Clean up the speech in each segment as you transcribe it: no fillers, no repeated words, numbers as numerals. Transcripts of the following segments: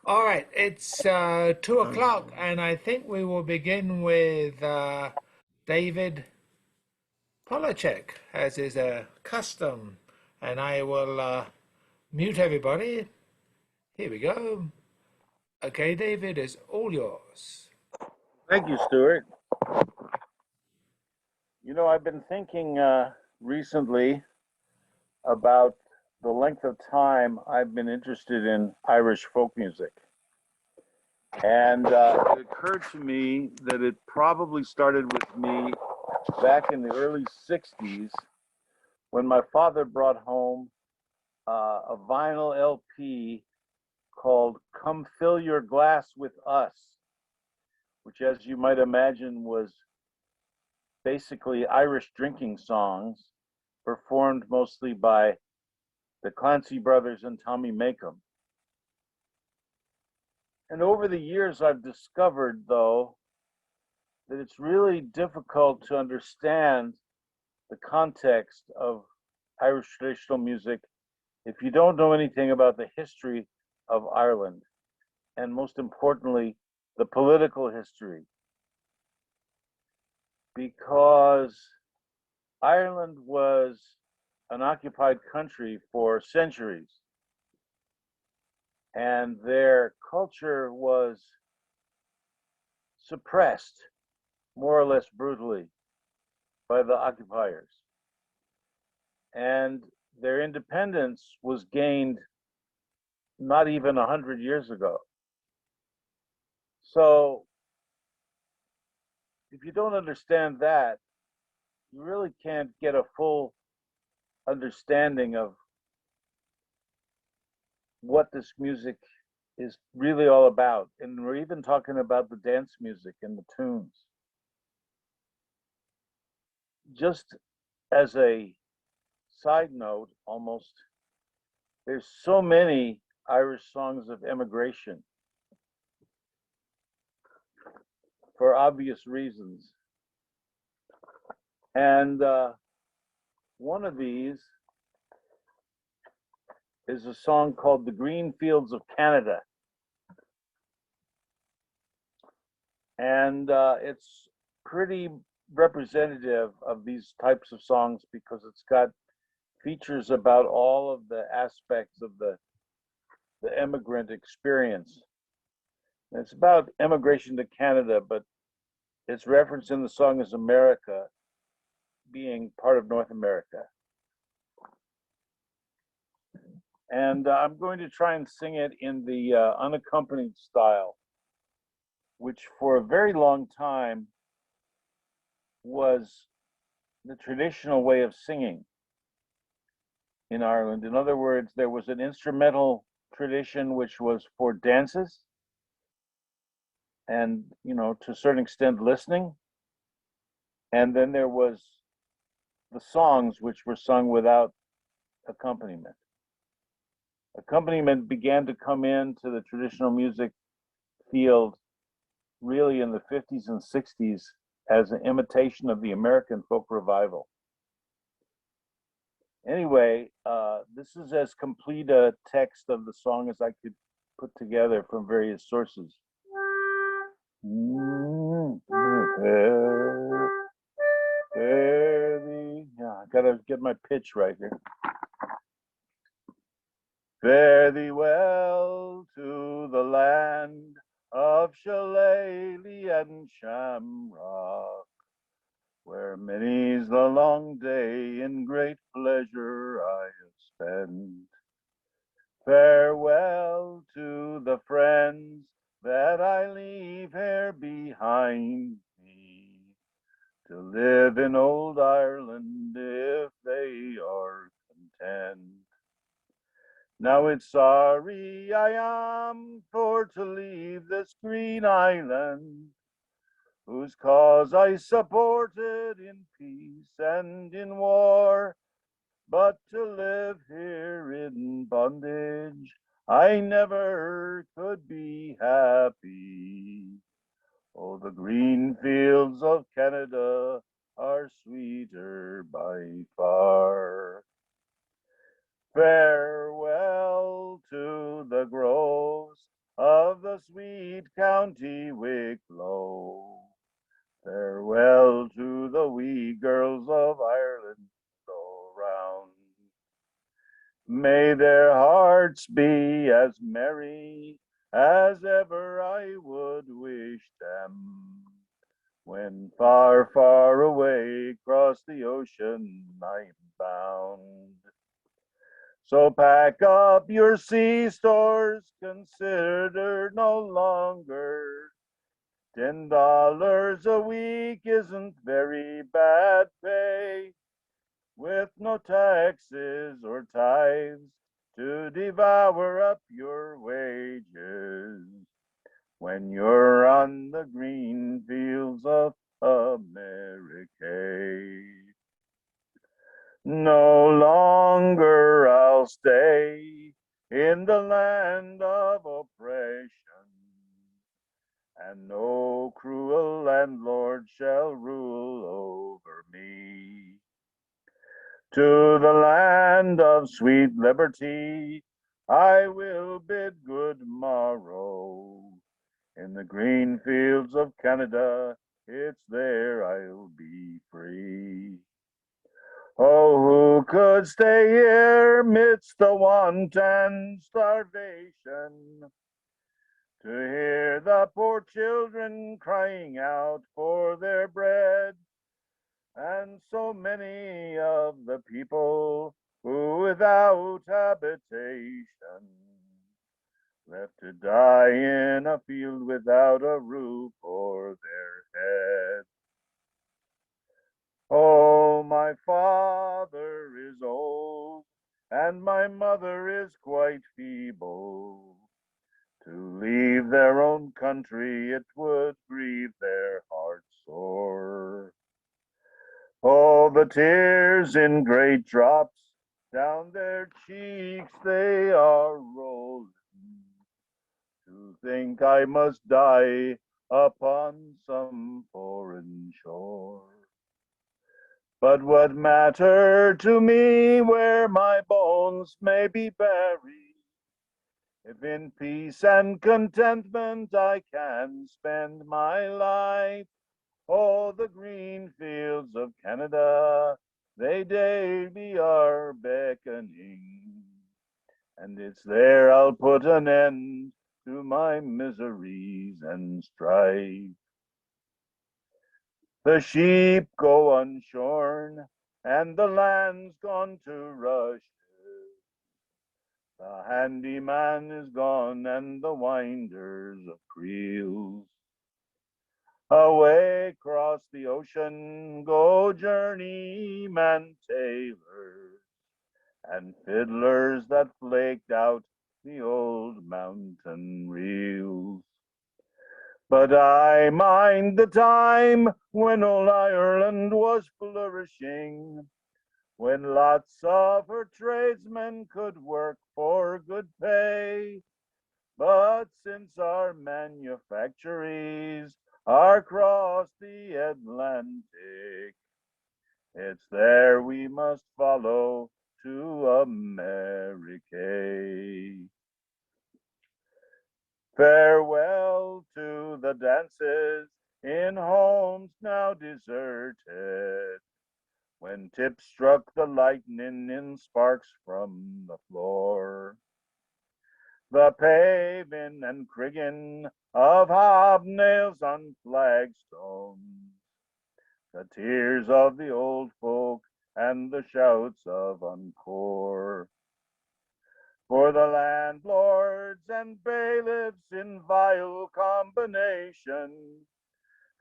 All right, it's 2 o'clock, and I think we will begin with David Polacek, as is a custom. And I will mute everybody. Here we go. Okay, David, is all yours. Thank you, Stuart. I've been thinking recently about the length of time I've been interested in Irish folk music. And it occurred to me that it probably started with me back in the early 60s when my father brought home a vinyl LP called Come Fill Your Glass with Us, which, as you might imagine, was basically Irish drinking songs performed mostly by the Clancy brothers and Tommy Makem. And over the years, I've discovered, though, that it's really difficult to understand the context of Irish traditional music if you don't know anything about the history of Ireland, and most importantly, the political history. Because Ireland was an occupied country for centuries, and their culture was suppressed more or less brutally by the occupiers. And their independence was gained not even 100 years ago. So if you don't understand that, you really can't get a full understanding of what this music is really all about. And we're even talking about the dance music and the tunes. Just as a side note, almost, there's so many Irish songs of emigration for obvious reasons. And one of these is a song called The Green Fields of Canada. And it's pretty representative of these types of songs because it's got features about all of the aspects of the immigrant experience. And it's about emigration to Canada, but it's referenced in the song as America being part of North America. And I'm going to try and sing it in the unaccompanied style, which for a very long time was the traditional way of singing in Ireland. In other words, there was an instrumental tradition which was for dances and, to a certain extent, listening. And then there was the songs which were sung without accompaniment. Accompaniment began to come into the traditional music field really in the 50s and 60s as an imitation of the American folk revival. Anyway, this is as complete a text of the song as I could put together from various sources. Yeah, I gotta get my pitch right here. Fare thee well to the land of shillelagh and shamrock, where many's the long day in great pleasure I have spent. Farewell to the friends that I leave here behind me, to live in old Ireland if they are content. Now it's sorry I am for to leave this green island, whose cause I supported in peace and in war, but to live here in bondage I never could be happy. Oh, the green fields of Canada are sweeter by far. Farewell to the groves of the sweet county Wicklow. Farewell to the wee girls of Ireland all round. May their hearts be as merry as ever I would wish them. When far, far away across the ocean I'm bound. So pack up your sea stores, consider no longer. $10 a week isn't very bad pay, with no taxes or tithes to devour up your wages when you're on the green fields of America. No longer I'll stay in the land of oppression, and no cruel landlord shall rule over me. To the land of sweet liberty I will bid good morrow. In the green fields of Canada, it's there I'll be free. Oh, who could stay here midst the want and starvation, to hear the poor children crying out for their bread, and so many of the people who without habitation left to die in a field without a roof over their head. Oh, my father is old, and my mother is quite feeble. To leave their own country, it would grieve their hearts sore. Oh, the tears in great drops down their cheeks they are rolling, to think I must die upon some foreign shore. But what matter to me where my bones may be buried, if in peace and contentment I can spend my life? Oh, the green fields of Canada, they daily are beckoning, and it's there I'll put an end to my miseries and strife. The sheep go unshorn, and the land's gone to rushes. The handyman is gone, and the winders of creels. Away across the ocean go journeyman tailors, and fiddlers that flaked out the old mountain reels. But I mind the time when old Ireland was flourishing, when lots of her tradesmen could work for good pay. But since our manufactories are across the Atlantic, it's there we must follow to America. Farewell to the dances in homes now deserted, when tips struck the lightning in sparks from the floor. The paving and crigging of hobnails on flagstones, the tears of the old folk and the shouts of encore. For the landlords and bailiffs in vile combination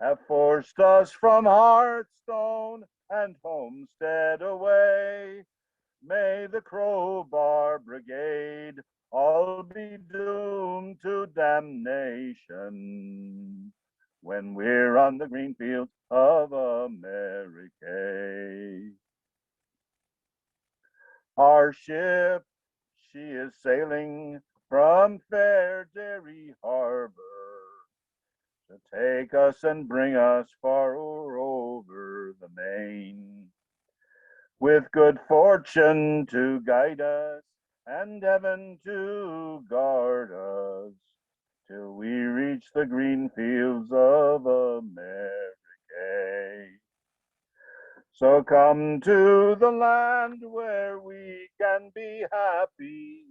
have forced us from hearthstone and homestead away. May the crowbar brigade all be doomed to damnation when we're on the green fields of America. Our ship, she is sailing from fair Derry Harbor, to take us and bring us far over the main, with good fortune to guide us and heaven to guard us, till we reach the green fields of America. So come to the land where we can be happy,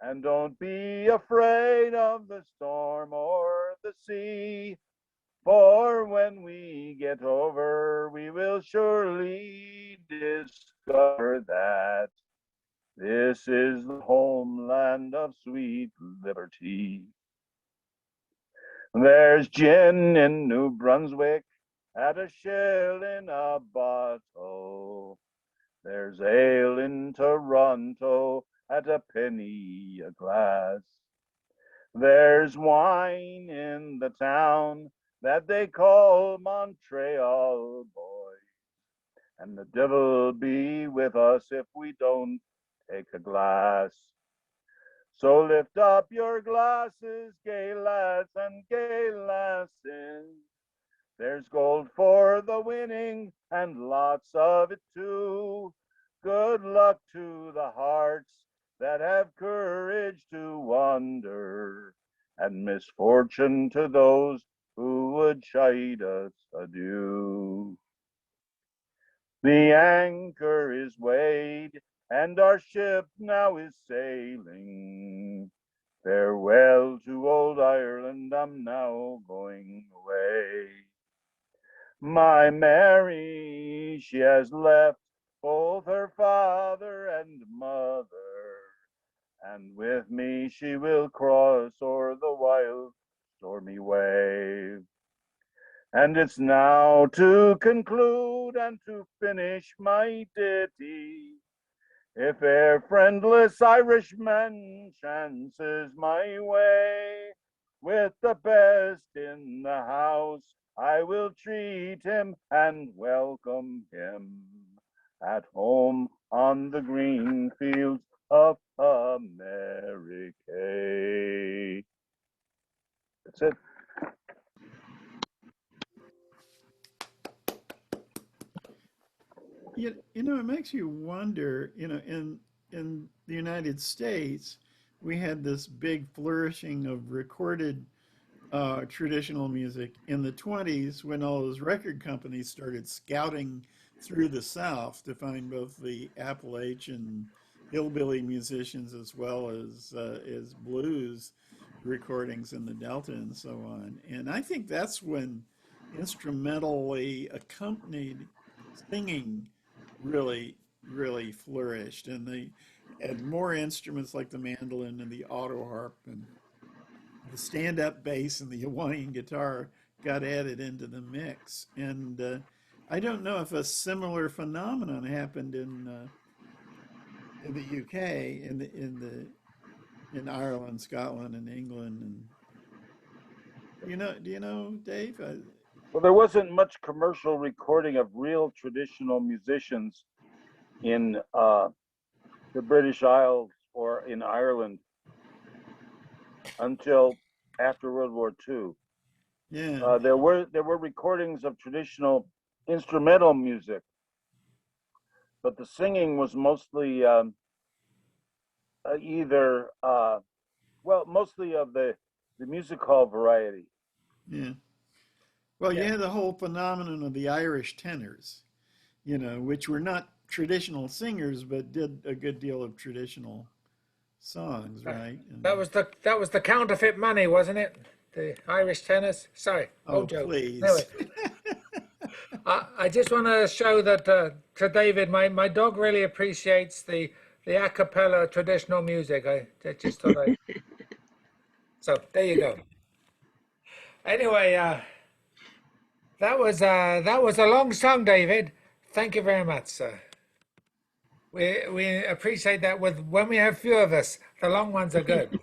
and don't be afraid of the storm or the sea. For when we get over, we will surely discover that this is the homeland of sweet liberty. There's gin in New Brunswick at a shilling a bottle. There's ale in Toronto at a penny a glass. There's wine in the town that they call Montreal, boys. And the devil be with us if we don't take a glass. So lift up your glasses, gay lads and gay lasses. There's gold for the winning and lots of it too. Good luck to the hearts that have courage to wander, and misfortune to those who would chide us adieu. The anchor is weighed, and our ship now is sailing. Farewell to old Ireland, I'm now going away. My Mary, she has left both her father and mother, and with me she will cross o'er the wild stormy wave. And it's now to conclude and to finish my ditty. If e'er friendless Irishman chances my way, with the best in the house, I will treat him and welcome him at home on the green fields of America. That's it. It makes you wonder, in the United States, we had this big flourishing of recorded traditional music in the 20s when all those record companies started scouting through the South to find both the Appalachian hillbilly musicians as well as blues recordings in the Delta and so on. And I think that's when instrumentally accompanied singing really flourished, and they had more instruments like the mandolin and the auto harp, and the stand-up bass and the Hawaiian guitar got added into the mix. And I don't know if a similar phenomenon happened in the UK, in Ireland, Scotland, and England. And do you know, Dave? Well, there wasn't much commercial recording of real traditional musicians in the British Isles or in Ireland until after World War II. Yeah, There were recordings of traditional instrumental music, but the singing was mostly either mostly of the music hall variety. yeah. Well, you Yeah, had the whole phenomenon of the Irish tenors, which were not traditional singers, but did a good deal of traditional songs, That right? that And was the counterfeit money, wasn't it? The Irish tenors. Sorry, oh, old joke. please. Anyway, I just want to show that to David, my dog really appreciates the a cappella traditional music. I just thought I. So there you go. Anyway, that was a long song, David. Thank you very much, sir. We appreciate that. With when we have few of us, the long ones are good.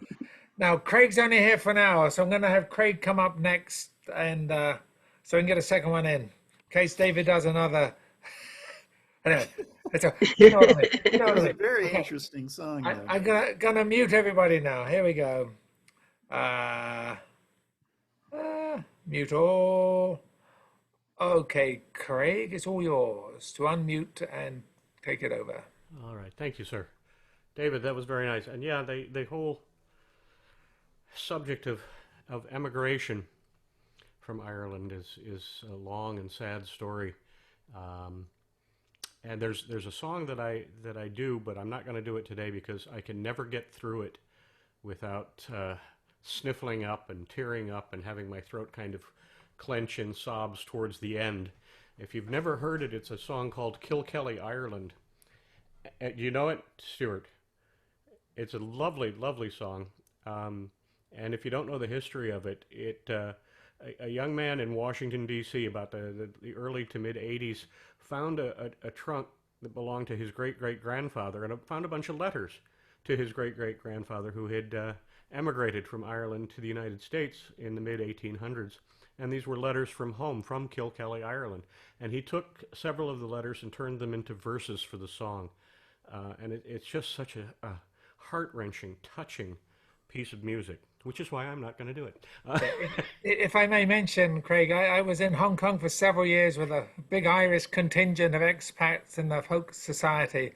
Now Craig's only here for an hour, so I'm going to have Craig come up next, and so we can get a second one in case David does another. Anyway, you know what I mean. You know It what I was a mean. very Okay, interesting song, though. I'm gonna mute everybody now. Here we go. Uh, Mute all. Okay, Craig, it's all yours to unmute and take it over. All right, thank you, sir. David, that was very nice. And yeah, the whole subject of of emigration from Ireland is a long and sad story. Um, and there's a song that I do, but I'm not going to do it today because I can never get through it without sniffling up and tearing up and having my throat kind of clench in sobs towards the end. If you've never heard it, it's a song called Kilkelly, Ireland. Do you know it, Stuart? It's a lovely, lovely song. And if you don't know the history of it, a young man in Washington, D.C., about the early to mid 80s, found a trunk that belonged to his great-great-grandfather and found a bunch of letters to his great-great-grandfather who had emigrated from Ireland to the United States in the mid-1800s. And these were letters from home, from Kilkelly, Ireland. And he took several of the letters and turned them into verses for the song. And it's just such a heart-wrenching, touching piece of music, which is why I'm not going to do it. If I may mention, Craig, I was in Hong Kong for several years with a big Irish contingent of expats in the folk society,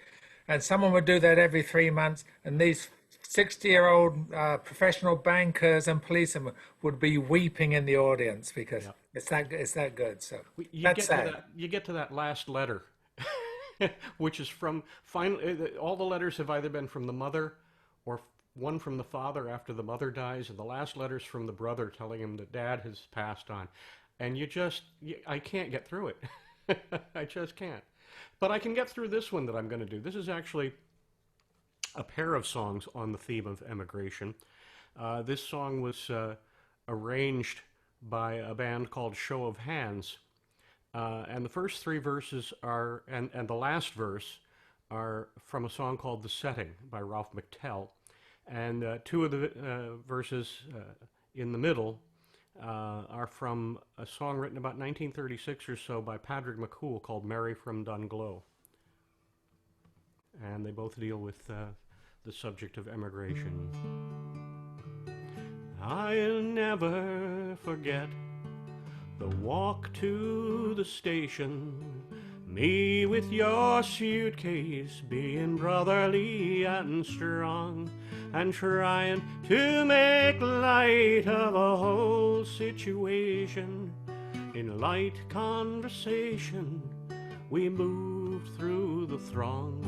and someone would do that every 3 months, and these 60-year-old professional bankers and policemen would be weeping in the audience because it's that good. So that's sad. You get to that last letter, which is from finally all the letters have either been from the mother or one from the father after the mother dies, and the last letter's from the brother telling him that dad has passed on. And I can't get through it. I just can't. But I can get through this one that I'm going to do. This is actually a pair of songs on the theme of emigration. This song was arranged by a band called Show of Hands. And the first three verses are, and the last verse are from a song called The Setting by Ralph McTell. And two of the verses in the middle are from a song written about 1936 or so by Padraig McCool called Mary from Dunglow. And they both deal with the subject of emigration. I'll never forget the walk to the station, me with your suitcase being brotherly and strong, and trying to make light of a whole situation. In light conversation, we moved through the throng.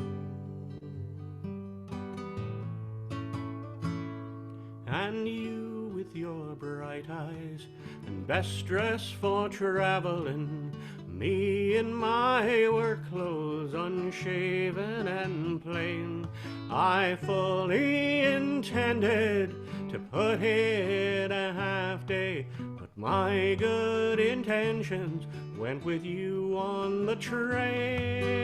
And you with your bright eyes and best dress for traveling, me in my work clothes, unshaven and plain. I fully intended to put in a half day, but my good intentions went with you on the train.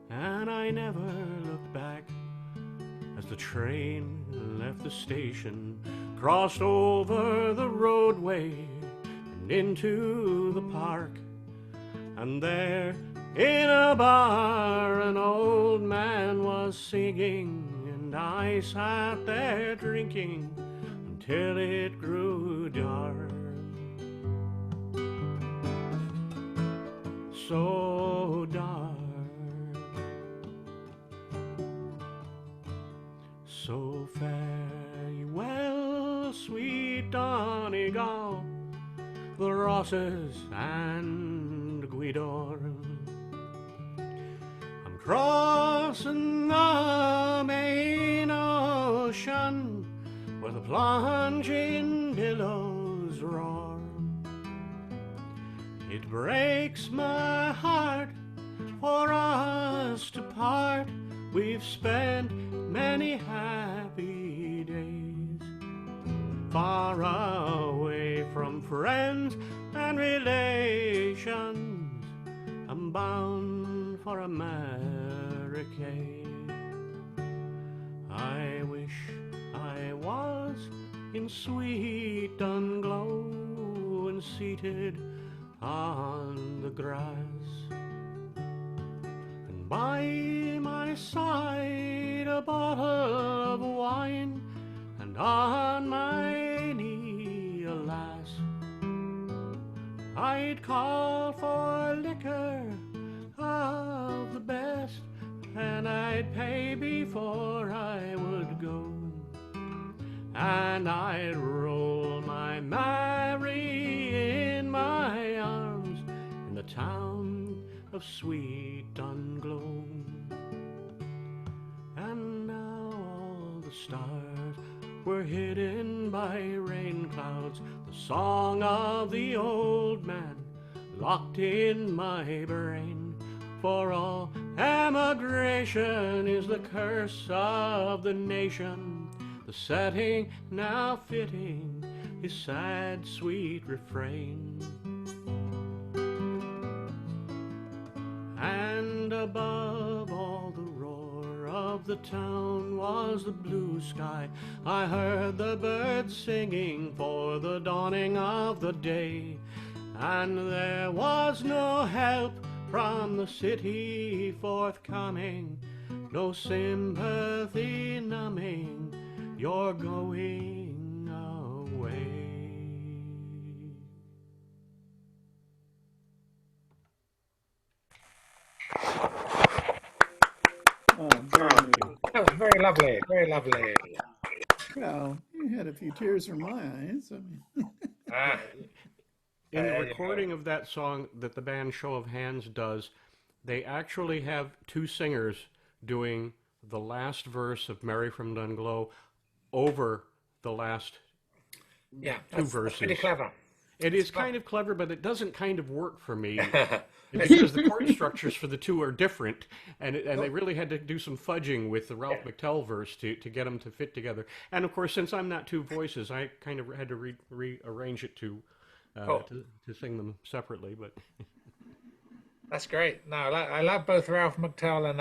And I never looked back as the train left the station, crossed over the roadway and into the park. And there in a bar an old man was singing, and I sat there drinking until it grew dark. So dark. So fare you well, sweet Donegal, the Rosses and Gweedore. I'm crossing the main ocean where the plunging billows roar. It breaks my heart for us to part. We've spent many happy days far away from friends and relations. I'm bound for America. I wish I was in sweet Dunglow and seated on the grass, and by my side a bottle of wine, and on my knee a lass. I'd call for liquor of the best, and I'd pay before I would go. and I'd roll my Mary in my arms in the town of sweet Dunglow. And now all the stars were hidden by rain clouds, the song of the old man locked in my brain. For all emigration is the curse of the nation, the setting now fitting his sad sweet refrain. And above all the roar of the town was the blue sky. I heard the birds singing for the dawning of the day, and there was no help from the city forthcoming, no sympathy numbing your going away. Oh, very, That was very lovely, very lovely. well, you had a few tears from my eyes. I mean, Ah, In the There you recording of that song that the band Show of Hands does, they actually have two singers doing the last verse of Mary from Dunglow over the last yeah, two that's verses. pretty clever. It is kind of clever, but it doesn't kind of work for me because the chord structures for the two are different, and they really had to do some fudging with the Ralph McTell verse to get them to fit together. And of course, since I'm not two voices, I kind of had to rearrange it to sing them separately. But That's great. No, I love both Ralph McTell and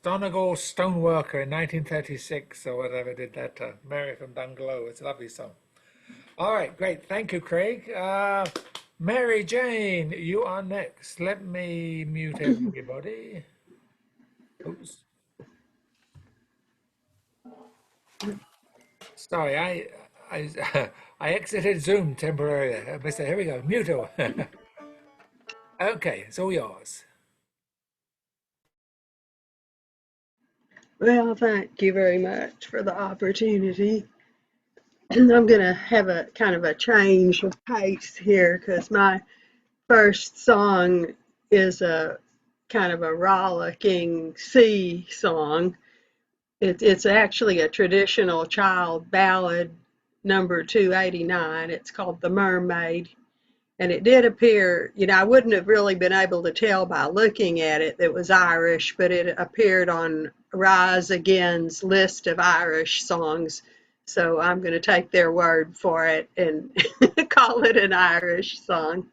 Donegal Stoneworker in 1936 or whatever did that. Mary from Dunglow. It's a lovely song. All right, great. Thank you, Craig. Mary Jane, you are next. Let me mute everybody. Oops. Sorry, I exited Zoom temporarily. Mister, here we go. Mute her. Okay, it's all yours. Well, thank you very much for the opportunity. And I'm going to have a kind of a change of pace here because my first song is a kind of a rollicking sea song. It's actually a traditional child ballad, number 289. It's called The Mermaid. And it did appear, I wouldn't have really been able to tell by looking at it that it was Irish, but it appeared on Rise Again's list of Irish songs. So I'm going to take their word for it and call it an Irish song.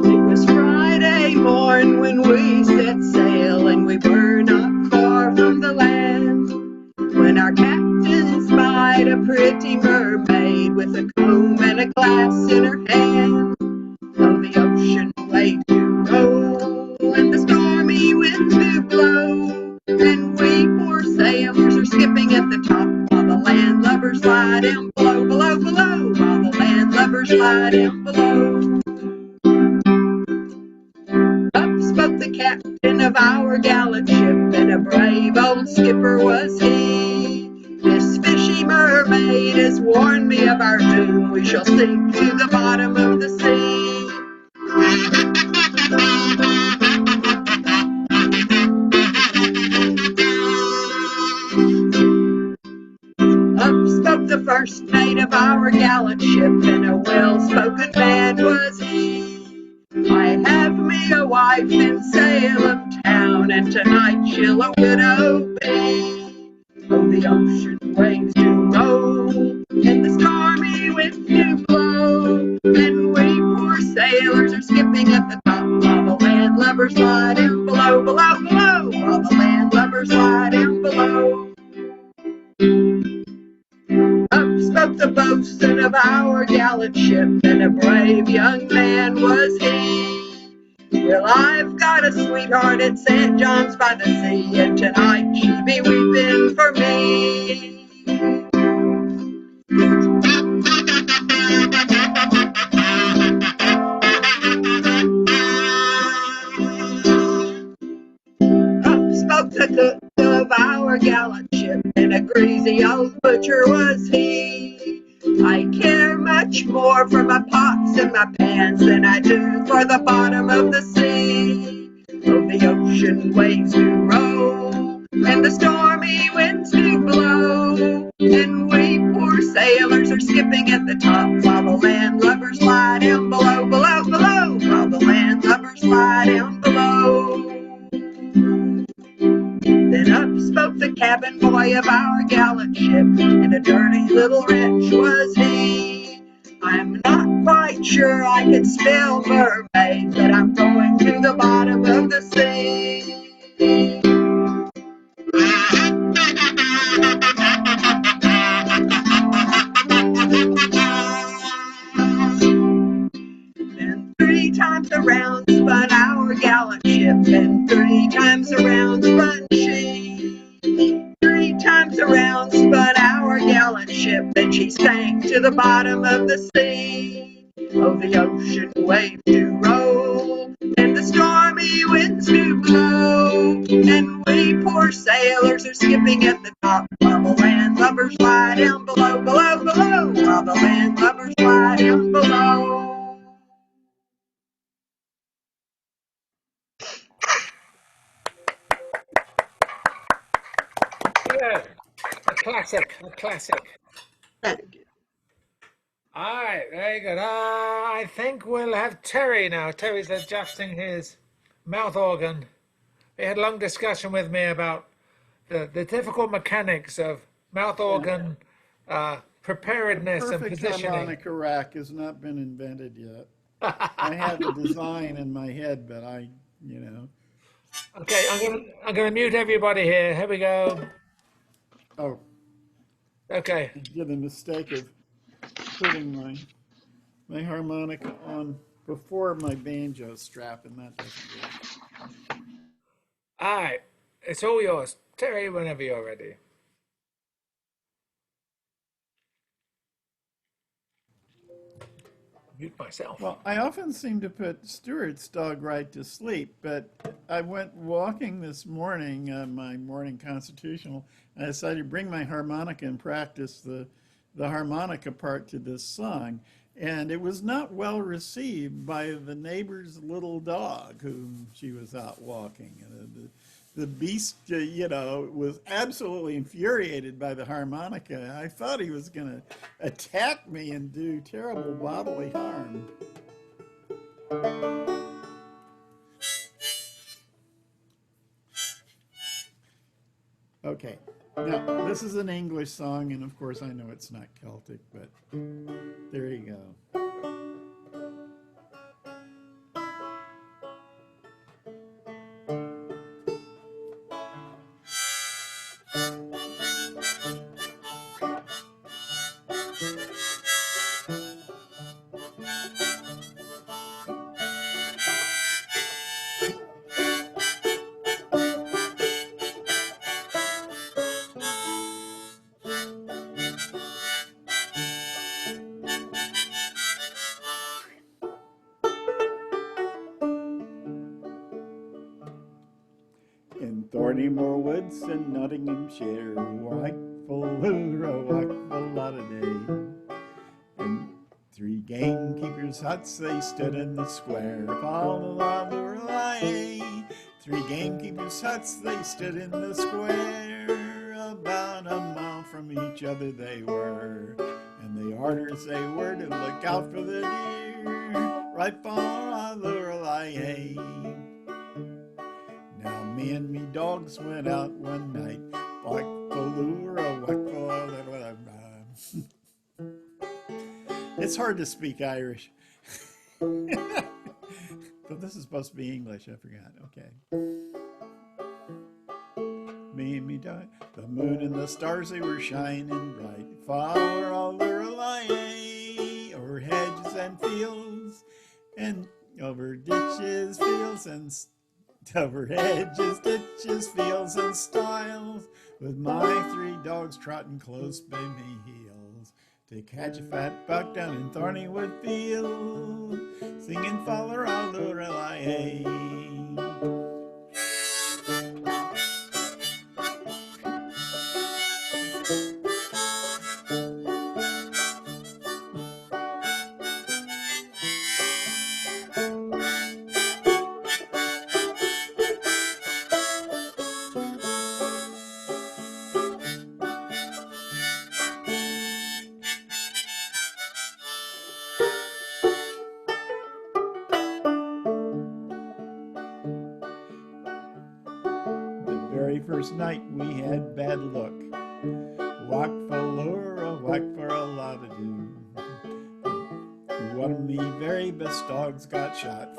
It was Friday morn when we set sail, and we were not far from the land, when our captain spied a pretty mermaid with a comb and a glass in her hand. Oh, the ocean waves do roll, and the stormy winds do blow, and we poor sailors are skipping at the top, while the landlubbers lie down below, below, below, while the landlubbers lie down below. Up spoke the captain of our gallant ship, and a brave old skipper was he. This fishy mermaid has warned me of our doom, we shall sink to the bottom of the sea. Up spoke the first mate of our gallant ship, and a well-spoken man was he. I have me a wife in Salem town, and tonight she'll a widow be. Oh, the ocean waves do roll, and the stormy winds do blow, and we poor sailors are skipping at the top, while the landlubbers lie down below, below, below, while the landlubbers lie down below. Up spoke the boatswain of our gallant ship, and a brave young man was he. Well, I've got a sweetheart at St. John's by the sea, and tonight she be weeping for me. gallant ship, and a greasy old butcher was he. I care much more for my pots and my pans than I do for the bottom of the sea. Oh, the ocean waves do roll, and the stormy winds do blow, and we poor sailors are skipping at the top, while the landlubbers lie down below, below, below, while the landlubbers lie down below. Then up spoke the cabin boy of our gallant ship, and a dirty little wretch was he. I'm not quite sure I can spell mermaid, but I'm going to the bottom of the sea. Then 3 times around spun our gallant ship, and 3 times around spun she. 3 times around spun our gallant ship, and she sank to the bottom of the sea. Oh, the ocean waves do roll, and the stormy winds do blow, and we poor sailors are skipping at the top, while the landlubbers lie down below, below, below, while the landlubbers lie down below. Yeah, a classic, a classic. Thank you. All right, very good. I think we'll have Terry now. Terry's adjusting his mouth organ. He had a long discussion with me about the difficult mechanics of mouth organ preparedness and Perfect positioning. harmonica rack has not been invented yet. I have a design in my head, but Okay, I'm gonna mute everybody here. Here we go. oh, Okay. I did the mistake of putting my harmonica on before my banjo strap, and that doesn't work. All right. It's all yours. Terry, whenever you're ready. Mute myself. Well, I often seem to put Stuart's dog right to sleep, but I went walking this morning on my morning constitutional, and I decided to bring my harmonica and practice the harmonica part to this song. And it was not well received by the neighbor's little dog whom she was out walking. The beast, was absolutely infuriated by the harmonica. I thought he was going to attack me and do terrible bodily harm. Okay, now this is an English song, and of course I know it's not Celtic, but there you go. In Thornymore Woods in Nottinghamshire, wakeful hoorah, wakeful lot of day. And 3 gamekeepers' huts they stood in the square, all along the Rye. 3 gamekeepers' huts they stood in the square, about a mile from each other they were. And the orders they were to look out for the deer, right for the Rye. Now me and me dogs went out one night, it's hard to speak Irish. But this is supposed to be English, I forgot. Okay. Me and me dog, the moon and the stars, they were shining bright, far all the Rye, over hedges and fields, and over ditches, fields, and over hedges, ditches, fields, and stiles, with my 3 dogs trotting close by me heels, to catch a fat buck down in Thornywood Field, singing Faller all the Rye. first night we had bad luck. Whack for lure, whack for a lot of do. One of me very best dogs got shot.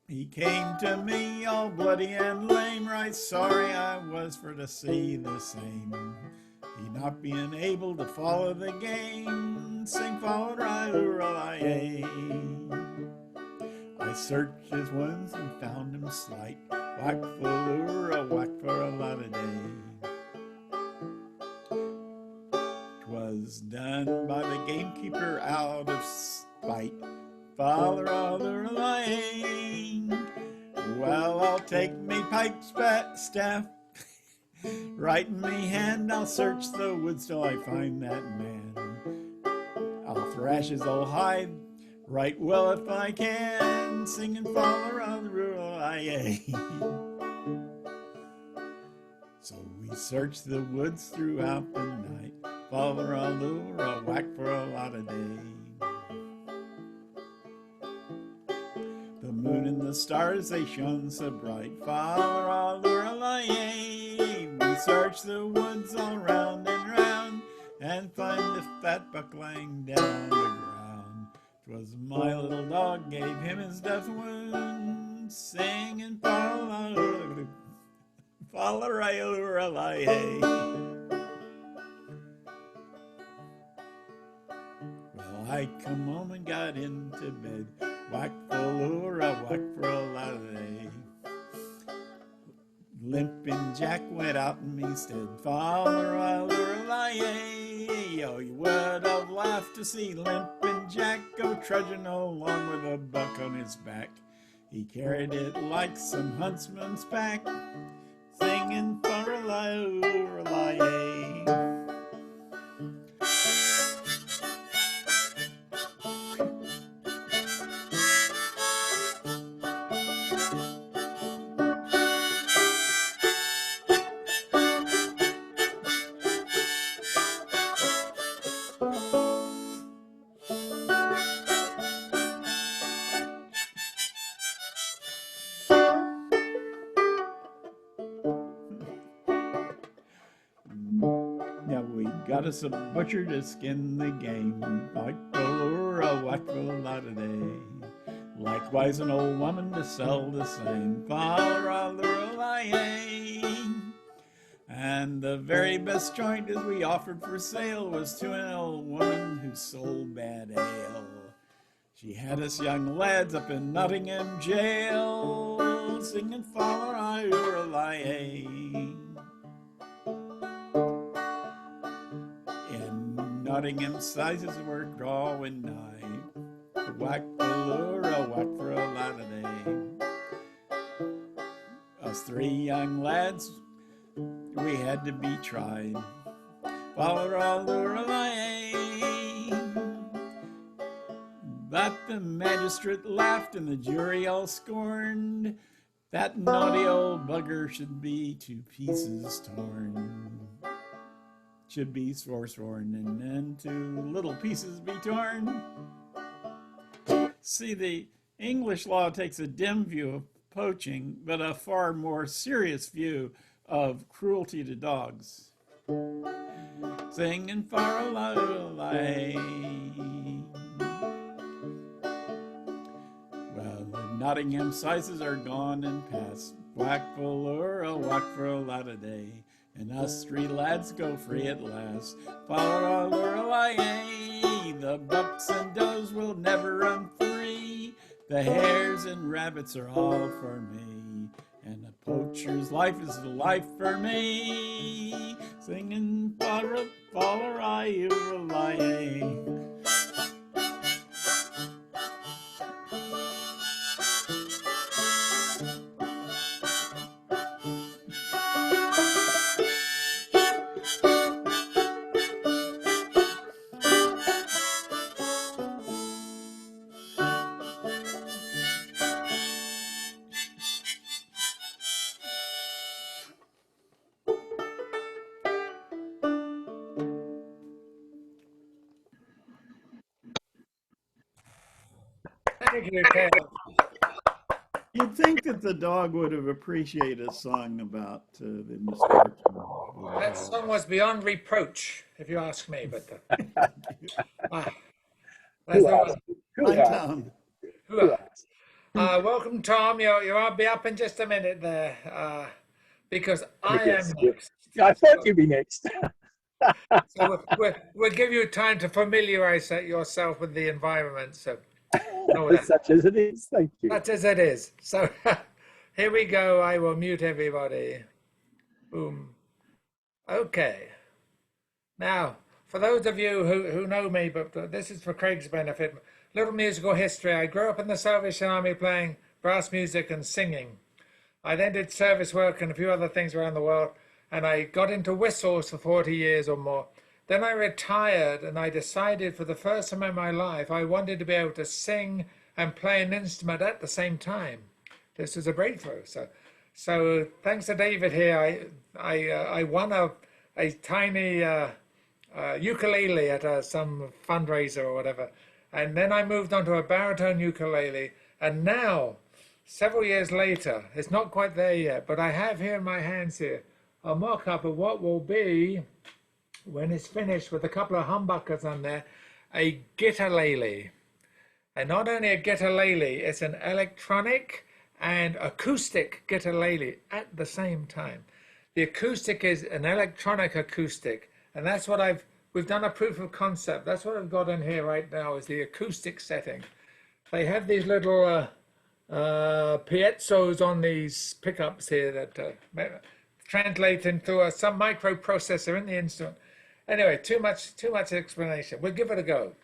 He came to me all bloody and lame, right sorry I was for to see the same. He not being able to follow the game, sing follow I searched his wounds and found him slight. Whack for a whack for a lot of day. 'Twas done by the gamekeeper out of spite. Father of the lane. Well, I'll take me pipe staff right in me hand. I'll search the woods till I find that man. I'll thrash his old hide right well if I can, singing Father of the rural IA. So we searched the woods throughout the night. Father of the whack for a lot of day. The moon and the stars, they shone so bright. Father of the we searched the woods all round and round, and find the fat buck lying down on the ground. 'Twas my little dog gave him his death wound, singing Well, I come home and got into bed. Whack for whack for a lot of day. Limpin' Jack went out in me stead. Father, oh, you would have laughed to see Limpin' Jack go trudging along with a buck on his back. He carried it like some huntsman's pack, singing for a Now we got us a butcher to skin the game, like a whack for a lot of day. Likewise an old woman to sell the same, and the very best joint as we offered for sale was to an old woman who sold bad ale. She had us young lads up in Nottingham jail, singing Father In Nottingham sizes were drawing nigh. Whack for a lot of day. Us three young lads, we had to be tried. Father But the magistrate laughed and the jury all scorned. That naughty old bugger should be to pieces torn. Should be forsworn and then to little pieces be torn. See, the English law takes a dim view of poaching, but a far more serious view of cruelty to dogs. Singing far away. Well, the Nottingham sizes are gone and past. Whack for a lot of day. And us three lads go free at last. The bucks and does will never run free. The hares and rabbits are all for me. And a poacher's life is the life for me. Singing Thank you, Cal. you'd think that the dog would have appreciated a song about the misfortune. That song was beyond reproach, if you ask me. But uh, there's Who no asked? one. Who Fine asked? town. Who asked? Welcome, Tom. You'll be up in just a minute there, because I am next. Yeah, I thought you'd be next. So we'll give you time to familiarize yourself with the environment. So know that. Such as it is. Thank you. Such as it is. So here we go. I will mute everybody. Boom. Okay. Now, for those of you who know me, but this is for Craig's benefit, little musical history. I grew up in the Salvation Army playing brass music and singing. I then did service work and a few other things around the world, and I got into whistles for 40 years or more. Then I retired, and I decided for the first time in my life I wanted to be able to sing and play an instrument at the same time. This was a breakthrough. So thanks to David here, I won a tiny ukulele at some fundraiser or whatever. And then I moved on to a baritone ukulele. And now, several years later, it's not quite there yet, but I have here in my hands here a mock-up of what will be, when it's finished with a couple of humbuckers on there, a guitarlele. And not only a guitarlele, it's an electronic and acoustic guitarlele at the same time. The acoustic is an electronic acoustic, and that's what we've done a proof of concept. That's what I've got in here right now, is the acoustic setting. They have these little piezos on these pickups here that translate into some microprocessor in the instrument. Anyway, too much explanation. We'll give it a go.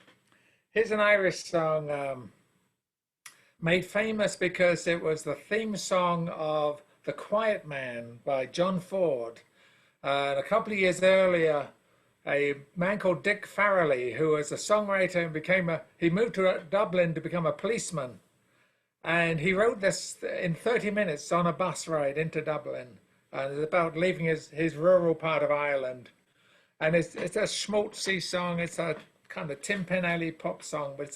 Here's an Irish song made famous because it was the theme song of The Quiet Man by John Ford. And a couple of years earlier, a man called Dick Farrelly, who was a songwriter and he moved to Dublin to become a policeman. And he wrote this in 30 minutes on a bus ride into Dublin. And it's about leaving his rural part of Ireland. And it's a schmaltzy song. It's a kind of Tim Penn pop song, but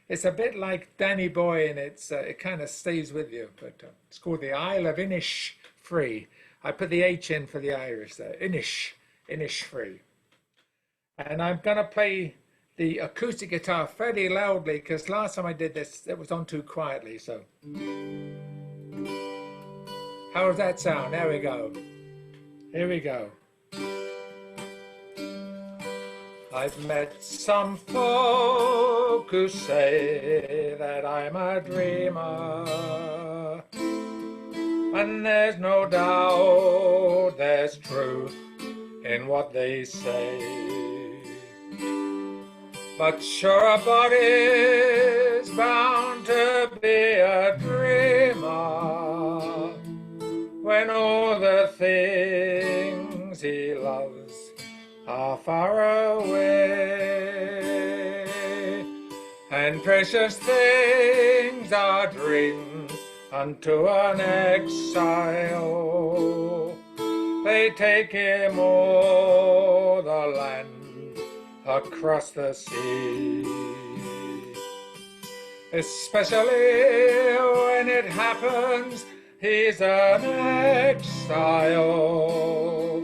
it's a bit like Danny Boy, and it kind of stays with you. But it's called the Isle of Innisfree. I put the H in for the Irish there. Innisfree. And I'm going to play the acoustic guitar fairly loudly because last time I did this, it was on too quietly. So how does that sound? There we go. Here we go. I've met some folk who say that I'm a dreamer, and there's no doubt there's truth in what they say. But sure, a body's bound to be a dreamer when all the things he loves are far away, and precious things are dreams unto an exile. They take him o'er the land, across the sea, especially when it happens he's an exile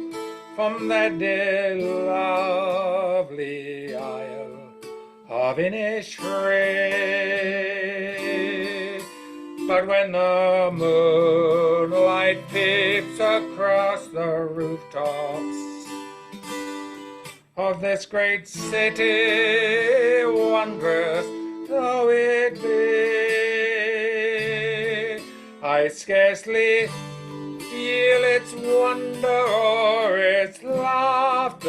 from that dear lovely isle of Innisfree. But when the moonlight peeps across the rooftops of this great city, wondrous though it be, I scarcely feel its wonder or its laughter.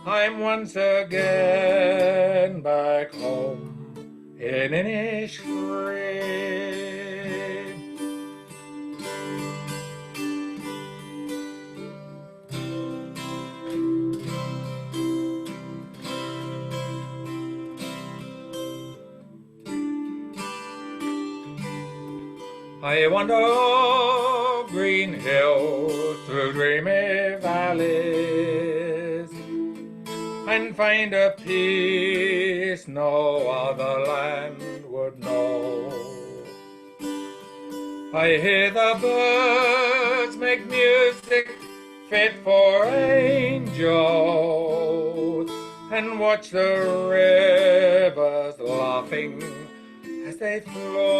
I'm once again back home in Innisfree. I wander green hills through dreamy valleys and find a peace no other land would know. I hear the birds make music fit for angels, and watch the rivers laughing as they flow.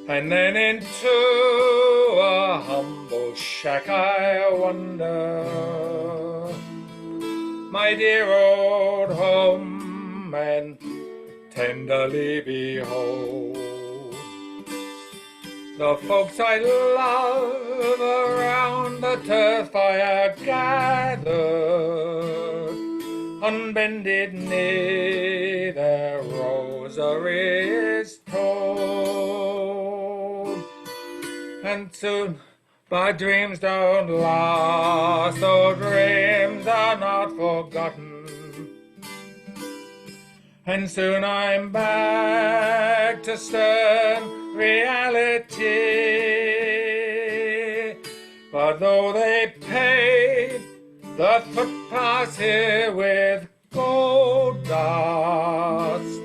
And then into a humble shack I wander, my dear old home, and tenderly behold the folks I love around the turf fire gathered. On bended knee their rosary is told, and soon my dreams don't last, though dreams are not forgotten. And soon I'm back to stern reality. But though they pave the footpaths here with gold dust,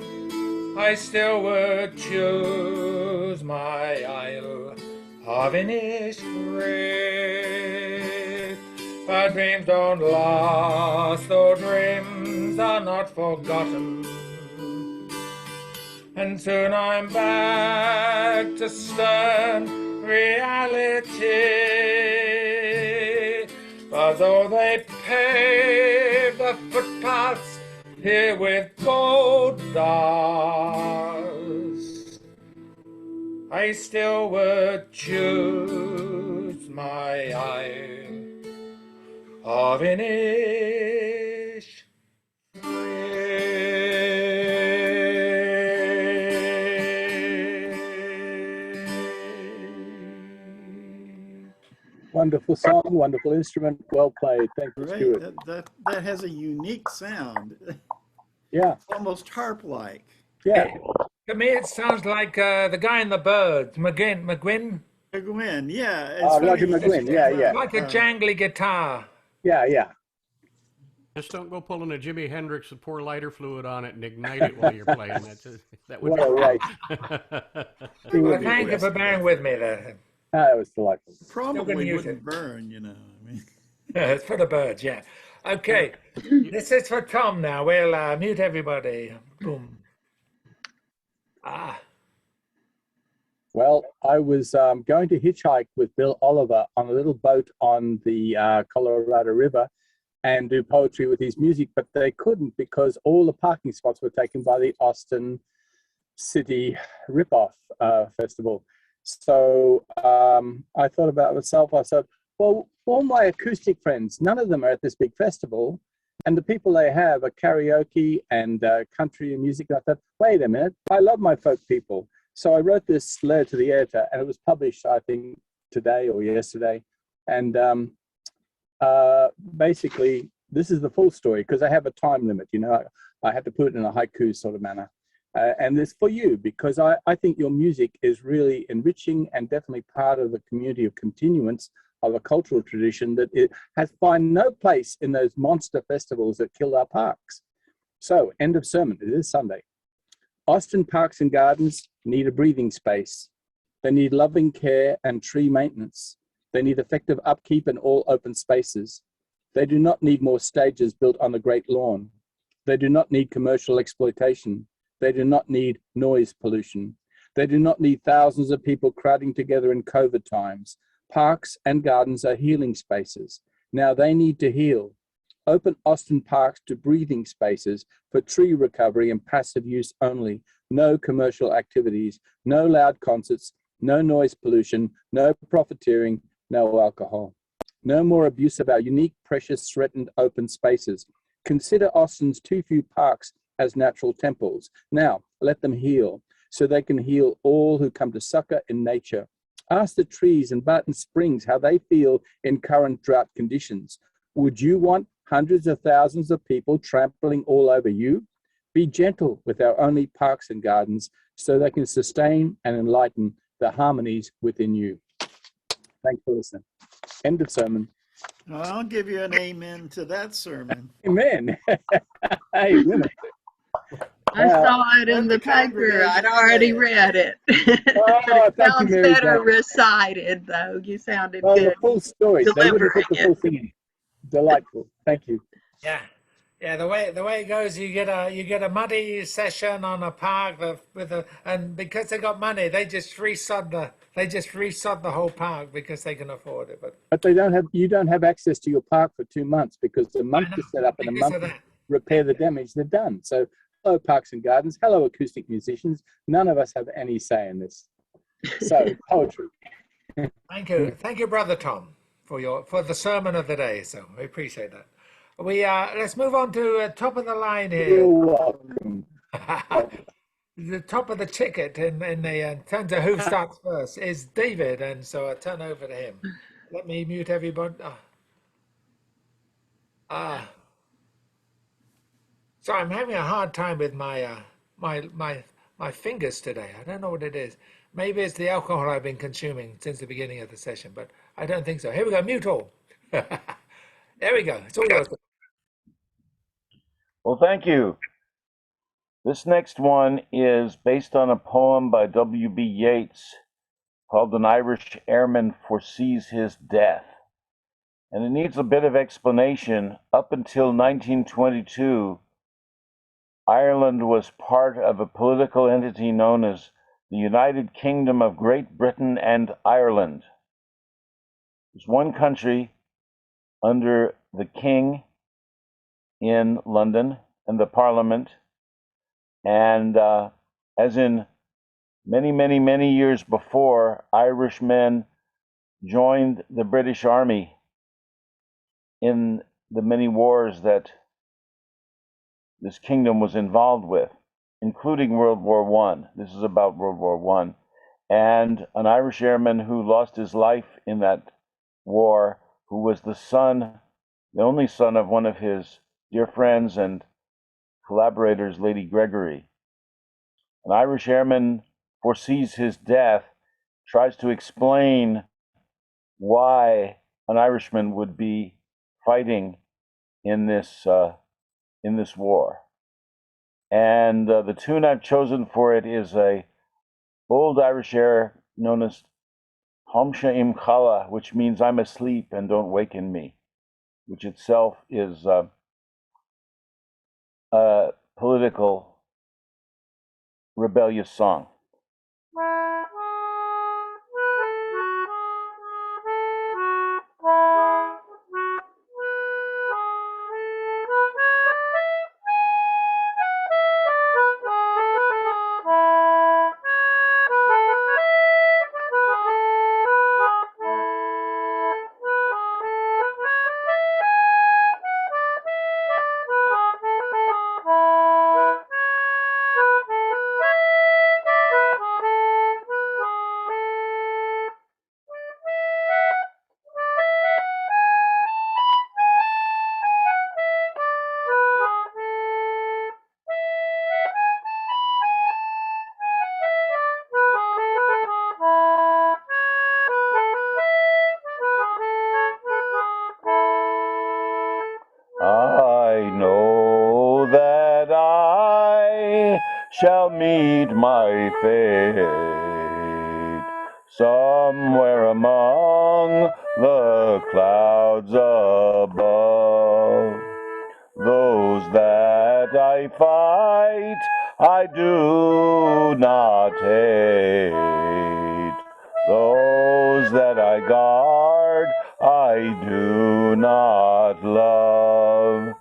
I still would choose my isle of Innisfree. But dreams don't last, though dreams are not forgotten. And soon I'm back to stern reality. But though they pave the footpaths here with gold dust, I still would choose my isle of Innisfree. Wonderful song, wonderful instrument, well played. Thank you, Great. Stuart. That has a unique sound, Yeah, almost harp-like. yeah. To me, it sounds like the guy in the Birds, McGuinn, McGuinn, yeah. It's Roger funny you McGuinn, say yeah, that. yeah. like a jangly guitar. Yeah, yeah. Just don't go pulling a Jimi Hendrix with pour lighter fluid on it and ignite it while you're playing. That would What a waste. He Well, would be thank you for bearing with me there. that was delightful. Probably use wouldn't it. burn, you know. I mean, It's for the birds, yeah. Okay, this is for Tom now. We'll mute everybody. Boom. Ah, Well, I was going to hitchhike with Bill Oliver on a little boat on the Colorado River and do poetry with his music, but they couldn't because all the parking spots were taken by the Austin City Ripoff Festival. So I thought about myself. I said, well, all my acoustic friends, none of them are at this big festival. And the people they have are karaoke and country and music. And I thought, wait a minute, I love my folk people. So I wrote this letter to the editor, and it was published, I think, today or yesterday. And basically, this is the full story because I have a time limit. You know, I had to put it in a haiku sort of manner. And it's for you because I think your music is really enriching and definitely part of the community of continuance of a cultural tradition that it has find no place in those monster festivals that kill our parks. So, end of sermon. It is Sunday. Austin parks and gardens need a breathing space. They need loving care and tree maintenance. They need effective upkeep in all open spaces. They do not need more stages built on the great lawn. They do not need commercial exploitation. They do not need noise pollution. They do not need thousands of people crowding together in COVID times. Parks and gardens are healing spaces. Now they need to heal. Open Austin parks to breathing spaces for tree recovery and passive use only. No commercial activities, no loud concerts, no noise pollution, no profiteering, no alcohol. No more abuse of our unique, precious, threatened open spaces. Consider Austin's too few parks as natural temples. Now, let them heal so they can heal all who come to succor in nature. Ask the trees in Barton Springs how they feel in current drought conditions. Would you want hundreds of thousands of people trampling all over you? Be gentle with our only parks and gardens so they can sustain and enlighten the harmonies within you. Thanks for listening. End of sermon. well, I'll give you an amen to that sermon. Amen. Amen. I saw it in Let the the paper. I'd congregation say already it. read it. But Oh, it thank you, sounds Mary better Jane. recited, though. You sounded Well, the good full story. They wouldn't delivering put the it. full thing in. Delightful. Thank you. Yeah, yeah. The way it goes, you get a muddy session on a park and because they got money, they just resod the whole park because they can afford it. But But you don't have access to your park for 2 months because a I month know to set up and a because month of to that. repair the damage, they're done. So hello, parks and gardens. Hello, acoustic musicians. None of us have any say in this. So poetry. Thank you, brother Tom, for the sermon of the day. So we appreciate that. Let's move on to top of the line You're here. welcome. The top of the ticket in the terms of who starts first is David, and so I turn over to him. Let me mute everybody. Ah, so I'm having a hard time with my fingers today. I don't know what it is. Maybe it's the alcohol I've been consuming since the beginning of the session, but I don't think so. Here we go. Mute all. There we go. It's all yours. Well, thank you. This next one is based on a poem by W.B. Yeats called An Irish Airman Foresees His Death. And it needs a bit of explanation. Up until 1922, Ireland was part of a political entity known as the United Kingdom of Great Britain and Ireland. It was one country under the King in London and the Parliament. And as in many, many, many years before, Irishmen joined the British Army in the many wars that this kingdom was involved with, including World War One. This is about World War One, and an Irish airman who lost his life in that war, who was the only son of one of his dear friends and collaborators, Lady Gregory. An Irish airman foresees his death, tries to explain why an Irishman would be fighting in this war. And the tune I've chosen for it is a old Irish air known as Hamsha Im Chala, which means I'm asleep and don't waken me, which itself is a political rebellious song. I know that I shall meet my fate somewhere among the clouds above. Those that I fight, I do not hate. Those that I guard, I do not love.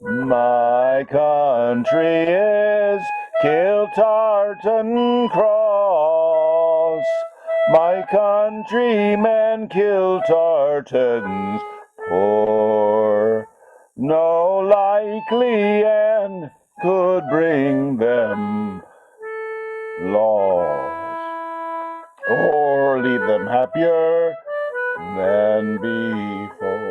My country is Kiltartan Cross. My countrymen Kiltartans poor. No likely end could bring them loss, or leave them happier than before.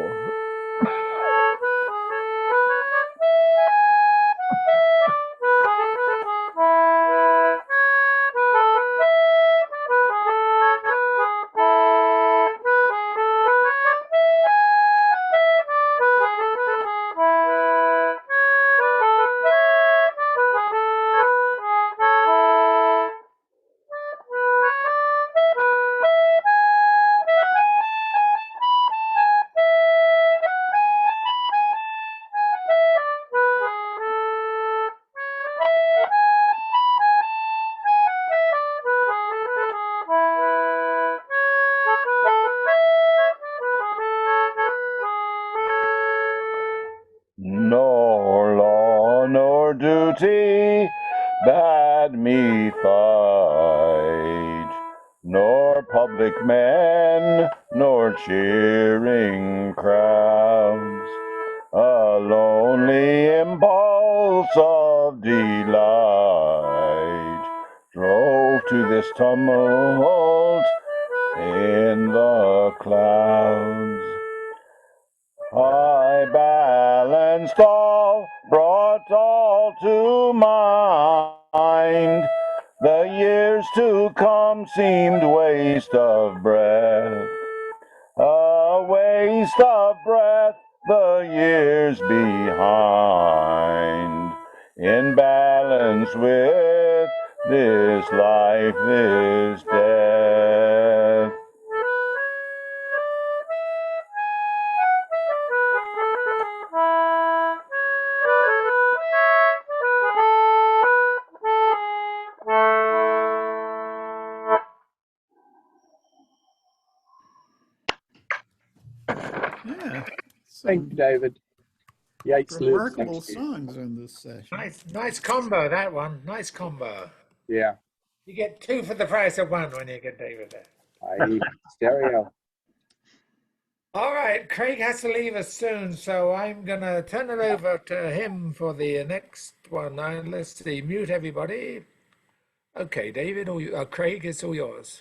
bade me fight, nor public men, nor cheering crowds, a lonely impulse of delight drove to this tumult in the clouds. I balanced all, brought all to mind. The years to come seemed waste of breath, a waste of breath, the years behind, in balance with this life, this death. Yeah, Thank some you, David. Yeats lives. remarkable Thank you. songs in this session. Nice combo, that one. Nice combo. Yeah, You get two for the price of one when you get David there. I stereo. All right, Craig has to leave us soon, so I'm going to turn it over to him for the next one. Now, let's see, mute everybody. Okay, David, or Craig, it's all yours.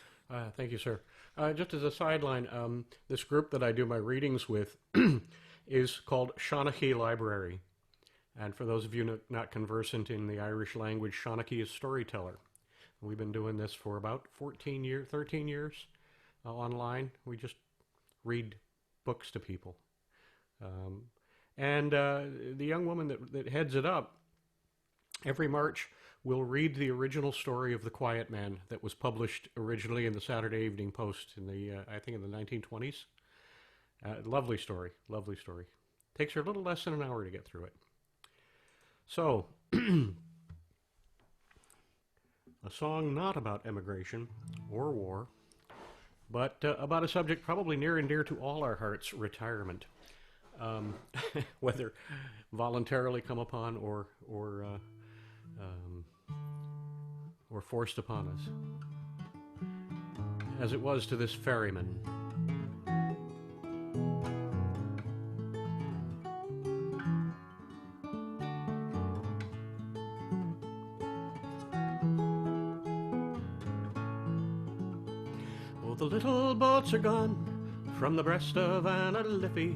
Thank you, sir. Just as a sideline, this group that I do my readings with is called Shawnachie Library. And for those of you not conversant in the Irish language, Shawnachie is storyteller. We've been doing this for about 13 years online. We just read books to people. And the young woman that heads it up, every March, will read the original story of The Quiet Man that was published originally in the Saturday Evening Post in the, I think in the 1920s. Lovely story, lovely story. Takes her a little less than an hour to get through it. So, a song not about emigration or war, but about a subject probably near and dear to all our hearts, retirement. Whether voluntarily come upon or forced upon us, as it was to this ferryman. Oh, the little boats are gone from the breast of Anna Liffey.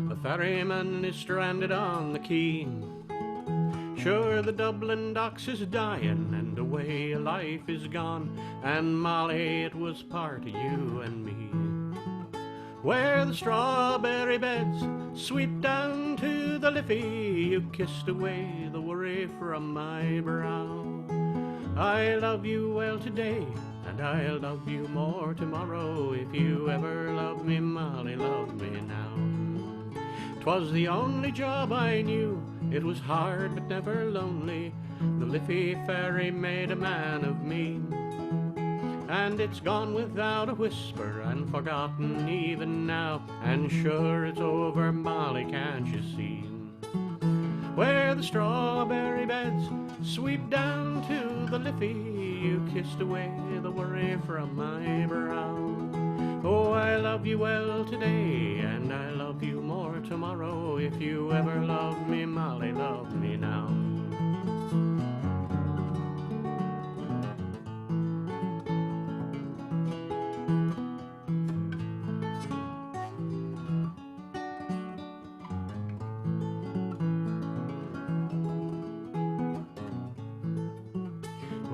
The ferryman is stranded on the quay. Sure, the Dublin docks is dying, and away a life is gone. And Molly, it was part of you and me. Where the strawberry beds sweep down to the Liffey, you kissed away the worry from my brow. I love you well today, and I'll love you more tomorrow. If you ever love me, Molly, love me now. 'Twas the only job I knew. It was hard but never lonely. The Liffey ferry made a man of me. And it's gone without a whisper and forgotten even now. And sure it's over, Molly, can't you see? Where the strawberry beds sweep down to the Liffey, you kissed away the worry from my brow. Oh, I love you well today, and I love you more tomorrow. If you ever love me, Molly, love me now.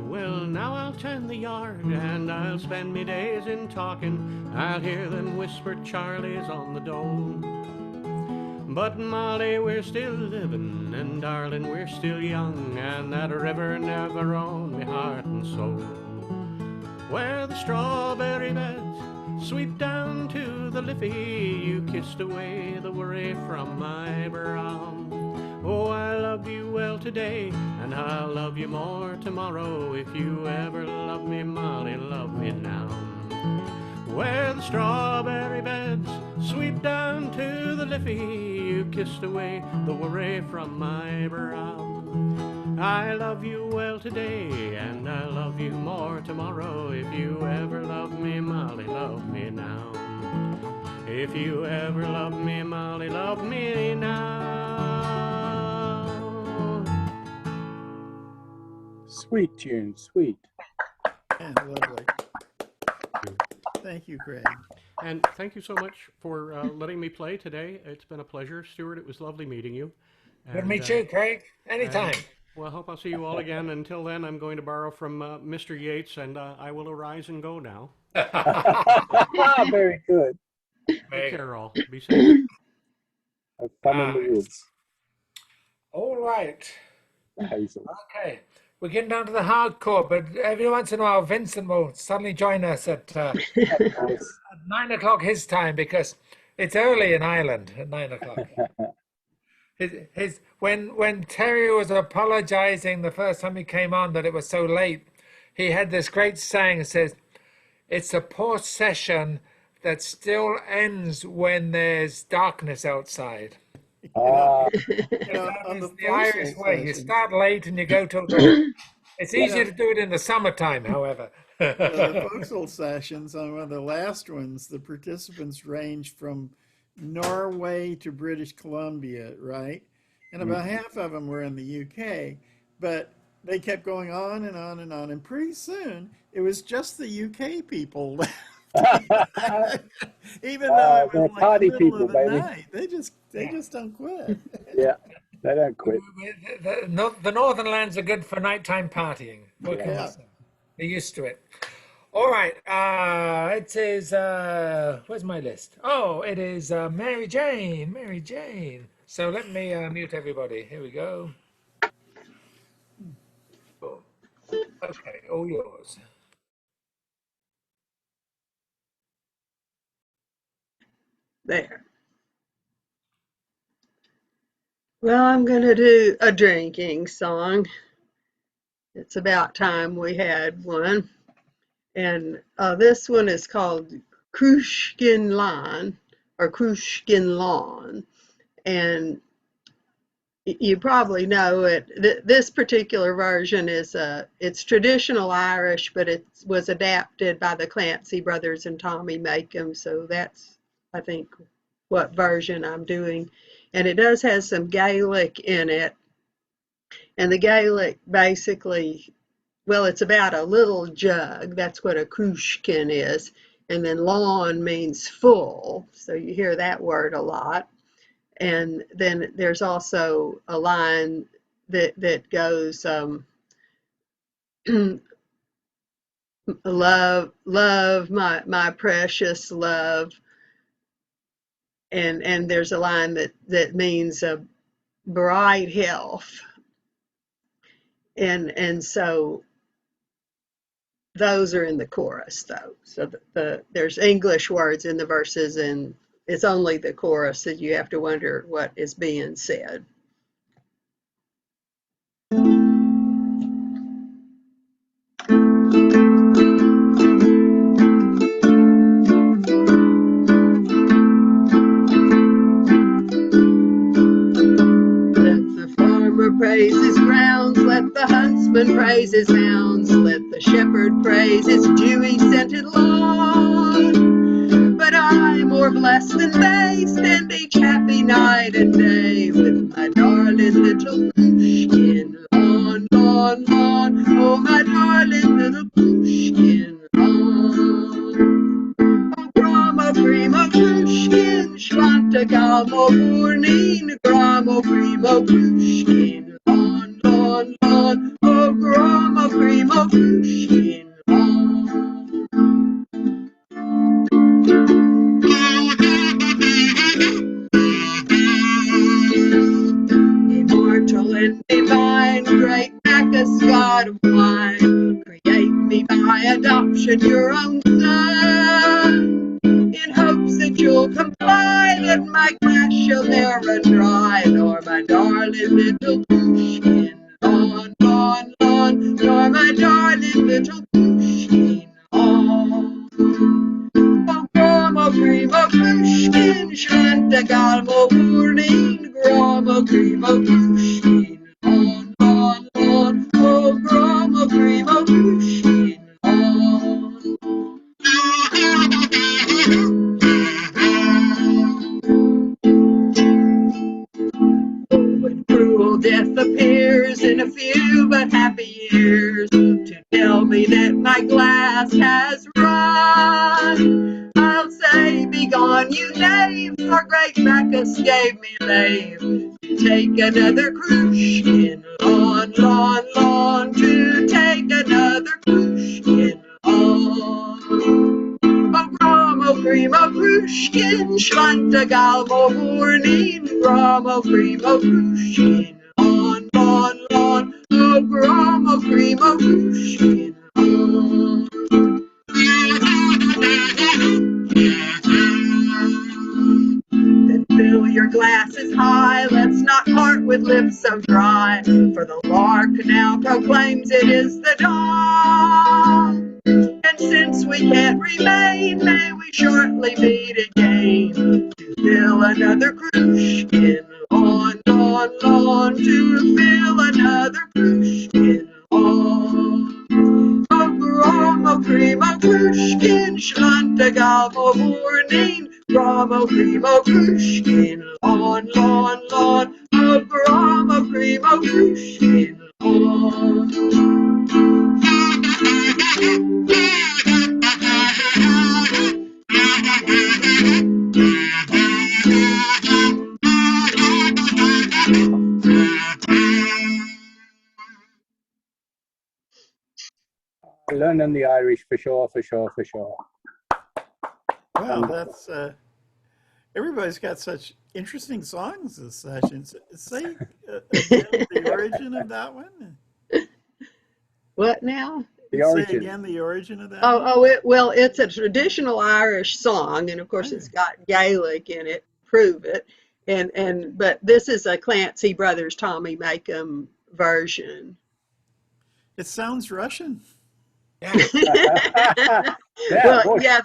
Well, now I'll tend the yard, and I'll spend me days in talking. I'll hear them whisper Charlie's on the dole. But Molly, we're still living, and darling, we're still young, and that river never owned me heart and soul. Where the strawberry beds sweep down to the Liffey, you kissed away the worry from my brow. Oh, I love you well today, and I'll love you more tomorrow. If you ever love me, Molly, love me now. Where the strawberry beds sweep down to the Liffey, you kissed away the worry from my brow. I love you well today, and I love you more tomorrow. If you ever love me, Molly, love me now. If you ever love me, Molly, love me now. Sweet tune, sweet. Yeah, lovely. Thank you, Craig. And thank you so much for letting me play today. It's been a pleasure. Stuart, it was lovely meeting you. Good to And, meet you, Craig. Anytime. well, I hope I'll see you all again. Until then, I'm going to borrow from Mr. Yates, and I will arise and go now. Very good. Take care, all. Be safe. Have fun in the woods. All right. Hazel. Okay. We're getting down to the hardcore, but every once in a while, Vincent will suddenly join us at Of course. 9 o'clock his time because it's early in Ireland at 9 o'clock. When Terry was apologizing the first time he came on that it was so late, he had this great saying that says, "It's a poor session that still ends when there's darkness outside." Ah, On It's the the Irish forecastle way. You sessions, start late and you go till dawn. It's Yeah. easier to do it in the summertime, however. the forecastle sessions on one of the last ones, the participants ranged from Norway to British Columbia, right? And about half of them were in the UK, but they kept going on and on and on, and pretty soon it was just the UK people left. Even though it they're was like the party middle people, of the baby. night, they just don't quit. Yeah, they don't quit. The northern lands are good for nighttime partying. What can Yeah. we say? They're used to it. All right. It is. Where's my list? Oh, it is Mary Jane. Mary Jane. So let me mute everybody. Here we go. Boom. Okay, all yours. There. Well, I'm going to do a drinking song. It's about time we had one. And this one is called Krushkin Lawn or Krushkin Lawn. And you probably know it. This particular version is it's traditional Irish, but it was adapted by the Clancy brothers and Tommy Makem. So that's, I think, what version I'm doing. And it does have some Gaelic in it. And the Gaelic basically, well, it's about a little jug. That's what a krushkin is. And then lawn means full. So you hear that word a lot. And then there's also a line that goes, love, my precious love. And there's a line that means bright health. And so those are in the chorus though. So there's English words in the verses, and it's only the chorus that you have to wonder what is being said. Praise his grounds, let the huntsman praise his hounds, let the shepherd praise his dewy scented lawn. But I, more blessed than they, spend each happy night and day with my darling little Pushkin lawn, lawn, lawn. Oh, my darling little Pushkin lawn. Oh, gramo, primo, Pushkin, Schwanta, galmo, burnin, gramo, primo, Pushkin. Lawn, lawn, lawn, oh, gramo, primo, Pushkin lawn. Immortal and divine, great Bacchus, god of wine, create me by adoption your own son, in hopes that you'll comply, that my glass shall ne'er run dry, nor my darling little Pushkin lawn, lawn, lawn, nor my darling little Pushkin lawn. Oh, gramo, primo, Pushkin, Shanta, galmo, burning, gramo, primo, Pushkin, lawn, lawn, lawn. gone. I'll say, be gone, you knave, for great Bacchus gave me leave to take another cruise in lawn, lawn, lawn, to take another cruise in lawn. O grom, o cream, o krushkin, schwanta galmo vornin, grom, o cream, o krushkin, lawn, lawn, lawn, o grom, o cream, o krushkin, lawn. Then fill your glasses high, let's not part with lips so dry, for the lark now proclaims it is the dawn. And since we can't remain, may we shortly meet again, to fill another krushkin, lawn, lawn, lawn, to fill another krushkin, lawn. O grom, o cream, o krushkin, schwanta galmo vornin, grom, o cream, o krushkin, lawn, lawn, lawn, o grom, o cream, o krushkin, lawn. Learning the Irish for sure, for sure, for sure. Wow, that's everybody's got such interesting songs this session. Say again the origin of that one. What now? The Say origin. again the origin of that one. It's a traditional Irish song, and of course it's got Gaelic in it. Prove it, but this is a Clancy Brothers Tommy Makem version. It sounds Russian. Yeah. Well, yeah,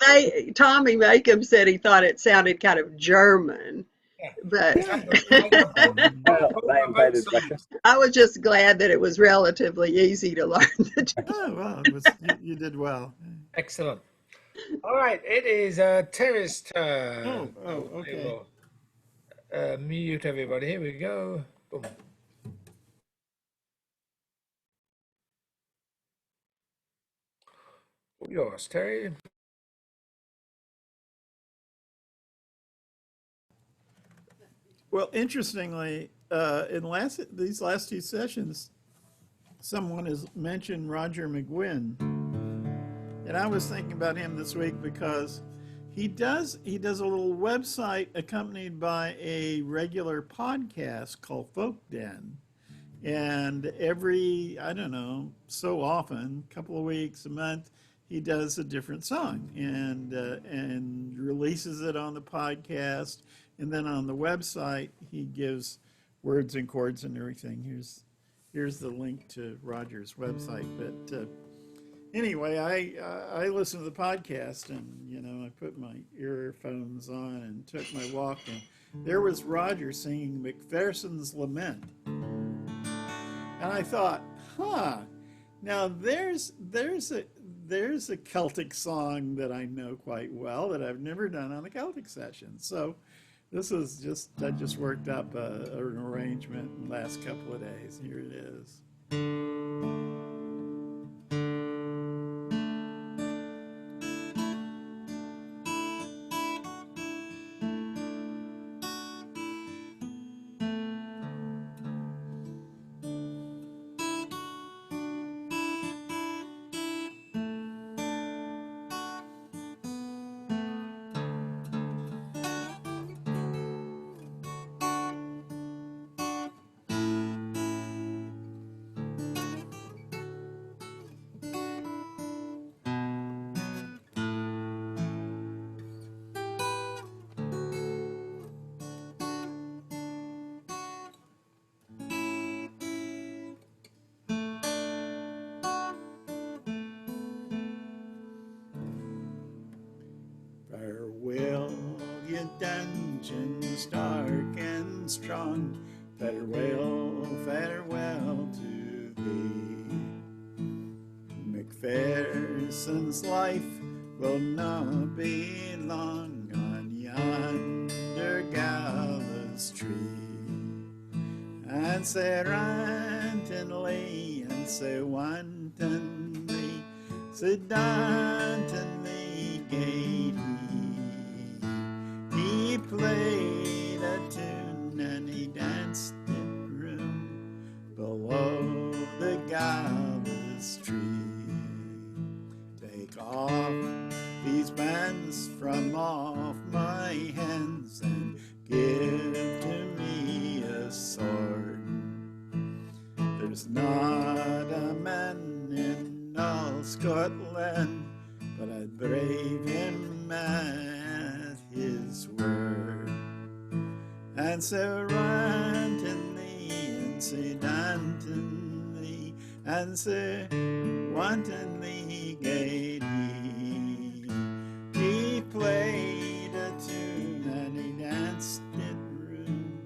Tommy Makem said he thought it sounded kind of German, Yeah. but Well, they invaded Russia. I was just glad that it was relatively easy to learn the tune. Oh well, you did well. Excellent. All right, it is Terry's turn. Okay. We'll, mute everybody. Here we go. Boom. Yours, Terry. Well, interestingly, in these last two sessions, someone has mentioned Roger McGuinn, and I was thinking about him this week because he does a little website accompanied by a regular podcast called Folk Den, and every I don't know so often, a couple of weeks, a month, he does a different song and releases it on the podcast. And then on the website, he gives words and chords and everything. Here's the link to Roger's website. But anyway, I listened to the podcast, and I put my earphones on and took my walk, and there was Roger singing Macpherson's Lament, and I thought, now there's a Celtic song that I know quite well that I've never done on a Celtic session. So this is I just worked up an arrangement in the last couple of days. Here it is. Farewell, you dungeons dark and strong. Farewell, farewell to thee. Macpherson's life will not be long on yonder gallows tree. And say rantonly, and say wantonly, say dantonly gay. hands from off my hands and give to me a sword. There's not a man in all Scotland, but I'd brave him at his word. And so wantonly, and so wantonly, and so wantonly gay he played a tune and he danced it room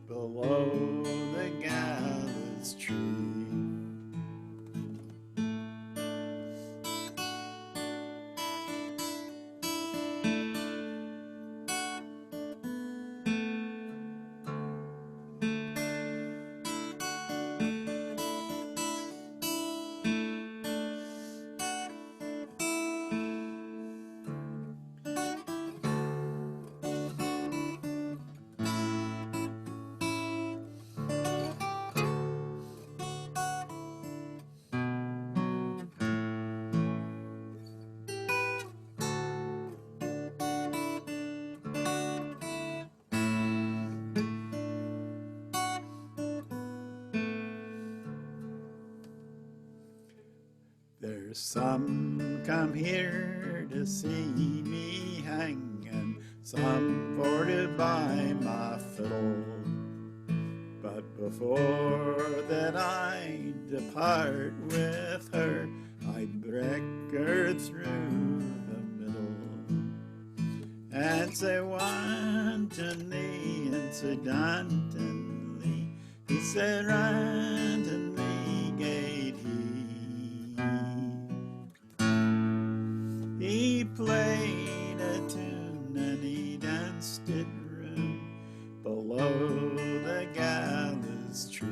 below the gallows tree. There's some come here to see me hang, and some for to buy my fiddle. But before that I depart with her, I'd break her through the middle. And so wantonly and so dauntingly, he said randomly gave he played a tune and he danced it room below the gallows tree.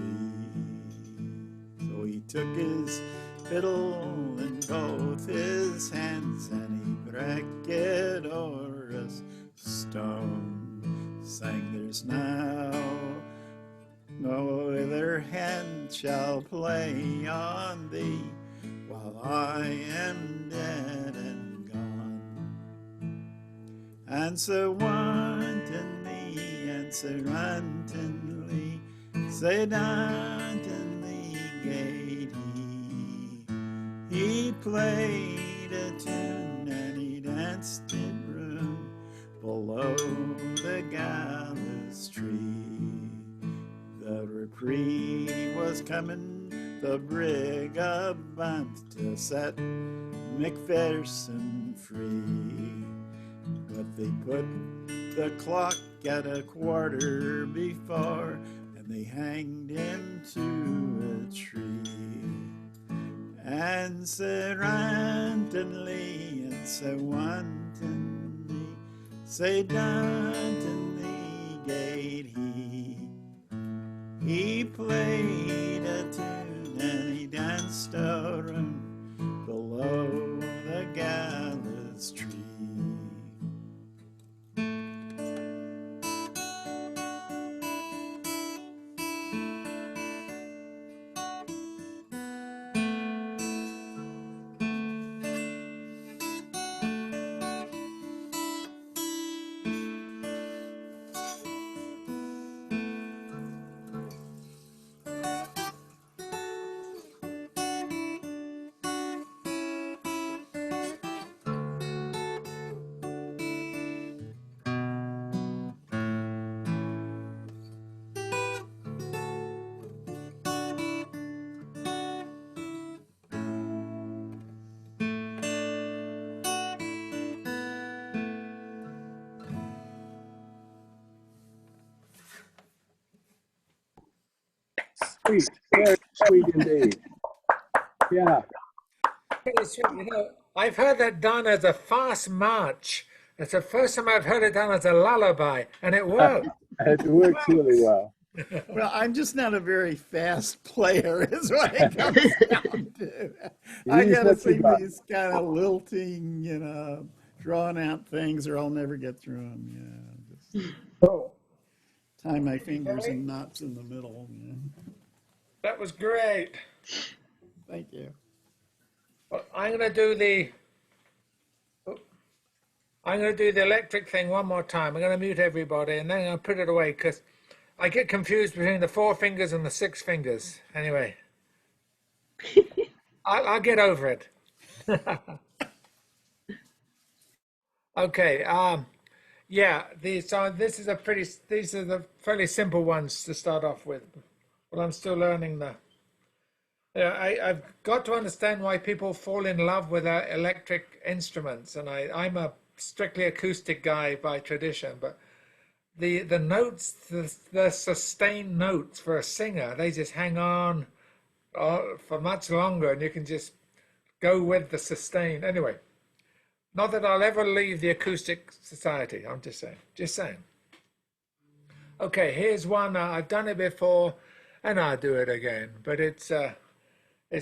So he took his fiddle in both his hands and he brake it o'er a stone, sang there's now no other hand shall play on thee while I am dead and gone. And so wantonly and so wantonly, so wantonly gay he played a tune and he danced it room below the gallows tree. The reprieve was coming, the brig about to set Macpherson free. But they put the clock at a quarter before, and they hanged him to a tree. And so randomly and so wantonly, so dauntingly gay he played a tune and he danced a room below the gallows tree. Sweet, very sweet indeed. Yeah, Pretty sweet. You know, I've heard that done as a fast march. It's the first time I've heard it done as a lullaby, and it worked. it works really well. Well, I'm just not a very fast player, is what it comes down to. I Use gotta what you sing got. these kind of lilting, drawn out things, or I'll never get through them. Yeah, just Oh, tie my fingers in knots in the middle. Yeah. that was great. Thank you. Well, I'm going to do the. I'm going to do the electric thing one more time. I'm going to mute everybody and then I'm going to put it away because I get confused between the 4 fingers and the 6 fingers. Anyway, I'll get over it. Okay. Yeah. These are the fairly simple ones to start off with. Well, I'm still learning the. Yeah, I've got to understand why people fall in love with electric instruments, and I'm a strictly acoustic guy by tradition, but the notes, the sustained notes for a singer, they just hang on for much longer, and you can just go with the sustain. Anyway, not that I'll ever leave the acoustic society. I'm just saying. Just saying. Okay, here's one. I've done it before, and I'll do it again. But it's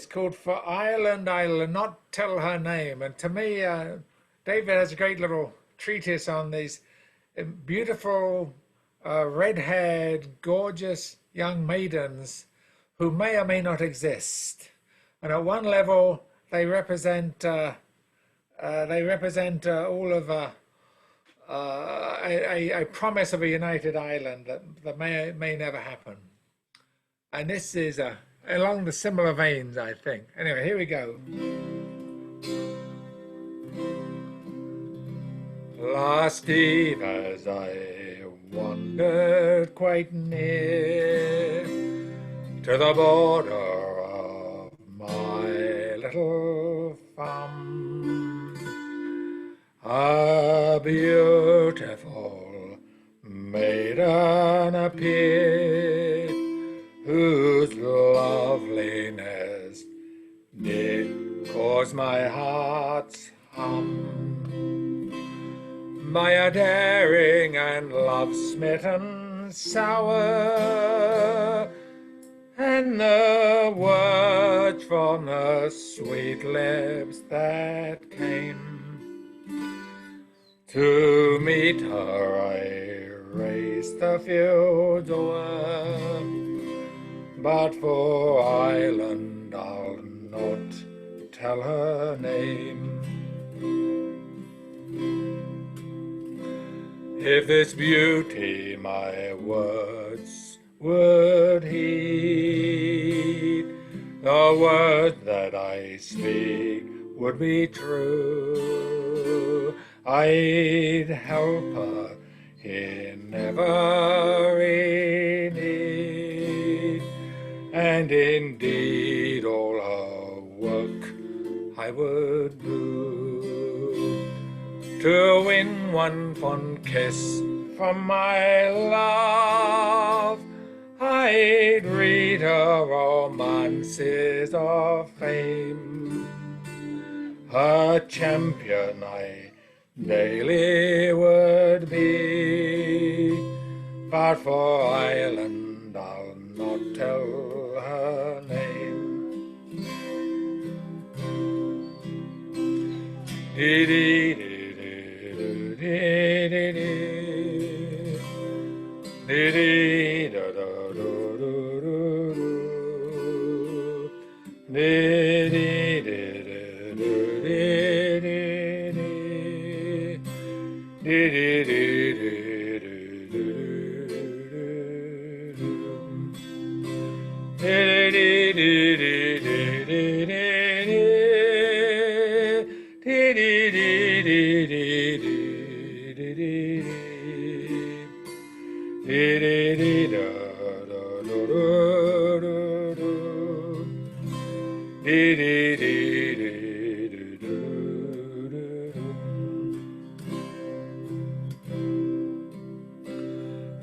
called "For Ireland I'll Not Tell Her Name." And to me, David has a great little treatise on these beautiful, red-haired, gorgeous young maidens who may or may not exist. And at one level, they represent all of a promise of a united Ireland that may never happen. And this is along the similar veins, I think. Anyway, here we go. Last eve as I wandered quite near to the border of my little farm, a beautiful maiden appeared, whose loveliness did cause my heart's hum. By a daring and love-smitten sour, and the words from the sweet lips that came. To meet her I raced the fields o'er, but for Ireland I'll not tell her name. If this beauty my words would heed, the words that I speak would be true, I'd help her in every need, and indeed all her work I would do, to win one fond kiss from my love. I'd read her romances of fame, her champion I daily would be, but for Ireland I'll not tell her name.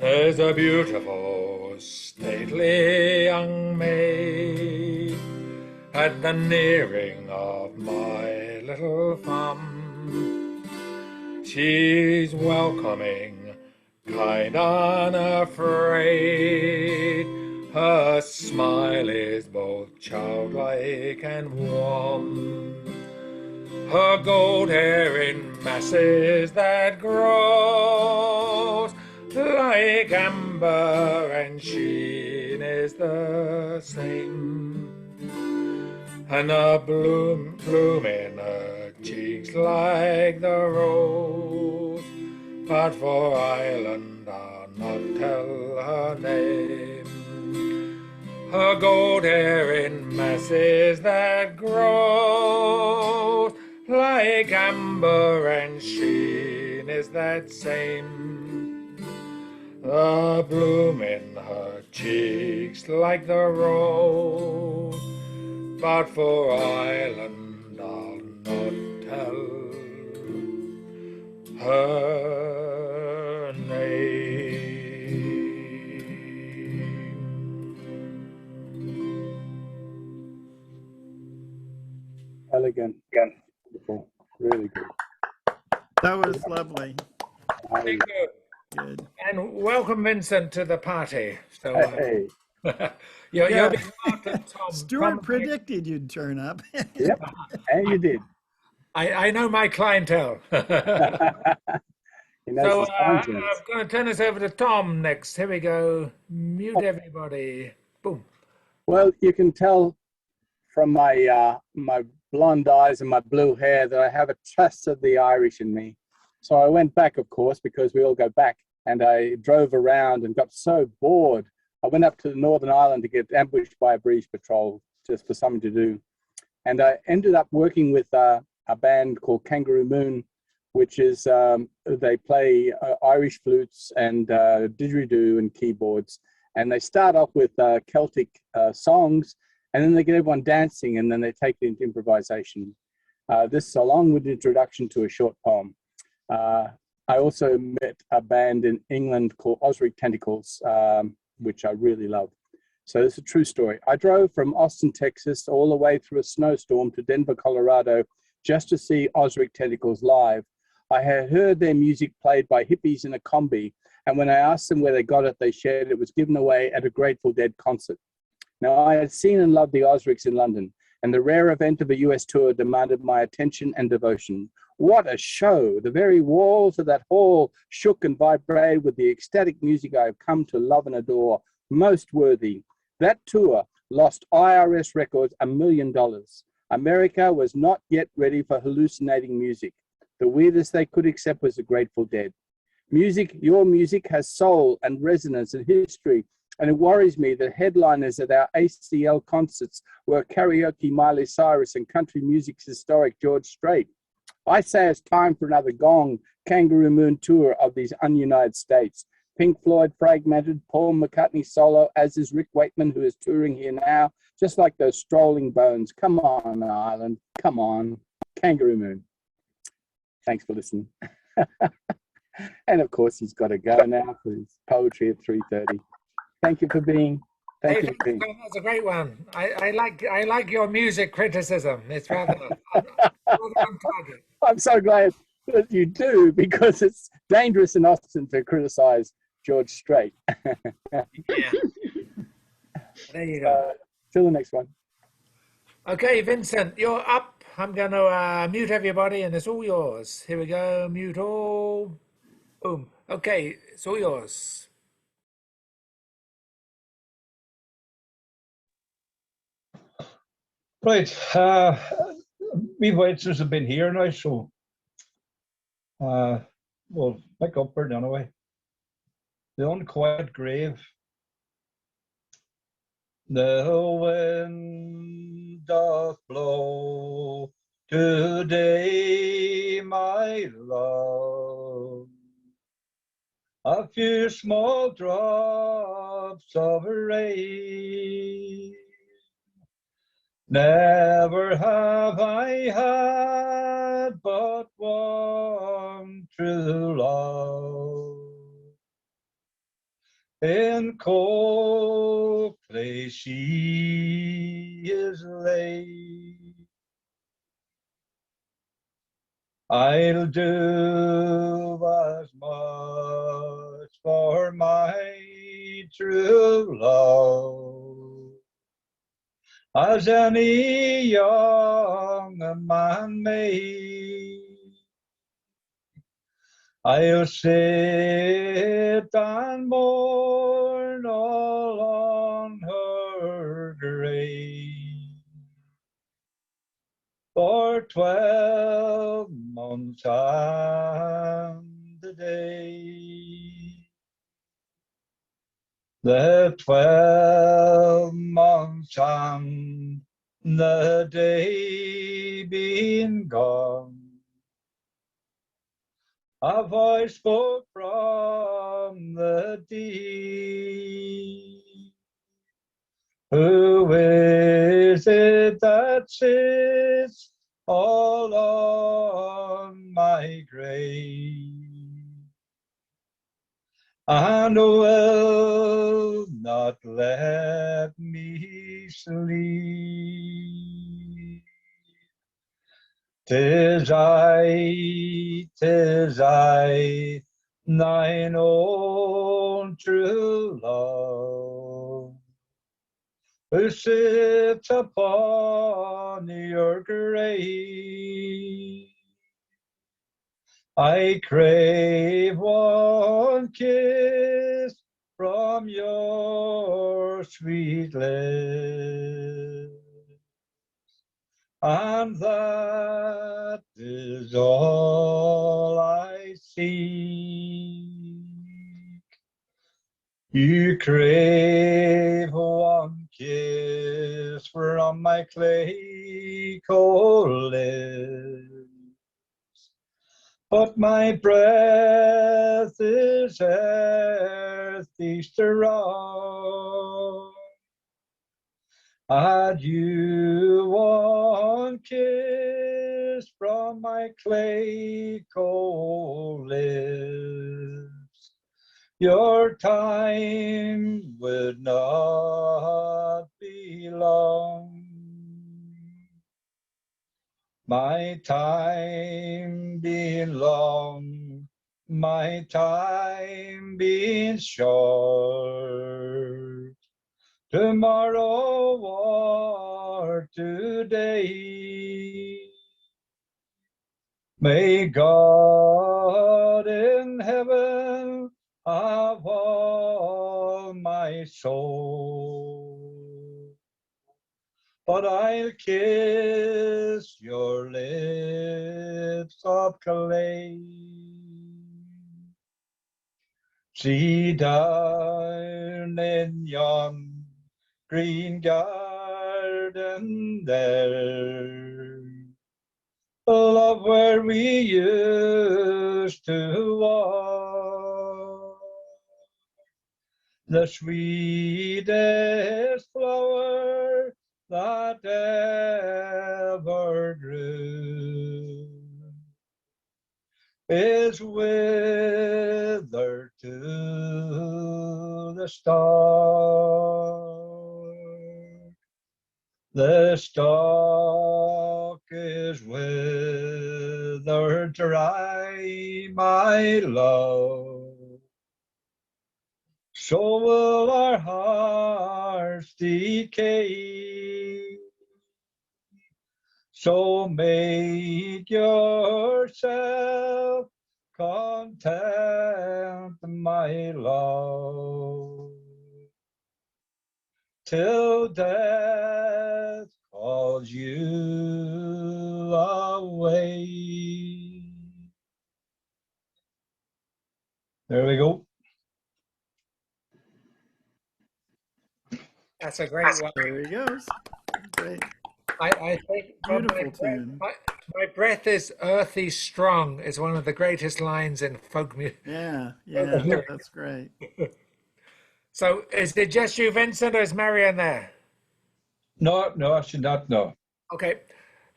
There's a beautiful, stately young maid at the nearing of my little farm. She's welcoming, kind, unafraid. Her smile is both childlike and warm. Her gold hair in masses that grows like amber, and sheen is the same, and the bloom in her cheeks like the rose. but for Ireland I'll not tell her name. Her gold hair in masses that grows like amber and sheen is that same. The bloom in her cheeks like the rose, but for Ireland I'll not tell her name. Elegant, beautiful, really good. That was lovely. Thank you. Good. And welcome, Vincent, to the party. So Hey, you're Yeah. being part of Tom. Stuart predicted you'd turn up. yep, and you did. I know my clientele. He knows So his content. I'm going to turn this over to Tom next. Here we go. Mute everybody. Boom. Well, you can tell from my my blonde eyes and my blue hair that I have a touch of the Irish in me. So I went back, of course, because we all go back, and I drove around and got so bored. I went up to the Northern Ireland to get ambushed by a breeze patrol just for something to do. And I ended up working with a band called Kangaroo Moon, which is, they play Irish flutes and didgeridoo and keyboards. And they start off with Celtic songs, and then they get everyone dancing, and then they take it into improvisation. This is a long-winded introduction to a short poem. I also met a band in England called Osric Tentacles, which I really love. So it's a true story. I drove from Austin, Texas, all the way through a snowstorm to Denver, Colorado, just to see Osric Tentacles live. I had heard their music played by hippies in a combi, and when I asked them where they got it, they shared it was given away at a Grateful Dead concert. Now, I had seen and loved the Osrics in London, and the rare event of a US tour demanded my attention and devotion. What a show! The very walls of that hall shook and vibrated with the ecstatic music I have come to love and adore. Most worthy. That tour lost IRS records $1 million. America was not yet ready for hallucinating music. The weirdest they could accept was the Grateful Dead. Music, your music has soul and resonance and history, and it worries me that headliners at our ACL concerts were karaoke Miley Cyrus and country music's historic George Strait. I say it's time for another Gong Kangaroo Moon tour of these ununited states. Pink Floyd fragmented, Paul McCartney solo, as is Rick Wakeman, who is touring here now, just like those strolling bones. Come on, Ireland. Come on. Kangaroo Moon. Thanks for listening. And of course, he's got to go now for his poetry at 3:30. Thank you for being. Thank you for being. That's a great one. I like your music criticism. It's rather on target. I'm so glad that you do, because it's dangerous in Austin to criticize George Strait. Yeah. There you go. Till the next one. Okay, Vincent, you're up. I'm going to mute everybody, and it's all yours. Here we go. Mute all. Boom. Okay, it's all yours. Right. We Waitress have been here now, so we'll pick up her anyway. The Unquiet Grave. The wind doth blow today, my love. A few small drops of rain. Never have I had but one true love. In cold clay she is laid. I'll do as much for my true love as any young man may. I'll sit and mourn all on her grave for 12 months and a day. The 12 months and the day being gone, a voice spoke from the deep. Who is it that sits all on my grave? And will not let me sleep. 'Tis I, thine own true love, who sits upon your grave. I crave one kiss from your sweet lips, and that is all I seek. You crave one kiss from my clay cold lips, but my breath is earthy strong. Had you one kiss from my clay cold lips, your time would not be long. My time being long, my time being short, tomorrow or today, may God in heaven have all my soul. But I'll kiss your lips of clay. See down in yon green garden there, love, where we used to walk, the sweetest flower that ever grew is withered to the stalk. The stalk is withered dry, my love. So will our hearts decay. So make yourself content, my love, till death calls you away. There we go. That's a great one. There he goes. Great. I think from Beautiful tune. my breath is earthy strong is one of the greatest lines in folk music. Yeah, that's great. So is it just you, Vincent, or is Marianne there? No, I should not know. Okay.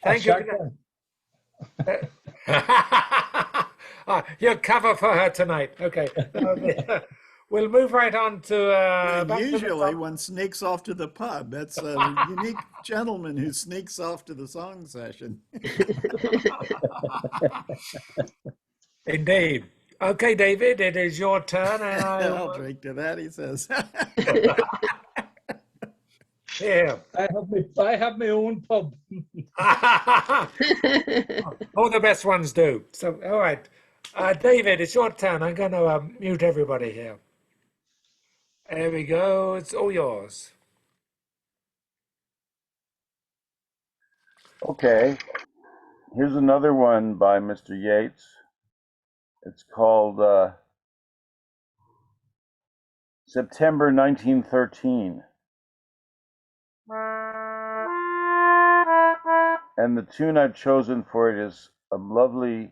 Thank you. You'll cover for her tonight. Okay. We'll move right on to back to the Usually top. one sneaks off to the pub. That's a unique gentleman who sneaks off to the song session. Indeed. Okay, David, it is your turn, and I'll drink to that, he says. yeah. I have my own pub. All the best ones do. So, all right. David, it's your turn. I'm going to mute everybody here. There we go. It's all yours. Okay, here's another one by Mr. Yates. It's called September 1913. And the tune I've chosen for it is a lovely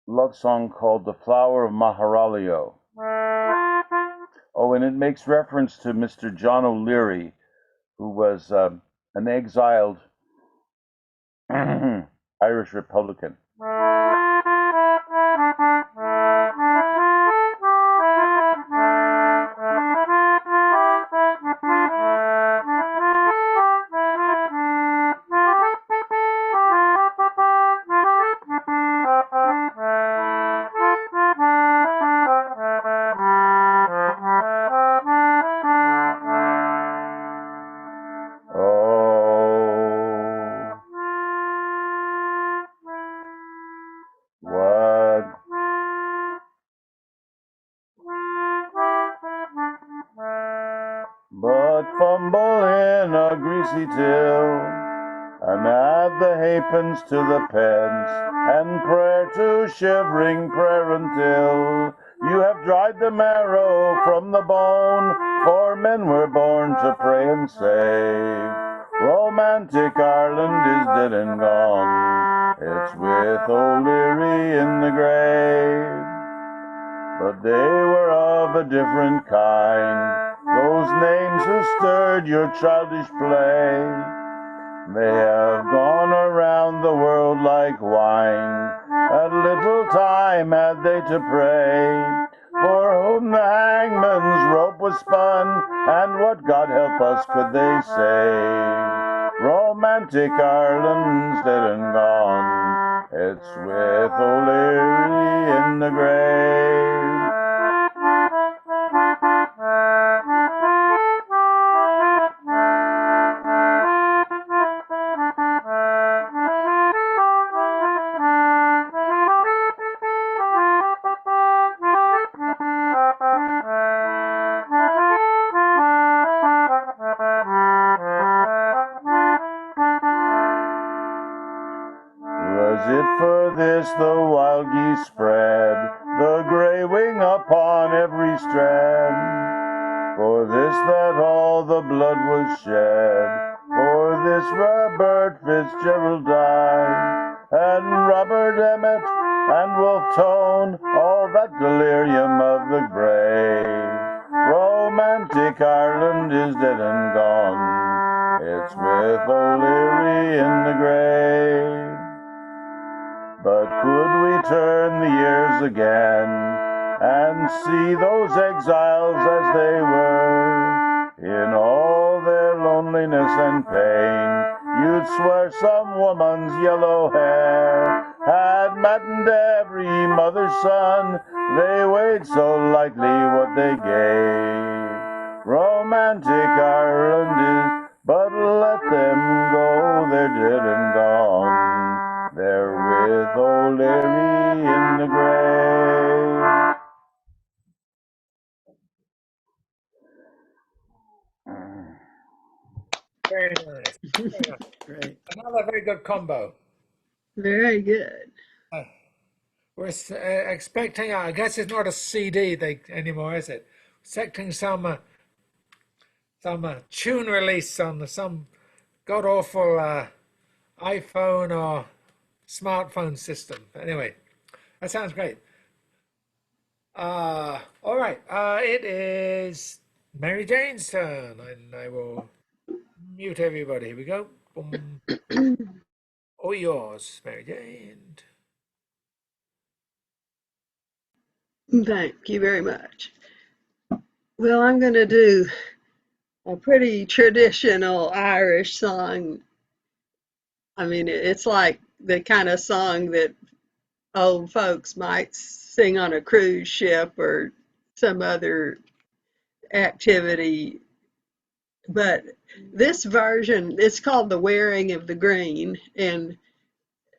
love song called The Flower of Maharalio. Oh, and it makes reference to Mr. John O'Leary, who was an exiled Irish Republican. But fumble in a greasy till, and add the halfpence to the pence, and prayer to shivering prayer until you have dried the marrow from the bone, for men were born to pray and save. Romantic Ireland is dead and gone, it's with O'Leary in the grave. But they were of a different kind, those names who stirred your childish play. They have gone around the world like wine, at little time had they to pray, for whom the hangman's rope was spun, and what, God help us, could they say? Romantic Ireland's dead and gone, it's with O'Leary in the grave. Was it for this the wild geese spread the grey wing upon every strand? For this that all the blood was shed, for this Robert Fitzgerald died, and Robert Emmet and Wolfe Tone, all that delirium of the brave. Romantic Ireland is dead and gone, it's with O'Leary in the grave. But could we turn the years again and see those exiles as they were, in all their loneliness and pain, you'd swear some woman's yellow hair had maddened every mother's son, they weighed so lightly what they gave. Romantic Ireland is, but let them go, they're dead and gone. They're with O'Leary in the grave. Very nice. Very nice. Great. Another very good combo. Very good. We're expecting, I guess it's not a CD anymore, is it? Expecting some tune release on some god awful iPhone or smartphone system. Anyway, that sounds great. All right, it is Mary Jane's turn, and I will mute everybody. Here we go. Boom. All yours, Mary Jane. Thank you very much. Well, I'm going to do a pretty traditional Irish song. I mean, it's like the kind of song that old folks might sing on a cruise ship or some other activity. But this version, it's called The Wearing of the Green, and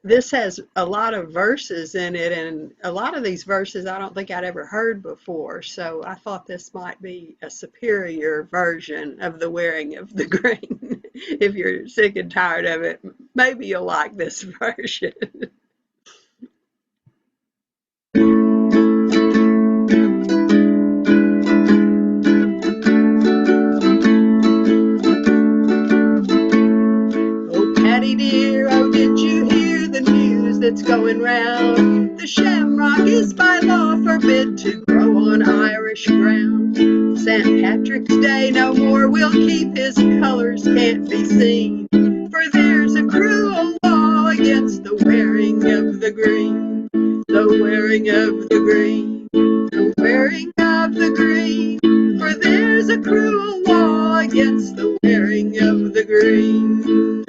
this has a lot of verses in it, and a lot of these verses I don't think I'd ever heard before, so I thought this might be a superior version of The Wearing of the Green. If you're sick and tired of it, maybe you'll like this version. law forbid to grow on Irish ground. St. Patrick's Day no more will keep, his colours can't be seen. For there's a cruel law against the wearing of the green. The wearing of the green. The wearing of the green. For there's a cruel law against the wearing of the green.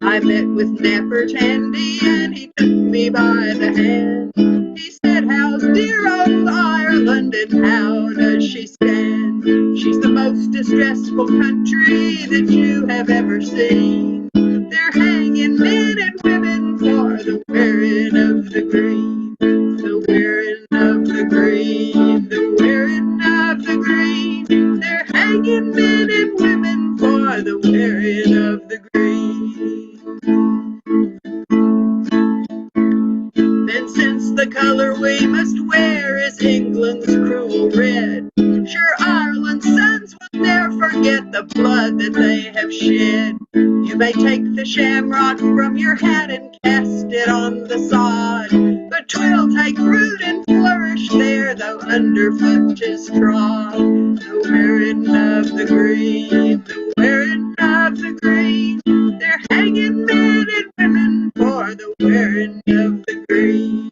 I met with Napper Tandy and he took me by the hand. He said, how's dear old Ireland and how does she stand? She's the most distressful country that you have ever seen. They're hanging men and women for the wearing of the green. The wearing of the green. The wearing of the green. They're hanging men and women for the wearing of the green. Then since the colour we must wear is England's cruel red, sure Ireland's sons will ne'er forget the blood that they have shed. You may take the shamrock from your hat and cast it on the sod, but 'twill take root and flourish there, though underfoot 'tis trod. The wearing of the green, the wearing of the green, they're hanging men and women for the wearing of the green.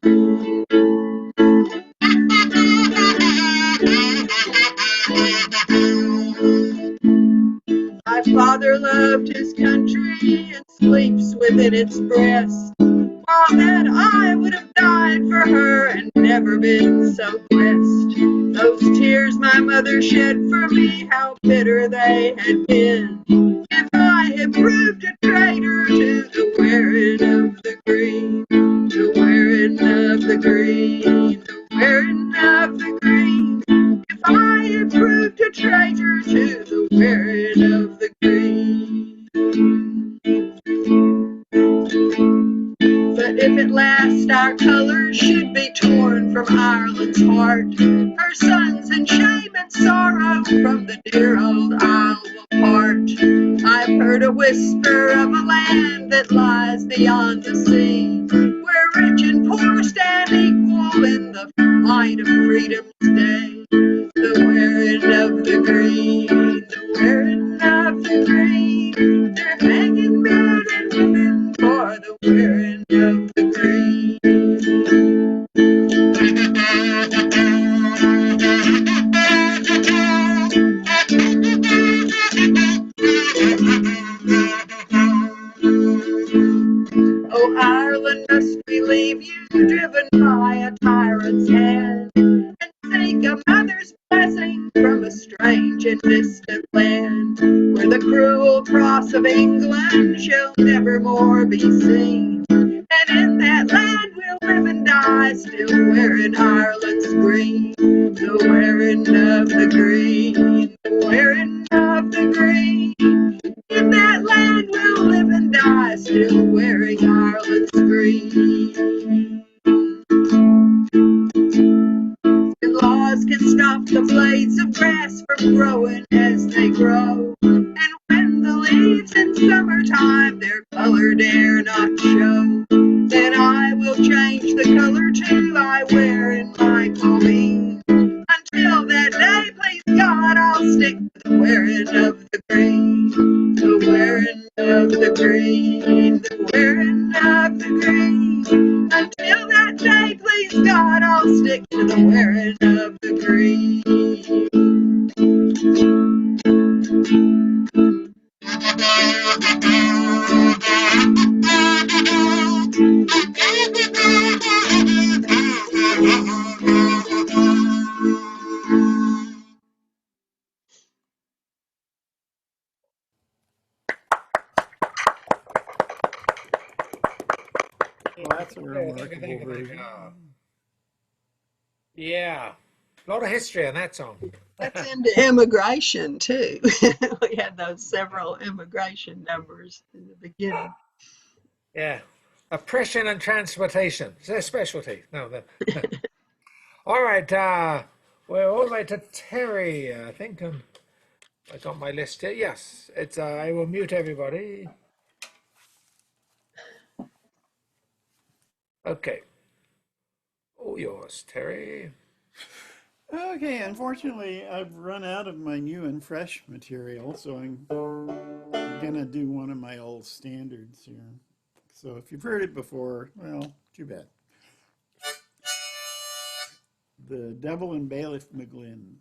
My father loved his country and sleeps within its breast, while that I would have died for her and never been so blessed. Those tears my mother shed for me, how bitter they had been, if I had proved a traitor to the wearing of the green. The wearing of the green. The wearing of the green. If I had proved a traitor to the wearing of the green. But if at last our colours should be torn from Ireland's heart, her sons in shame and sorrow from the dear old Isle will part. I've heard a whisper of a land that lies beyond the sea, where rich and poor stand equal in the light of freedom's day. The wearing of the green, the wearing of the green, they're hanging men and women for the wearing of the green. Oh, Ireland, must we leave you, driven by a tyrant's hand, and seek a mother's blessing from a strange and distant land, where the cruel cross of England shall never more be seen? And in that land we'll live and die, still wearing Ireland's green. The wearing of the green, the wearing of the green. In that land we'll live and die, still wearing Ireland's green. And laws can stop the blades of grass from growing as they grow, and when the leaves in summertime their colour dare not show, then I will change the colour too I wear in my colleen. Until that day, please God, I'll stick to the wearing of the green. The wearing of the green, the wearing of the green. Until that day, please God, I'll stick to the wearing of the green. Well, that's a Thank you, thank you, remarkable thank you, thank you. version. Yeah, a lot of history on that song. That's into immigration too. We had those several immigration numbers in the beginning. Yeah, oppression and transportation. It's their specialty. No, all right. We're all the way to Terry. I think I got my list here. Yes, it's. I will mute everybody. Okay. All yours, Terry. Okay, unfortunately, I've run out of my new and fresh material, so I'm gonna do one of my old standards here. So if you've heard it before, well, too bad. The Devil and Bailiff McGlynn.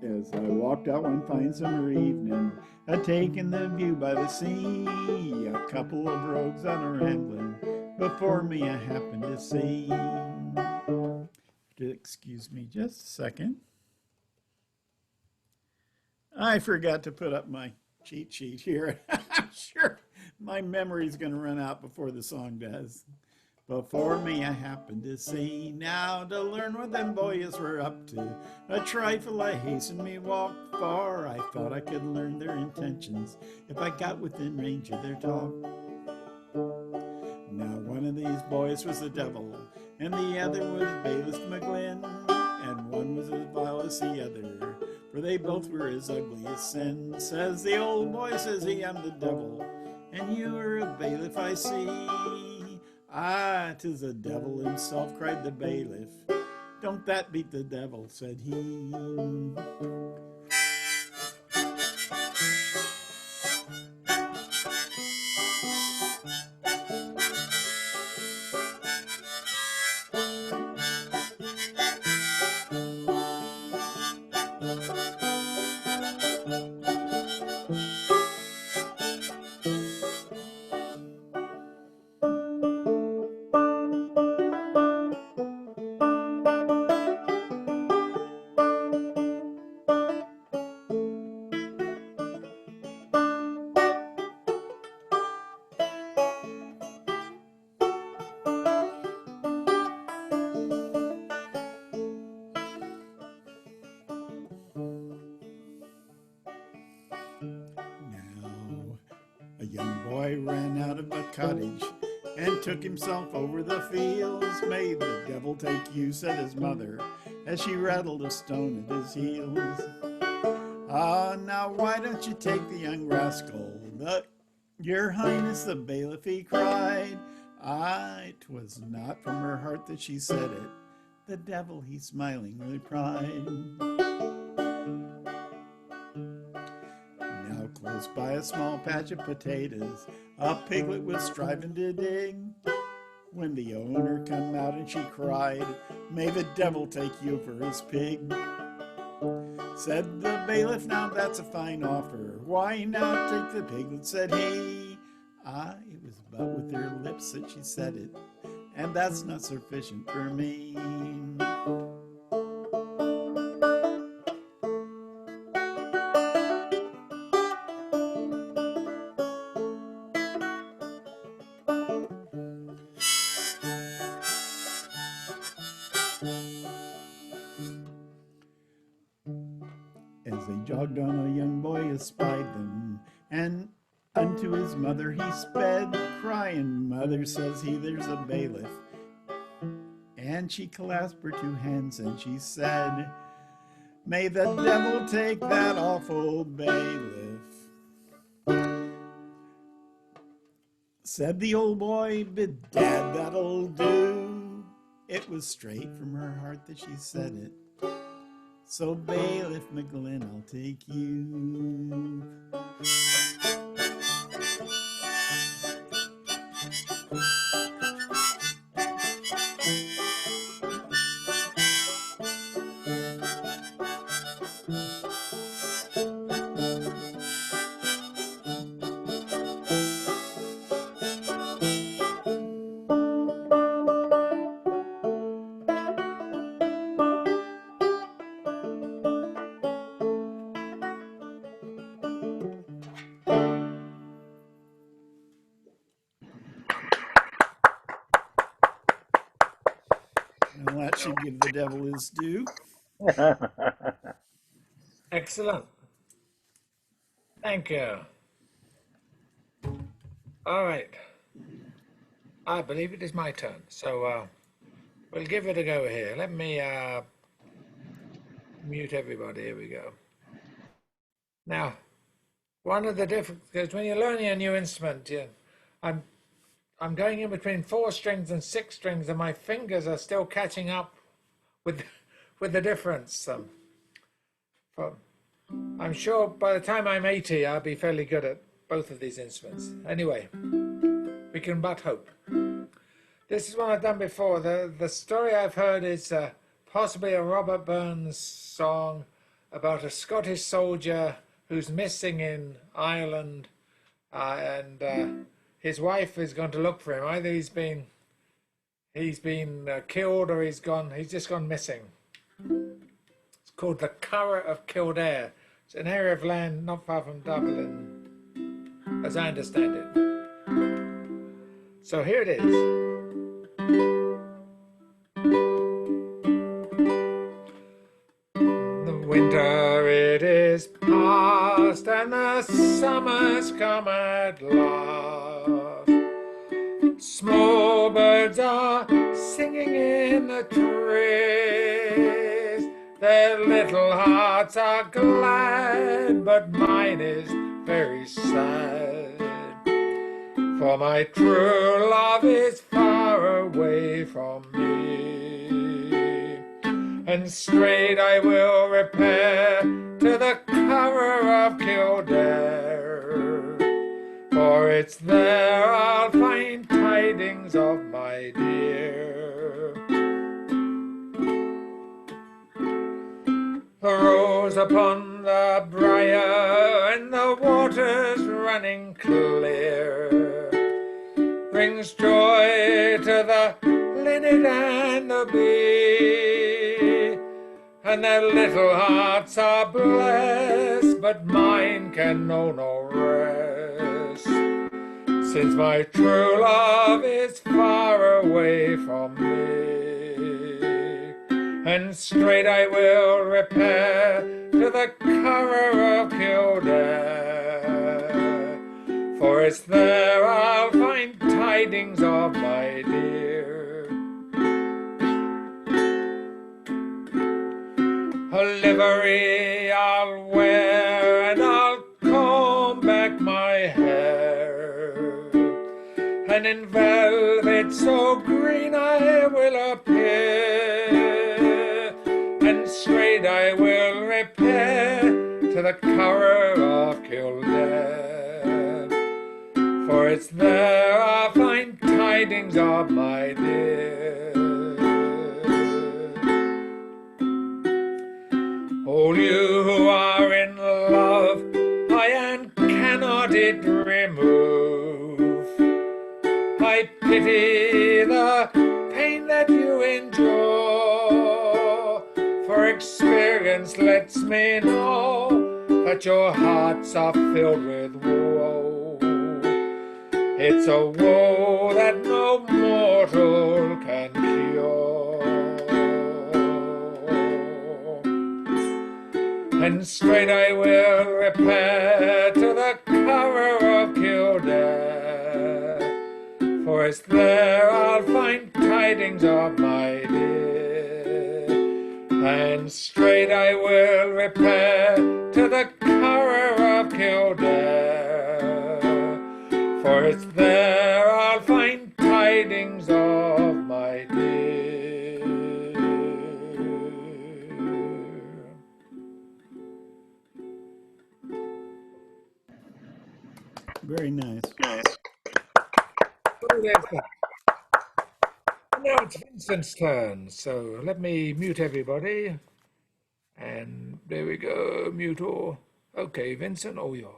As I walked out one fine summer evening, taking the view by the sea, a couple of rogues on a rambling before me I happened to see. Excuse me just a second. I forgot to put up my cheat sheet here. I'm sure my memory's going to run out before the song does. Before me I happened to see, now to learn what them boys were up to. A trifle I hastened me walk, for I thought I could learn their intentions if I got within range of their talk. Now one of these boys was the devil, and the other was Bailiff McGlynn, and one was as vile as the other, for they both were as ugly as sin. Says the old boy, says he, I'm the devil, and you are a bailiff I see. Ah, 'tis the devil himself, cried the bailiff. Don't that beat the devil, said he. Now, a young boy ran out of a cottage and took himself over the fields. May the devil take you, said his mother, as she rattled a stone at his heels. Ah, now why don't you take the young rascal? Your Highness, the bailiff, he cried. Ah, 'twas not from her heart that she said it. The devil, he smilingly cried. Now close by a small patch of potatoes, a piglet was striving to dig, when the owner come out and she cried, may the devil take you for his pig. Said the bailiff, now that's a fine offer, why not take the piglet, said he. Ah, it was but with her lips that she said it, and that's not sufficient for me. As they jogged on, a young boy espied them, and unto his mother he sped, crying, Mother, says he, there's a bailiff. And she clasped her two hands and she said, may the devil take that awful bailiff. Said the old boy, bedad, that'll do. It was straight from her heart that she said it. So Bailiff McGlynn, I'll take you. that should give the devil his due. Excellent. Thank you. All right. I believe it is my turn. So we'll give it a go here. Let me mute everybody. Here we go. Now, one of the different, because when you're learning a new instrument, I'm I'm going in between 4 strings and 6 strings, and my fingers are still catching up with with the difference. I'm sure by the time I'm 80, I'll be fairly good at both of these instruments. Anyway, we can but hope. This is one I've done before. The story I've heard is possibly a Robert Burns song about a Scottish soldier who's missing in Ireland, and his wife is going to look for him. Either he's been killed, or he's just gone missing. It's called the Curragh of Kildare. It's an area of land not far from Dublin, as I understand it. So here it is. The winter it is past, and the summer's come at last. Small birds are singing in the trees. Their little hearts are glad, but mine is very sad. For my true love is far away from me, and straight I will repair to the Curragh of Kildare, for it's there I'll find tidings of my dear. The rose upon the briar and the waters running clear brings joy to the linnet and the bee, and their little hearts are blessed, but mine can know no rest, since my true love is far away from me. And straight I will repair to the Curragh of Kildare, for it's there I'll find tidings of my dear. A livery I'll wear, and I'll comb back my hair, and in velvet so green I will appear, and straight I will repair to the Curragh of Kildare, for it's there I'll find tidings of my dear. All you who are in love, I and cannot it remove. I pity the pain that you endure, for experience lets me know that your hearts are filled with woe. It's a woe that no mortal can cure. And straight I will repair to the Curragh of Kildare, for it's there I'll find tidings of my dear. And straight I will repair to the Curragh of Kildare, for it's there I'll find tidings of my dear. Very nice. Oh, there's that. Now it's Vincent's turn, so let me mute everybody. And there we go, mute all. Okay, Vincent, all yours.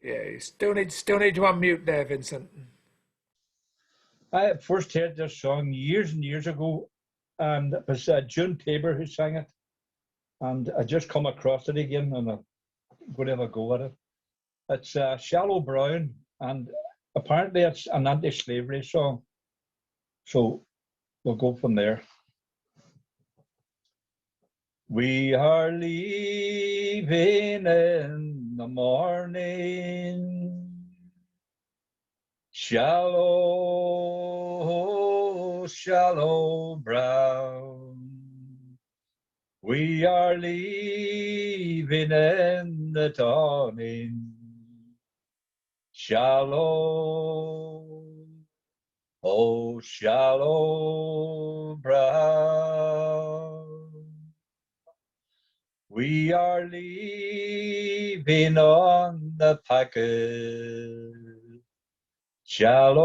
Yeah, you still need to unmute there, Vincent. I first heard this song years and years ago, and it was June Tabor who sang it. And I just come across it again, and I'm going to have a go at it. It's Shallow Brown, and apparently it's an anti-slavery song. So we'll go from there. We are leaving in the morning, shallow, shallow brown. We are leaving in the dawning, shallow, oh, shallow brown. We are leaving on the packet, shallow,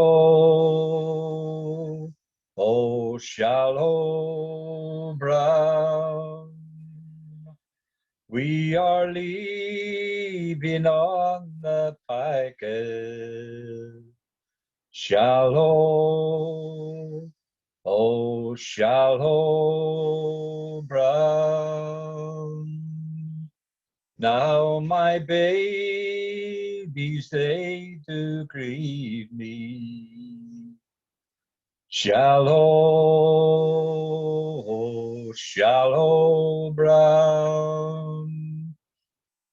oh, shallow brown. We are leaving on the packet, shallow, oh, shallow brown. Now my babies, they do grieve me, shallow, shallow brown.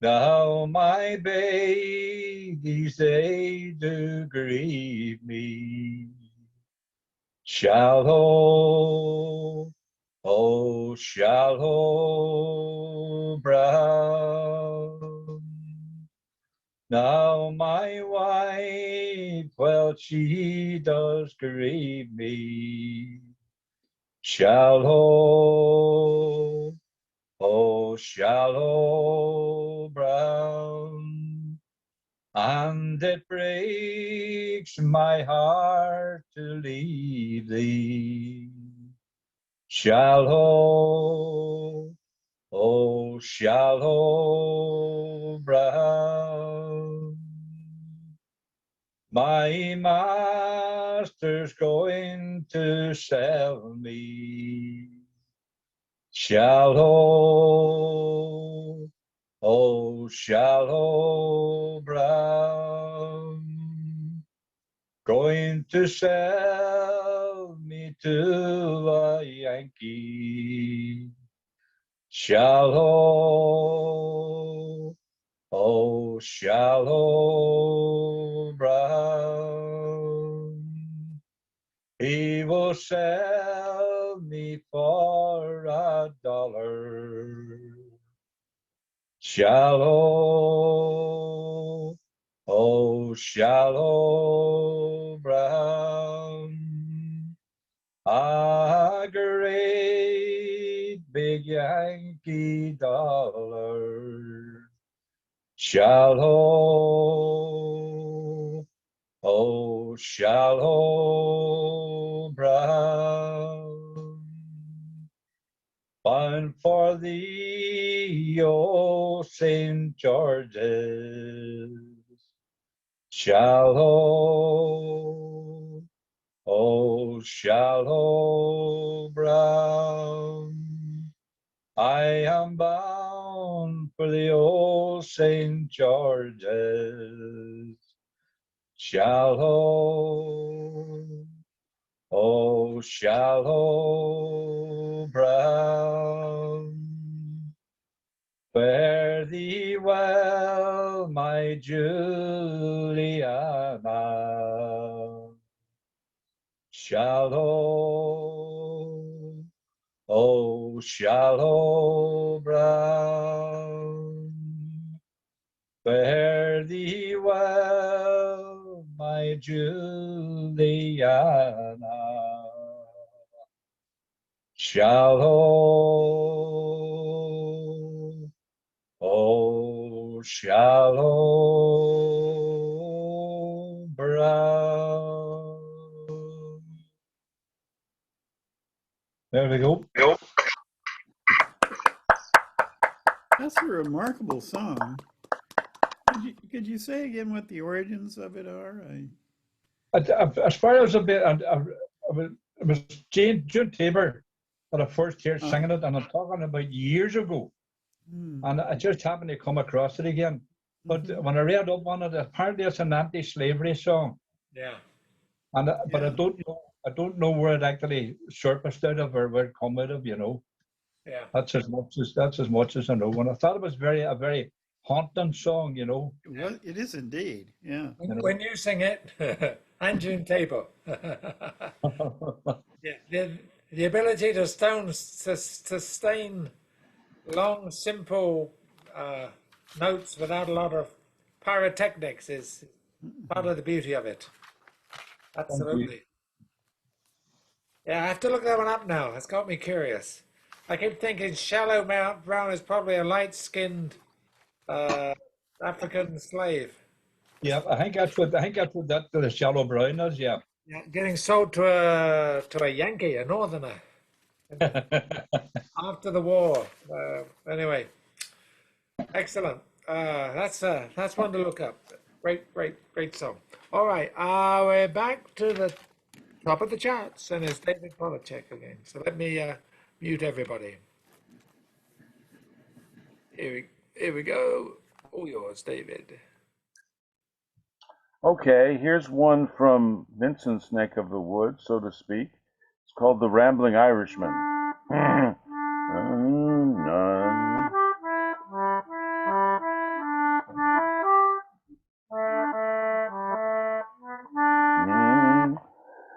Now my babies, they do grieve me, shallow, oh, shallow brown. Now my wife, well, she does grieve me, shallow, oh, shallow brown. And it breaks my heart to leave thee, shallow, oh, shallow brown. My master's going to sell me, shallow, oh, shallow brown. Going to sell me to a Yankee, shallow, oh, shallow brown. He will sell me for $1, shallow, oh, shallow brown. A great big Yankee dollar, shallow, oh, shallow brown. Bound for the old St. George's, shallow, oh, shallow brown. I am bound for the old St. George's, shallow, oh, shallow brown. Fare thee well, my Juliana, shallow, oh, shallow brown. Fare thee well, my Juliana, shallow, oh, shallow brown. There we go. That's a remarkable song. Could you say again what the origins of it are? As far as a bit, it was June Tabor that I first heard singing it, and I'm talking about years ago. And I just happened to come across it again. But when I read up on it, apparently it's an anti-slavery song, Yeah. and but Yeah. I don't know where it actually surfaced out of or where it come out of. Yeah. That's as much as I know. And I thought it was a very haunting song. Well, it is indeed. Yeah. When you sing it, and June Tabor. Yeah, the ability to sustain long, simple notes without a lot of pyrotechnics is part of the beauty of it. Thank you. Absolutely. Yeah, I have to look that one up now. It's got me curious. I keep thinking Shallow Mount Brown is probably a light-skinned uh, African slave. Yeah, I think that's what that the shallow brown is. Yeah. Yeah, getting sold to a Yankee, a Northerner, after the war. Anyway, excellent. That's one to look up. Great song. All right, we're back to the top of the charts, and it's David Polachek again. So let me mute everybody. Here we go. All yours, David. Okay, here's one from Vincent's neck of the woods, so to speak. It's called The Rambling Irishman.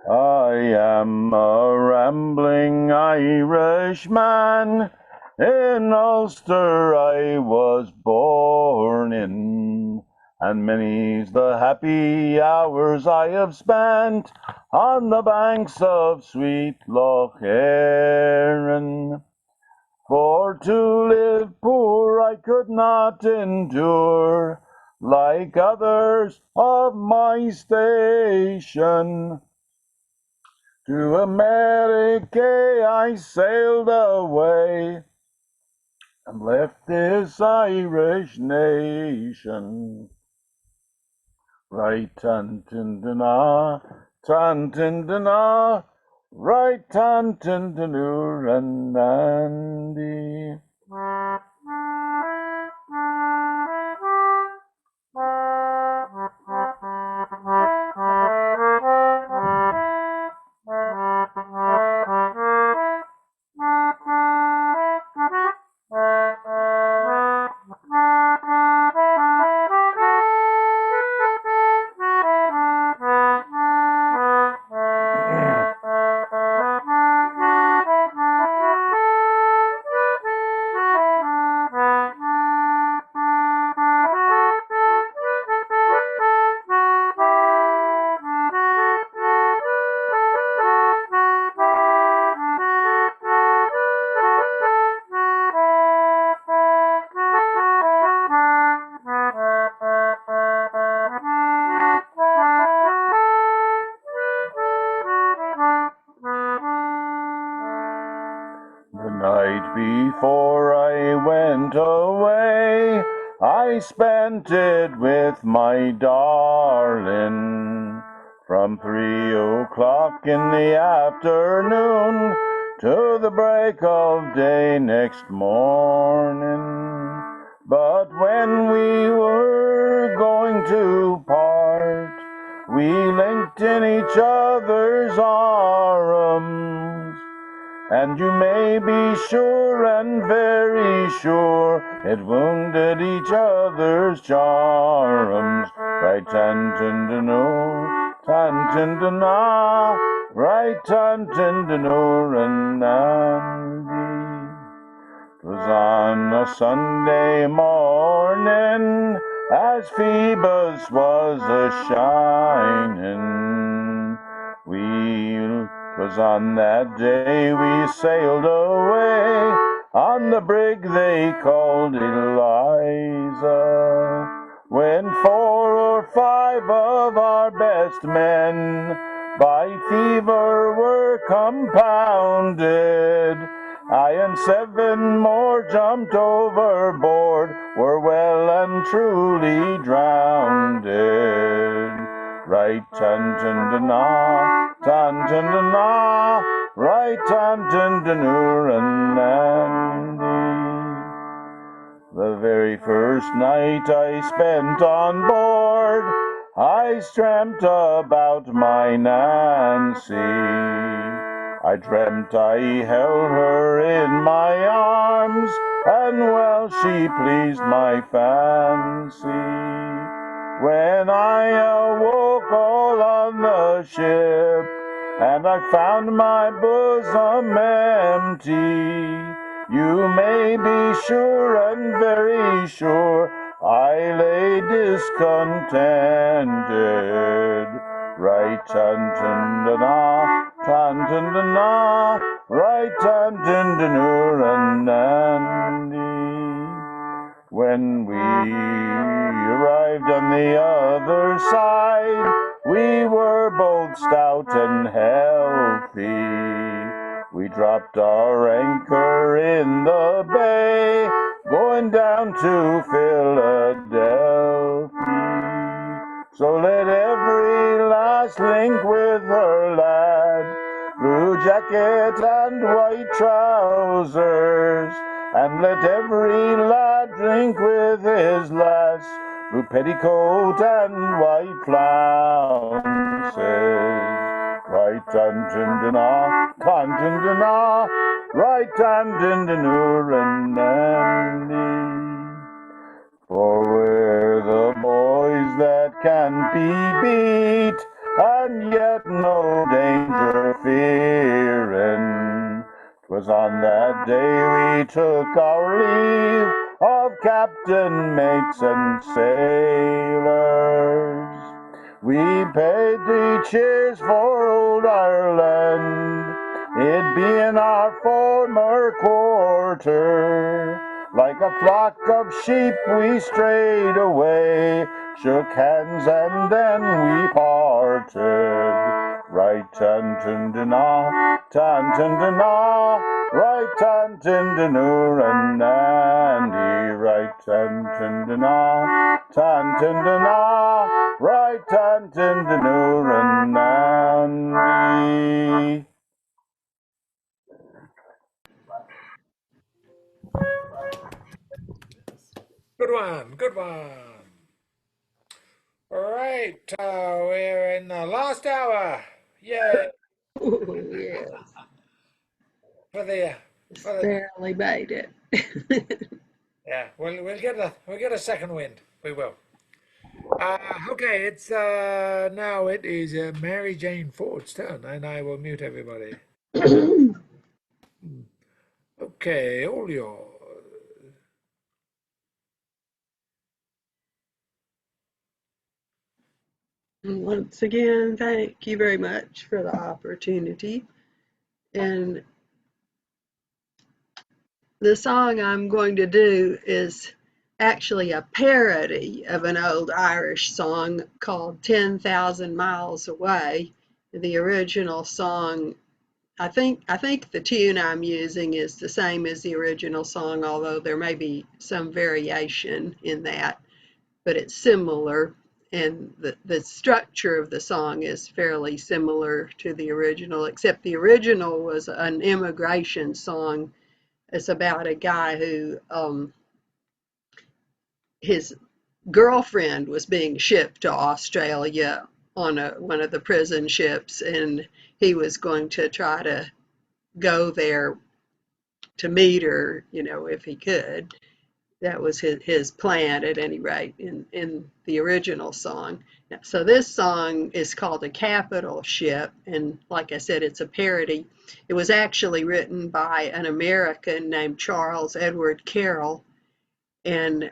I am a rambling Irishman. In Ulster I was born in, and many's the happy hours I have spent on the banks of sweet Loch Erin. For to live poor I could not endure, like others of my station. To America I sailed away, and left this Irish nation. Right Tantindana, Tantindana, right Tantindanur and Nandi. The night before I went away, I spent it with my darling. From 3 o'clock in the afternoon to the break of day next morning. But when we were going to part, we linked in each other's arms. And you may be sure and very sure it wounded each other's charms. Right Tantindano, Tantindana, right Tantindano and Nandi. 'Twas on a Sunday morning, as Phoebus was a-shining. 'Twas on that day we sailed away on the brig they called Eliza, when 4 or 5 of our best men by fever were compounded. I and 7 more jumped overboard, were well and truly drowned. Right Tantindana, Tantindana, right Tantindanur and Nandi. The very first night I spent on board, I dreamt about my Nancy. I dreamt I held her in my arms, and well, she pleased my fancy. When I awoke all on the ship, and I found my bosom empty, you may be sure and very sure I lay discontented. Right tan-tan-da-na, tan-tan-da-na, right tan-tan-da-nur-and-nandy. When we arrived on the other side, we were both stout and healthy. We dropped our anchor in the bay, going down to Philadelphia. So let every lass link with her lad, blue jacket and white trousers, and let every lad drink with his lass, blue petticoat and white flounces. Right hand in the na, hand in the na, right hand in the nur and nanny. For we're the boys that can't be beat, and yet no danger fearing. 'Twas on that day we took our leave of captain, mates, and sailors. We paid 3 cheers for old Ireland, it being our former quarter. Like a flock of sheep we strayed away, shook hands and then we parted. Right tan-tan-da-na, tan-tan-da-na, right tan-tan-da-nur and nandy. Right tan-tan-da-na, tan-tan-da-na, right tan-tan-da-nur and nandy. Good one, good one. All right, we're in the last hour. Yeah, Oh, yes, for the just for the barely made it. yeah. We'll get a second wind. We will. Okay, it's now it is Mary Jane Ford's turn, and I will mute everybody. Okay, all yours. Once again, thank you very much for the opportunity. And the song I'm going to do is actually a parody of an old Irish song called 10,000 Miles Away. The original song, I think the tune I'm using is the same as the original song, although there may be some variation in that, but it's similar. And the structure of the song is fairly similar to the original, except the original was an immigration song. It's about a guy who his girlfriend was being shipped to Australia on one of the prison ships, and he was going to try to go there to meet her, if he could. That was his plan at any rate in the original song. So this song is called A Capital Ship, and like I said, it's a parody. It was actually written by an American named Charles Edward Carroll, and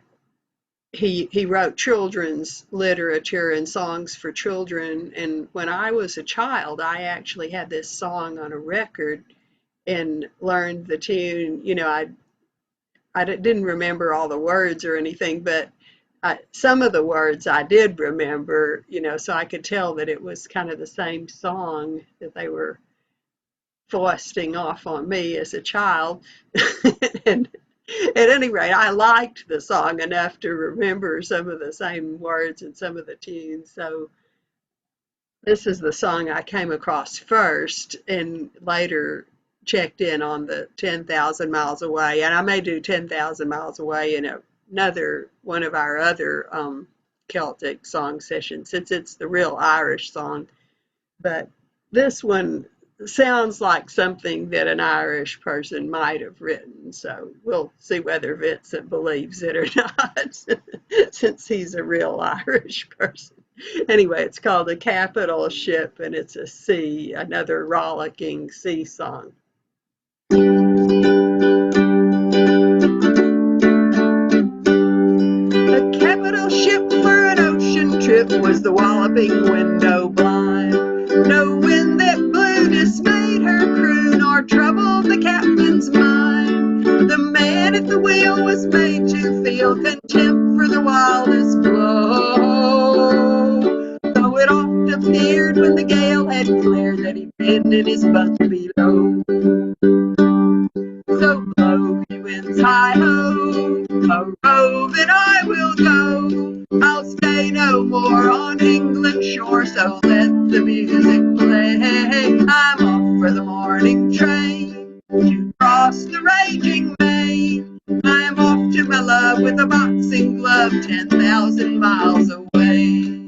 he wrote children's literature and songs for children. And when I was a child, I actually had this song on a record and learned the tune. I didn't remember all the words or anything, but some of the words I did remember, so I could tell that it was kind of the same song that they were foisting off on me as a child. And at any rate, I liked the song enough to remember some of the same words and some of the tunes. So this is the song I came across first and later checked in on the 10,000 miles away. And I may do 10,000 miles away in a another one of our other Celtic song sessions, since it's the real Irish song. But this one sounds like something that an Irish person might have written. So we'll see whether Vincent believes it or not, since he's a real Irish person. Anyway, it's called The Capital Ship, and it's a sea, another rollicking sea song. The capital ship for an ocean trip was the walloping window blind. No wind that blew dismayed her crew, nor troubled the captain's mind. The man at the wheel was made to feel contempt for the wildest blow, though it oft appeared when the gale had cleared that he'd been in his bunk below. So blow, ye winds, hi-ho, a roving I will go. I'll stay no more on England's shore, so let the music play. I'm off for the morning train to cross the raging main. I'm off to my love with a boxing glove 10,000 miles away.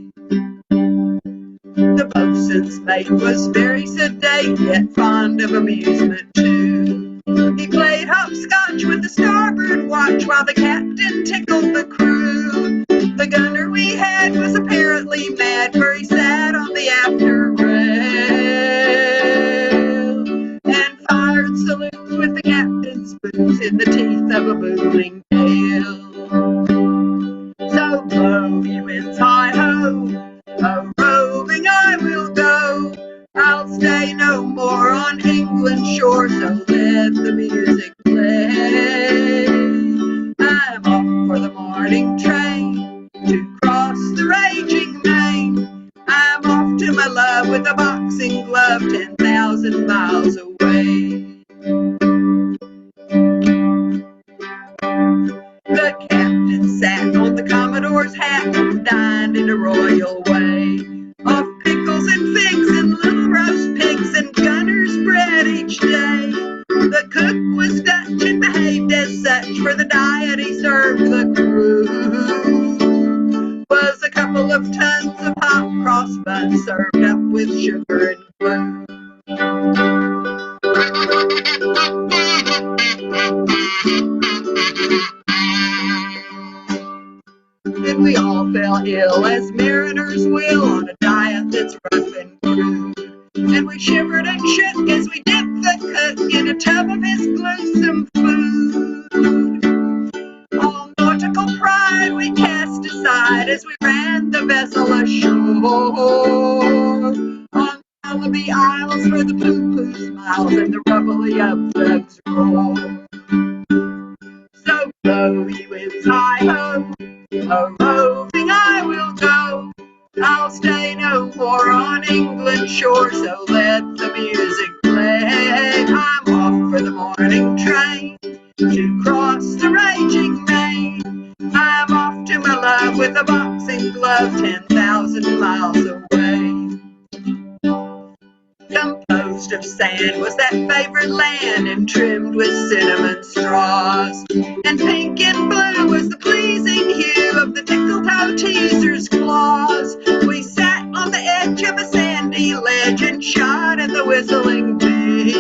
The boatswain's mate was very sedate, yet fond of amusement too. He played hopscotch with the starboard watch while the captain tickled the crew. The gunner we had was apparently mad, for he sat on the after rail and fired salutes with the captain's boots in the teeth of a booming gale. So blow, ye winds, hi-ho, a roving I will go. I'll stay no more on England's shore, so let the music play. I'm off for the morning train to cross the raging main. I'm off to my love with a boxing glove 10,000 miles away. The captain sat on the Commodore's hat and dined in a royal way, off pickles and figs and little roast pigs and gunner's bread each day. The cook was Dutch and behaved as such, for the diet he served the crew was a couple of tons of hot cross buns served up with sugar and glue. Then we all fell ill, as mariners will, on a diet that's rough and crude. And we shivered and shook as we dipped the cook in a tub of his gluesome food. All nautical pride we cast aside as we ran the vessel ashore on Wallaby Isles, where the poo-poo smiles and the rubbly up-thugs roar. So blow, ye winds, hi-ho, a roving I will go. I'll stay no more on England's shore, so let the music play. I'm off for the morning train to cross the raging main. I'm off to my love with a boxing glove 10,000 miles away. Composed of sand was that favored land, and trimmed with cinnamon straws, and pink and blue was the pleasing hue of the tickle-toe teaser's claws. We sat on the edge of a sandy ledge and shot at the whistling bee,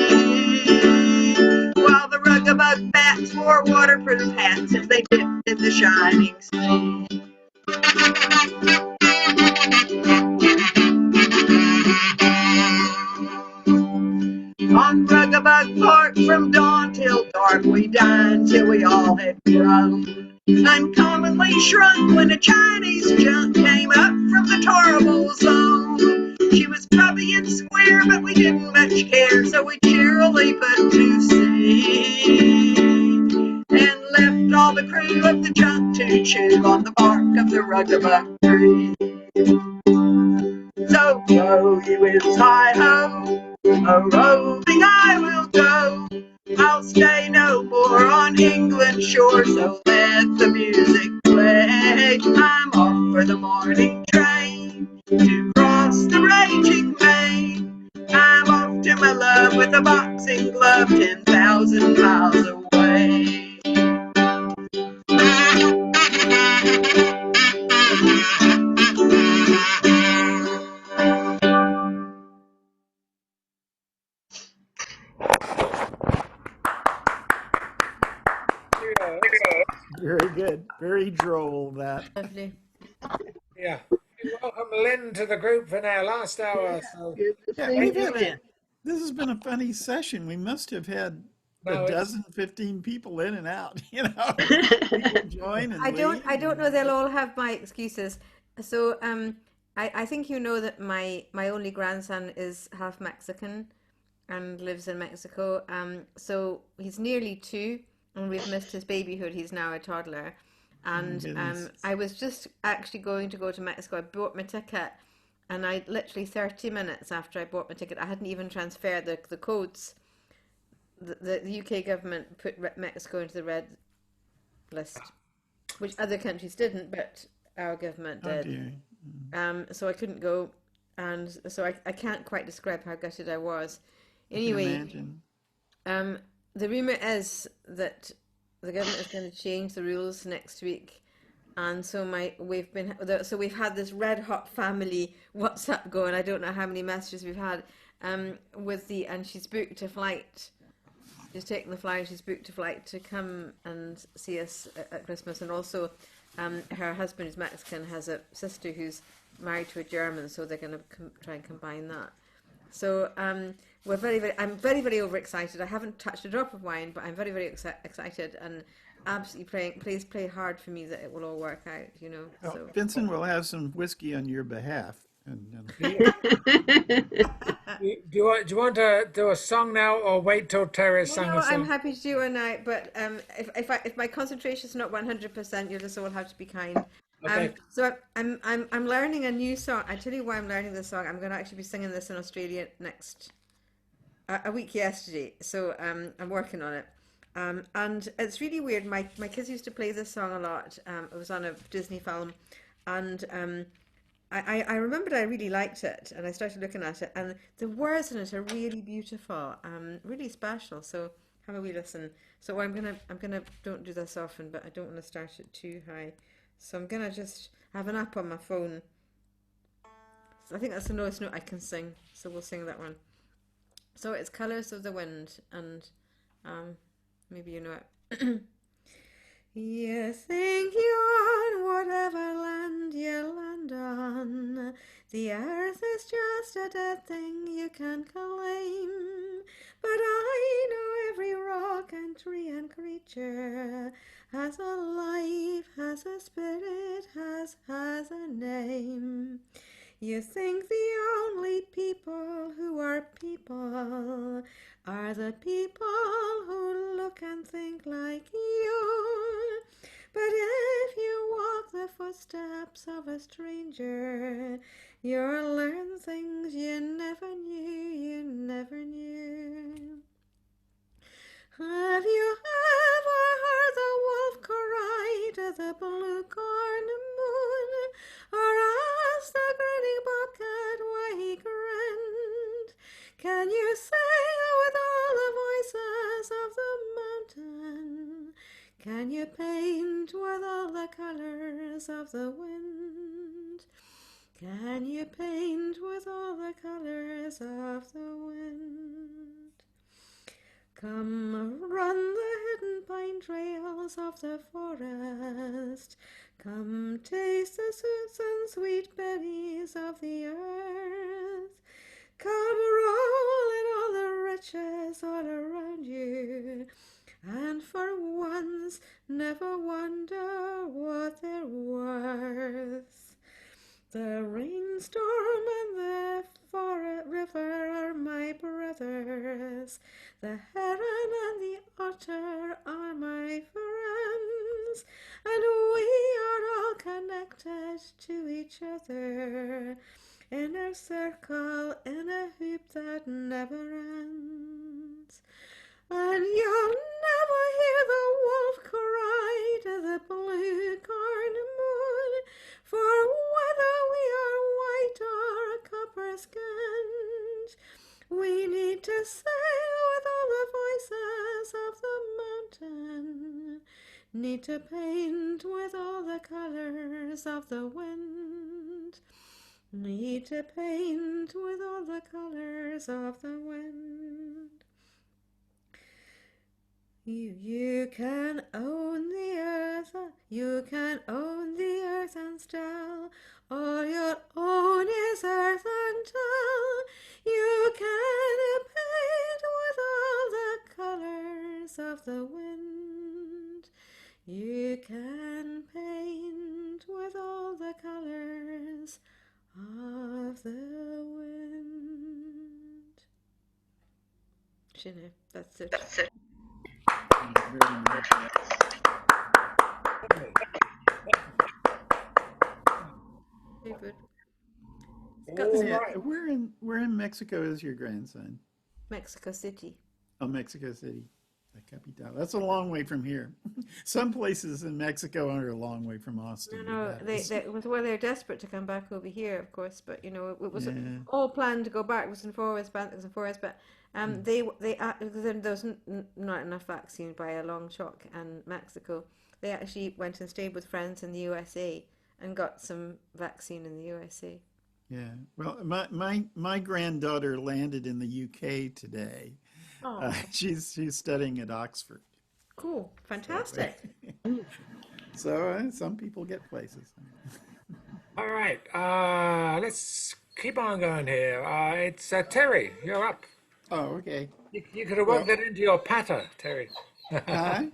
while the rugabug bats wore waterproof hats as they dipped in the shining sea. On Rugabug Port from dawn till dark we dined till we all had grown uncommonly shrunk when a Chinese junk came up from the torrible zone. She was grubby and square, but we didn't much care, so we cheerily put to sea and left all the crew of the junk to chew on the bark of the Rugabug tree. So blow, ye winds, hi-ho, a roving I will go. I'll stay no more on England's shore, so let the music play. I'm off for the morning train to cross the raging main. I'm off to my love with a boxing glove 10,000 miles away. Very droll, that. Lovely. Yeah. We welcome Lynn to the group for our last hour. So Good to Yeah, see we've you had again. this has been a funny session. We must have had a no, it's dozen, 15 people in and out, you know. People join and leave. I don't know they'll all have my excuses. So I think you know that my only grandson is half Mexican and lives in Mexico. So he's nearly 2 and we've missed his babyhood. He's now a toddler. And Goodness. I was just actually going to go to Mexico. I bought my ticket and I literally 30 minutes after I bought my ticket, I hadn't even transferred the codes. The UK government put Mexico into the red list, which other countries didn't, but our government Oh did. dear. So I couldn't go, and so I can't quite describe how gutted I was. I can Anyway, imagine. the rumor is that the government is going to change the rules next week, and so we've had this red hot family WhatsApp going. I don't know how many messages we've had and she's booked a flight. She's taken the flight. She's booked a flight to come and see us at Christmas, and also her husband, who's Mexican, has a sister who's married to a German, so they're going to try and combine that. So I'm very, very overexcited. I haven't touched a drop of wine, but I'm very, very excited and absolutely praying. Please pray hard for me that it will all work out. You know. Well, So Vincent will have some whiskey on your behalf. And do you want to do a song now or wait till Terry sung no, a I'm song? happy to do one now. But if my concentration is not 100%, you'll just all have to be kind. Okay. So I'm learning a new song. I tell you why I'm learning this song. I'm going to actually be singing this in Australia next a week yesterday. So I'm working on it. And it's really weird. My kids used to play this song a lot. It was on a Disney film, and I remembered I really liked it, and I started looking at it, and the words in it are really beautiful, really special. So have a wee listen. So I'm gonna don't do this often, but I don't want to start it too high. So I'm gonna just have an app on my phone. So I think that's the lowest note I can sing. So we'll sing that one. So it's Colors of the Wind, and maybe you know it. You think you're on whatever land you land on. The earth is just a dead thing you can't claim. But I know every rock and tree and creature has a life, has a spirit, has a name. You think the only people who are people are the people who look and think like you. But if you walk the footsteps of a stranger, you'll learn things you never knew. Have you ever heard the wolf cry to the blue-corn moon, or asked the grinning bobcat why he grinned? Can you sing with all the voices of the mountain? Can you paint with all the colors of the wind? Can you paint with all the colors of the wind? Come run the hidden pine trails of the forest. Come taste the sweets and sweet berries of the earth. Come roll in all the riches all around you, and for once never wonder what they're worth. The rainstorm and the river are my brothers. The heron and the otter are my friends, and we are all connected to each other in a circle, in a hoop that never ends. And you'll never hear the wolf cry to the blue-corn moon, for whether we are white or copper-skinned, we need to sing with all the voices of the mountain, need to paint with all the colors of the wind, need to paint with all the colors of the wind. You can own the earth, You can own the earth and still all you'll own is earth until you can paint with all the colors of the wind. You can paint with all the colors of the wind. Shinny, that's it. Very nice. David. All Yeah, right. where in Mexico is your grandson? Mexico City. Oh, Mexico City, the capital. That's a long way from here. Some places in Mexico are a long way from Austin. No, but that is- well, they're desperate to come back over here, of course. But you know, it was yeah. all planned to go backwards and forwards, backwards and forwards. But there was not enough vaccine by a long shot, and Mexico. They actually went and stayed with friends in the USA and got some vaccine in the USA. Yeah. Well, my granddaughter landed in the UK today. Oh, She's studying at Oxford. cool, fantastic. So some people get places. All right. Let's keep on going here. It's Terry. You're up. Oh, okay. You could have Well, worked that into your patter, Terry. hi.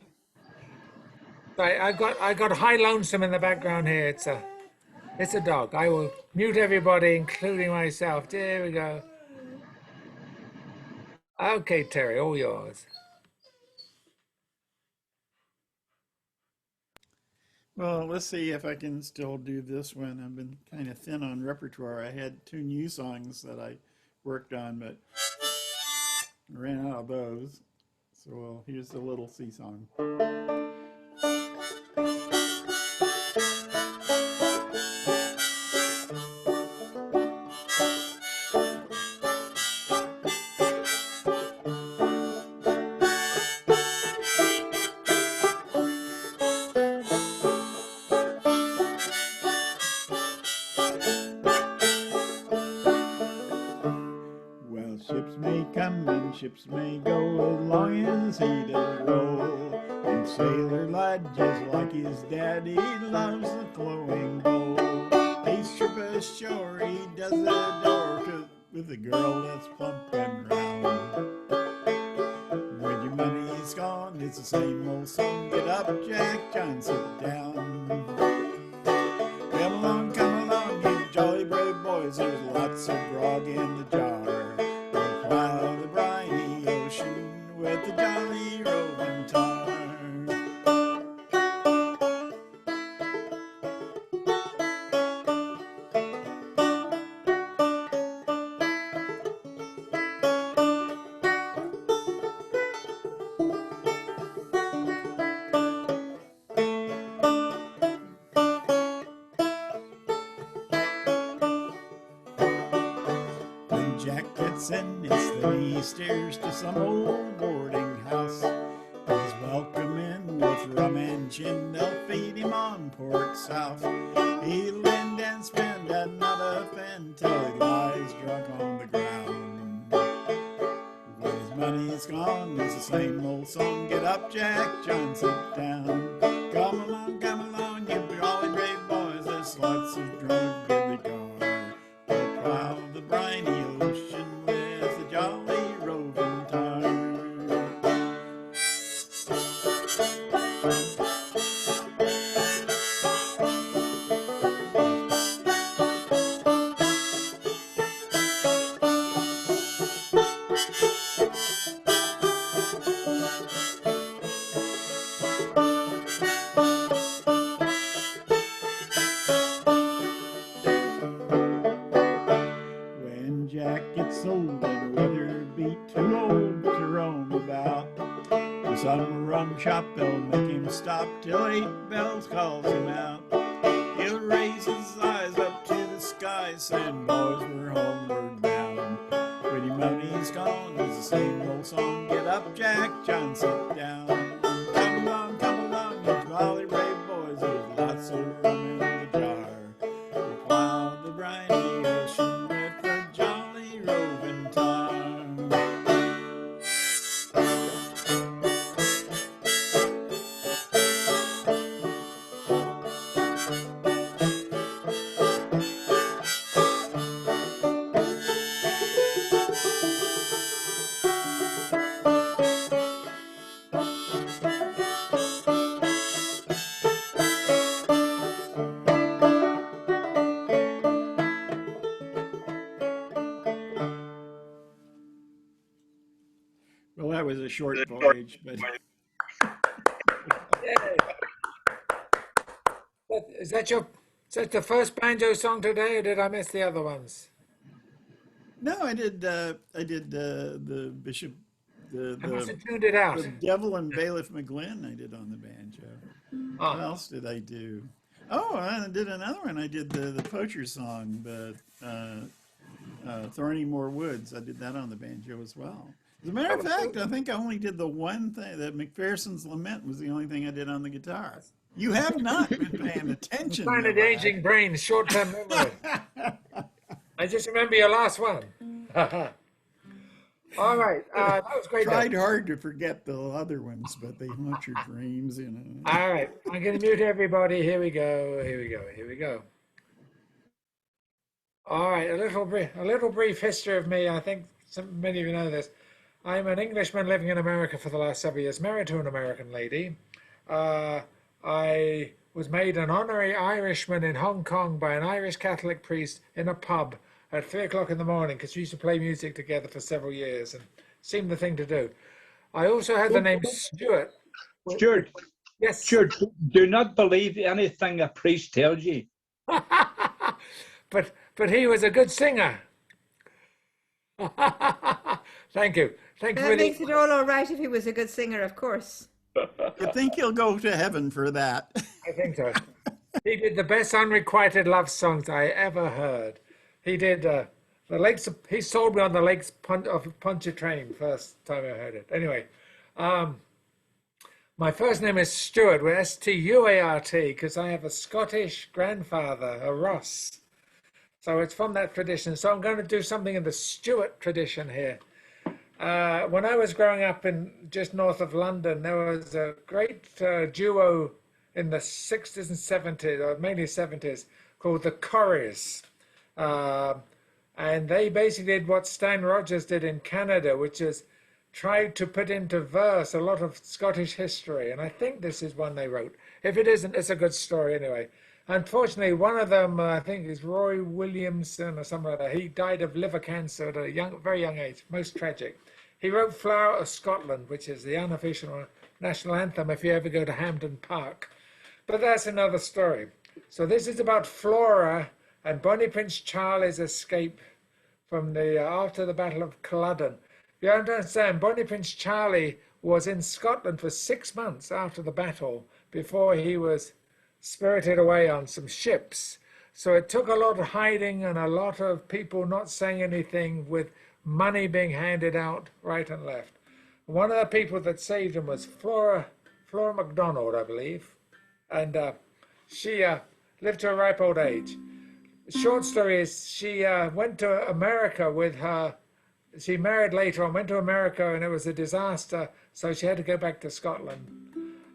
Right, I got High Lonesome in the background here. It's a dog. I will mute everybody, including myself. There we go. Okay, Terry, all yours. Well, let's see if I can still do this one. I've been kind of thin on repertoire. I had two new songs that I worked on, but ran out of those. So, well, here's a little sea song. Well, ships may come and ships may go as long as he does roll. And Sailor Lad, just like his daddy, loves the flowing bowl. He's trip ashore, he does adore with a girl that's plump and round. When your money's gone, it's the same old song. Get up, Jack John, sit down. Come along, you jolly brave boys. There's lots of grog in the jar. We'll plow the briny ocean with the jolly roving tar. When Jack gets in, it's then he steers to some old boarding house. He's welcome in with rum and gin, they'll feed him on port south. He'll lend and spend and not offend till he lies drunk on the ground. When his money's gone, it's the same old song. Get up, Jack John, sit down. Come along, you jolly brave boys. There's lots of drunk in the car. We'll plow the briny ocean with a jolly roving tar. When Jack gets old and weather beat, too old to roam about, to some rum shop they'll make him stop till 8 bells calls him out. He'll raise his eyes up to the sky, saying, boys, we're homeward bound. When your money's gone, it's the same old song. Get up, Jack John, sit down. Come along, you jolly brave boys. There's lots of rum in the jar. We'll plow the briny ocean with a jolly roving tar. Well, that was a short voyage, but Yay. Is that the first banjo song today, or did I miss the other ones? no, I did. The bishop, I must the have tuned it out. the devil and bailiff McGlynn. I did on the banjo. What Ah, else did I do? Oh, I did another one. I did the poacher song, the Thorny Moor Woods. I did that on the banjo as well. As a matter that of was fact, good. I think I only did the one thing. That McPherson's Lament was the only thing I did on the guitar. You have not been paying attention, Planet Novak. aging brain, short-term memory. I just remember your last one. All right, that was great. Though. Tried hard to forget the other ones, but they haunt your dreams, you know. All right, I'm going to mute everybody. Here we go. Here we go. Here we go. All right, a little brief history of me. I think many of you know this. I'm an Englishman living in America for the last several years, married to an American lady. I was made an honorary Irishman in Hong Kong by an Irish Catholic priest in a pub at 3 o'clock in the morning because we used to play music together for several years and seemed the thing to do. I also had the name Stuart. Stuart, Yes. Stuart, do not believe anything a priest tells you. but he was a good singer. Thank you. Thank you. That makes it all right if he was a good singer, of course. I think he'll go to heaven for that. I think so. He did the best unrequited love songs I ever heard. He did the Lakes. He sold me on the Lakes of Pontchartrain first time I heard it. Anyway, my first name is Stuart, with Stuart, because I have a Scottish grandfather, a Ross. So it's from that tradition. So I'm going to do something in the Stuart tradition here. When I was growing up in just north of London, there was a great duo in the 60s and 70s, or mainly 70s, called the Corries. And they basically did what Stan Rogers did in Canada, which is tried to put into verse a lot of Scottish history. And I think this is one they wrote. If it isn't, it's a good story anyway. Unfortunately, one of them, I think, is Roy Williamson or something like that. He died of liver cancer at a very young age, most tragic. He wrote Flower of Scotland, which is the unofficial national anthem if you ever go to Hampden Park. But that's another story. So this is about Flora and Bonnie Prince Charlie's escape from after the Battle of Culloden. You have to understand, Bonnie Prince Charlie was in Scotland for 6 months after the battle before he was spirited away on some ships. So it took a lot of hiding and a lot of people not saying anything, with money being handed out right and left. One of the people that saved him was Flora MacDonald, I believe. And she lived to a ripe old age. The short story is she went to America with her. She married later on, went to America, and it was a disaster. So she had to go back to Scotland.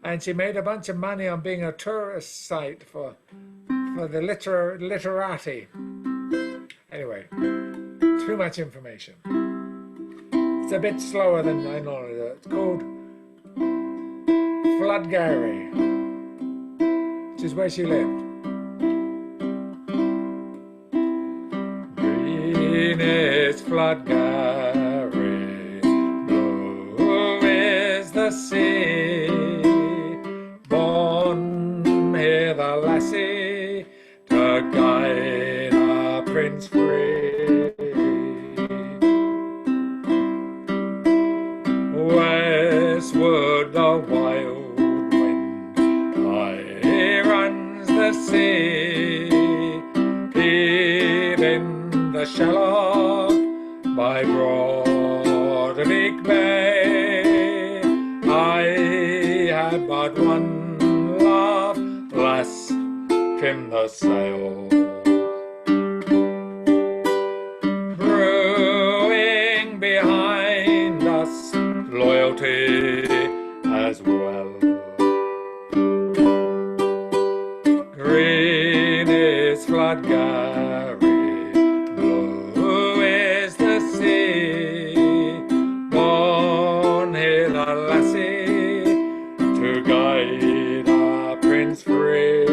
And she made a bunch of money on being a tourist site for the literati. Anyway, too much information. It's a bit slower than I normally do. It's called Floodgarry, which is where she lived. Green is Floodgarry, blue is the sea. Born here the lassie to guide our prince free. Westward the wild wind high runs the sea, heaving the Shallock by Broadbeak Bay. I have but one love, lass, trim the sail. Brewing behind us, loyalty as well. Green is Floodgarry, blue is the sea. Born here the lassie to guide our prince free.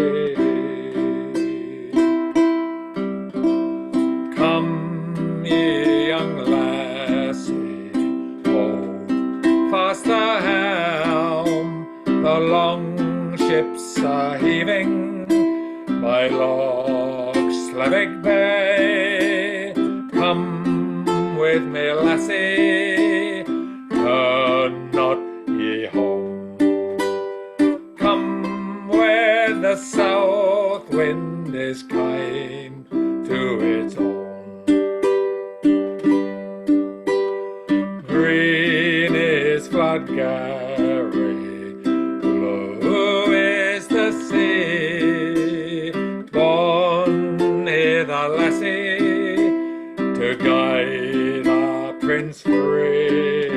by Loch Slavic Bay. Come with me, lassie, turn not ye home. Come where the south wind is kind to its own. Green is Flatgarry, blue is the sea. Born here the lassie to guide our prince free.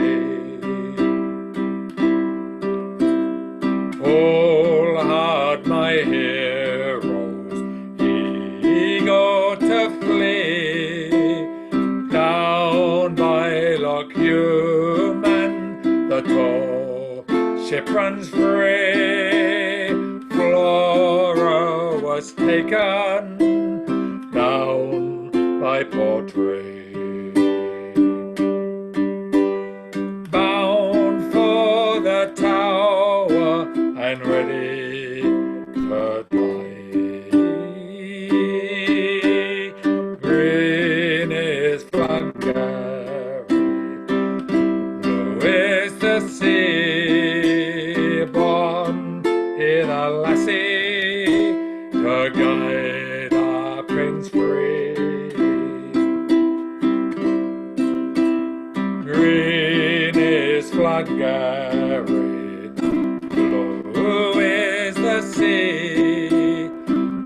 Full hard my heroes, ye go to flee. Down by Loch Human, the tow ship runs free. Flora was taken down by Portray. Bound for the Tower and ready to die. Green is Flannery, blue is the sea. Born here the lassie to guide our prince free. Green is Flannery, blue is the sea.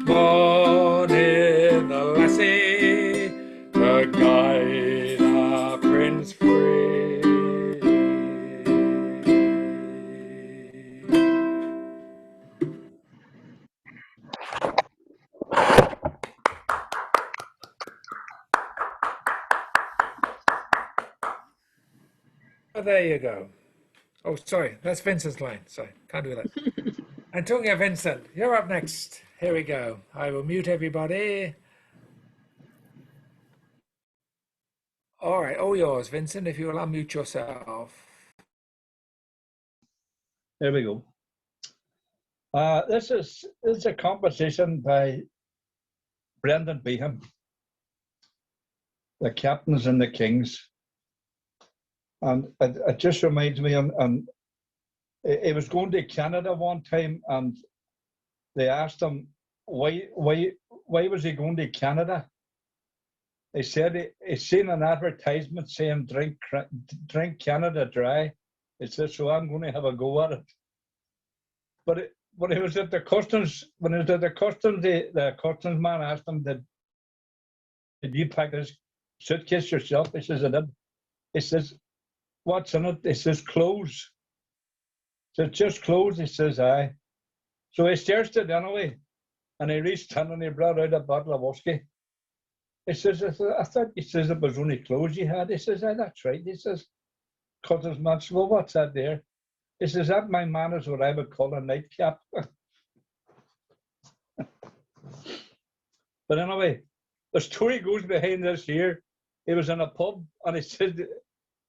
Born in the lassie to guide our prince free. Oh, there you go. Oh, sorry, that's Vincent's line. Sorry, can't do that. And talking of Vincent, you're up next. Here we go. I will mute everybody. All right, all yours, Vincent, if you will unmute yourself. There we go. This is a composition by Brendan Behan, The Captains and the Kings. And it just reminds me, and he was going to Canada one time, and they asked him why was he going to Canada. He said he seen an advertisement saying drink Canada dry. He said, so I'm going to have a go at it. But when he was at the customs, the customs man asked him, did you pack this suitcase yourself? He says, I did. He says, what's in it? He says, clothes. He says, just clothes? He says, aye. So he searched it anyway, and he reached in and he brought out a bottle of whiskey. He says, I thought, he says, it was only clothes you had. He says, aye, that's right. He says, customs man, well, what's that there? He says, that, my man, is what I would call a nightcap. But anyway, the story goes behind this here. He was in a pub, and he said,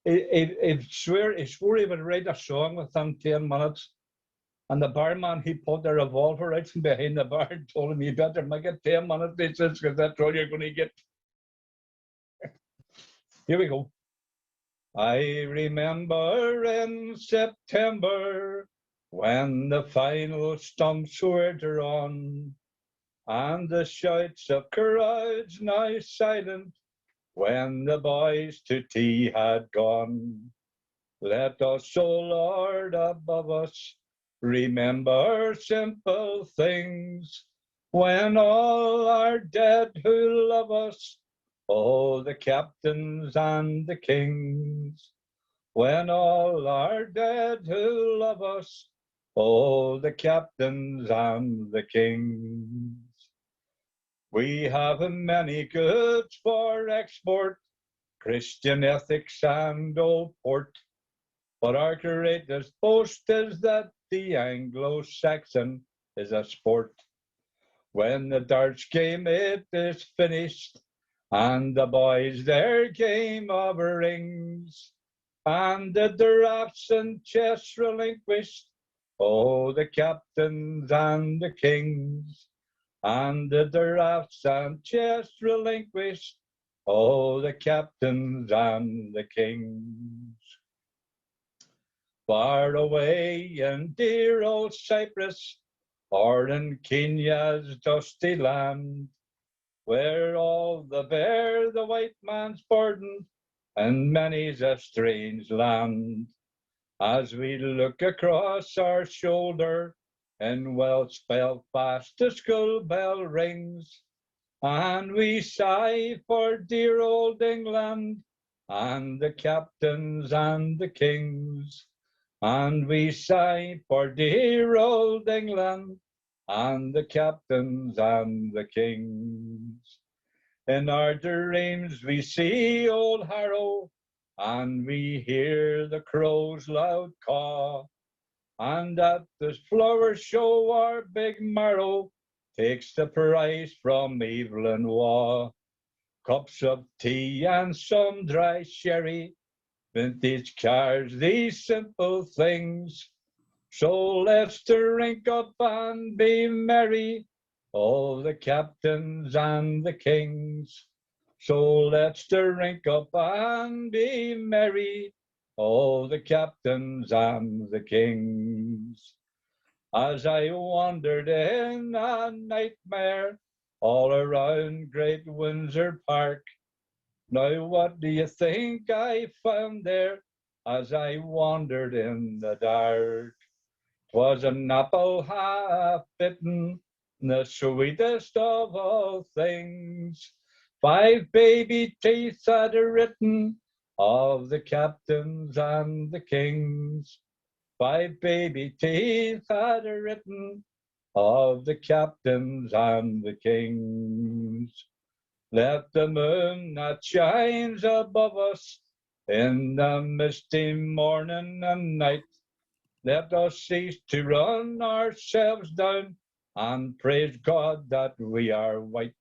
he swore he would write a song within 10 minutes. And the barman, he pulled a revolver out from behind the bar and told him, you better make it 10 minutes, he says, because that's all you're going to get. Here we go. I remember in September when the final stumps were drawn, and the shouts of crowds now silent when the boys to tea had gone. Let us, O Lord above us, remember simple things when all are dead who love us. Oh, the captains and the kings, when all are dead who love us. Oh, the captains and the kings. We have many goods for export, Christian ethics and old port. But our greatest boast is that the Anglo-Saxon is a sport. When the darts game it is finished, and the boys their game of rings, and the draughts and chess relinquished, oh, the captains and the kings, and the drafts and chests relinquished, oh, the captains and the kings. Far away in dear old Cyprus, or in Kenya's dusty land, where all the bear the white man's burden, and many's a strange land. As we look across our shoulder, in Welsh Belfast the school bell rings, and we sigh for dear old England, and the captains and the kings. And we sigh for dear old England, and the captains and the kings. In our dreams we see old Harrow, and we hear the crow's loud caw, and at the flower show our big Marrow takes the prize from Evelyn Waugh. Cups of tea and some dry sherry, vintage cars, these simple things. So let's drink up and be merry, all the captains and the kings. So let's drink up and be merry, all the captains and the kings. As I wandered in a nightmare all around Great Windsor Park, now what do you think I found there as I wandered in the dark? 'Twas an apple half bitten, the sweetest of all things. 5 baby teeth had written of the captains and the kings. 5 baby teeth had written of the captains and the kings. Let the moon that shines above us in the misty morning and night, let us cease to run ourselves down and praise God that we are white.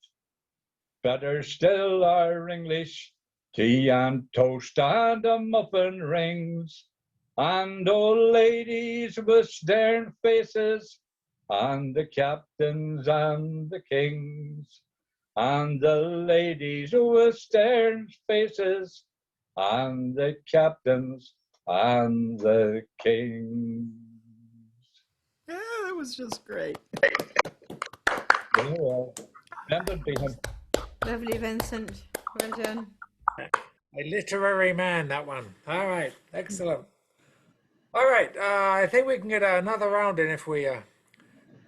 Better still our English tea and toast and a muffin rings, and old ladies with stern faces, and the captains and the kings, and the ladies with stern faces, and the captains and the kings. Yeah, that was just great. Well, remember him. Lovely, Vincent. Well done. A literary man, that one. All right, excellent. All right, I think we can get another round in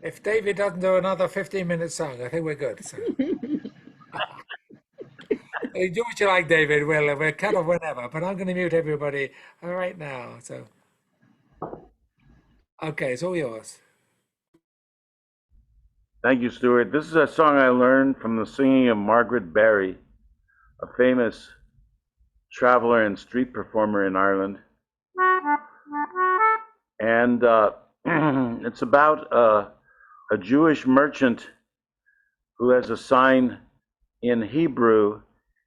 if David doesn't do another 15-minute song. I think we're good. So. Do what you like, David. We'll cut off whenever, but I'm going to mute everybody right now. So, okay, it's all yours. Thank you, Stuart. This is a song I learned from the singing of Margaret Barry, a famous traveler and street performer in Ireland. And it's about a Jewish merchant who has a sign in Hebrew,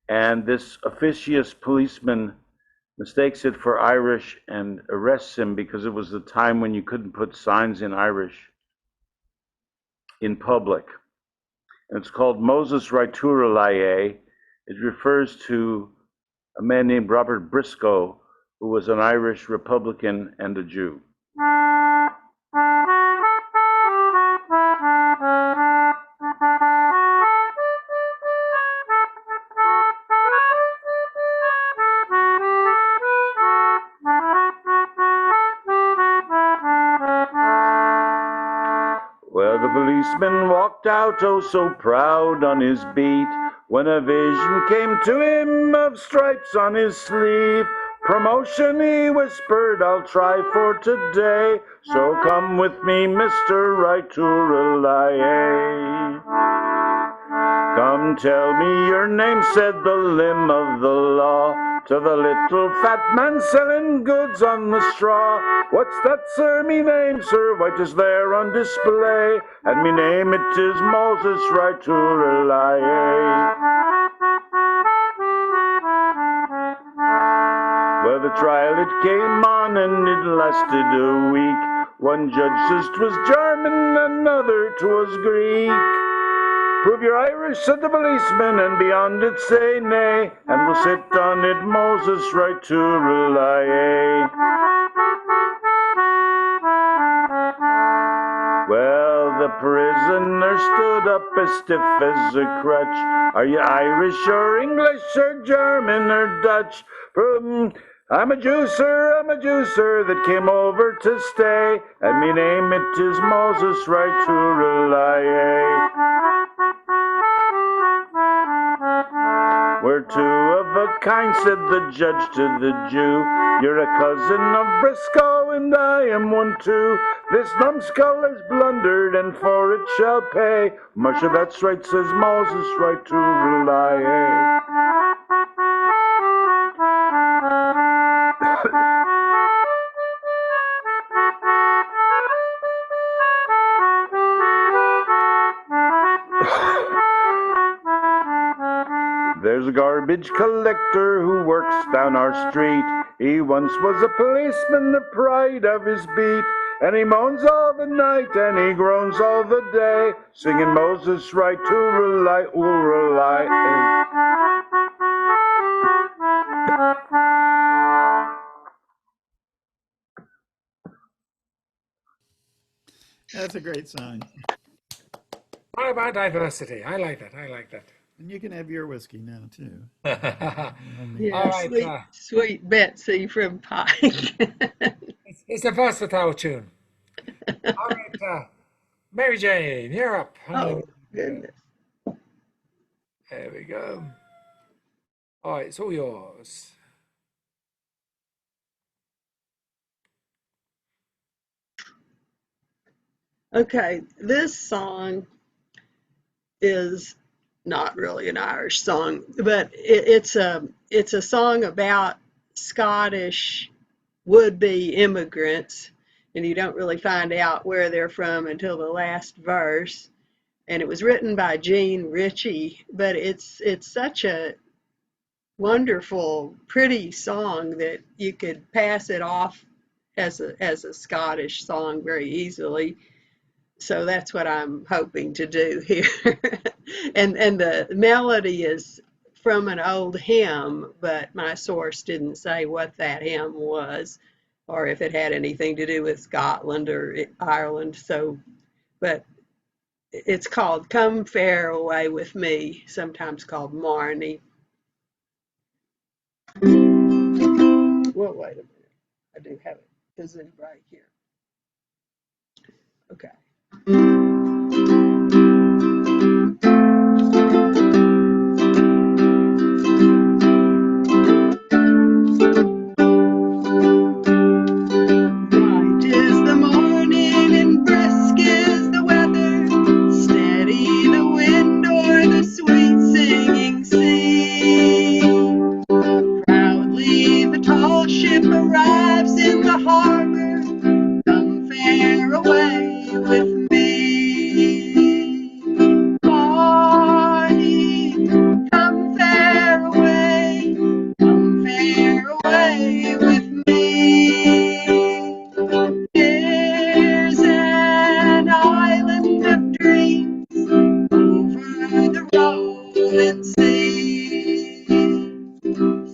and this officious policeman mistakes it for Irish and arrests him because it was the time when you couldn't put signs in Irish in public. And it's called Moses Raituralaye. It refers to a man named Robert Briscoe, who was an Irish Republican and a Jew. Well, the policeman walked out, oh so proud on his beat, when a vision came to him of stripes on his sleeve. Promotion, he whispered, I'll try for today, so come with me, Mr. Raituralaye. Come tell me your name, said the limb of the law, to the little fat man selling goods on the straw. What's that, sir? Me name, sir, what is there on display? And me name, it is Moses Raituralaye. Well, the trial, it came on and it lasted a week. One judge says 'twas German, another 'twas Greek. Prove you're Irish, said the policeman, and beyond it say nay, and we'll sit on it, Moses, right to rely. Well, the prisoner stood up as stiff as a crutch. Are you Irish or English or German or Dutch? I'm a Jew, sir, that came over to stay, and me name it is Moses, right to rely. We're two of a kind, said the judge to the Jew. You're a cousin of Briscoe, and I am one too. This numbskull has blundered, and for it shall pay. Musha, that's right, says Moses, right to rely. There's a garbage collector who works down our street. He once was a policeman, the pride of his beat. And he moans all the night and he groans all the day, singing Moses, right to rely, rely. That's a great song. How about diversity? I like that. I like that. And you can have your whiskey now, too. Yeah, All right. sweet Betsy from Pike. It's a versatile tune. All right. Mary Jane, you're up. Oh, goodness. There we go. All right, it's all yours. Okay, this song is not really an Irish song, but it's a song about Scottish would-be immigrants, and you don't really find out where they're from until the last verse. And it was written by Jean Ritchie, but it's such a wonderful, pretty song that you could pass it off as a Scottish song very easily. So that's what I'm hoping to do here. and the melody is from an old hymn, but my source didn't say what that hymn was or if it had anything to do with Scotland or Ireland. So, but it's called Come Fare Away With Me, sometimes called Marnie. Well, wait a minute. I do have it. Kazoo right here. Okay. Bright is the morning and brisk is the weather, steady the wind o'er the sweet singing sea. Proudly the tall ship arrives in the harbor. Come fare away with me. Marty, come fare away. Come fare away with me. There's an island of dreams over the rolling sea.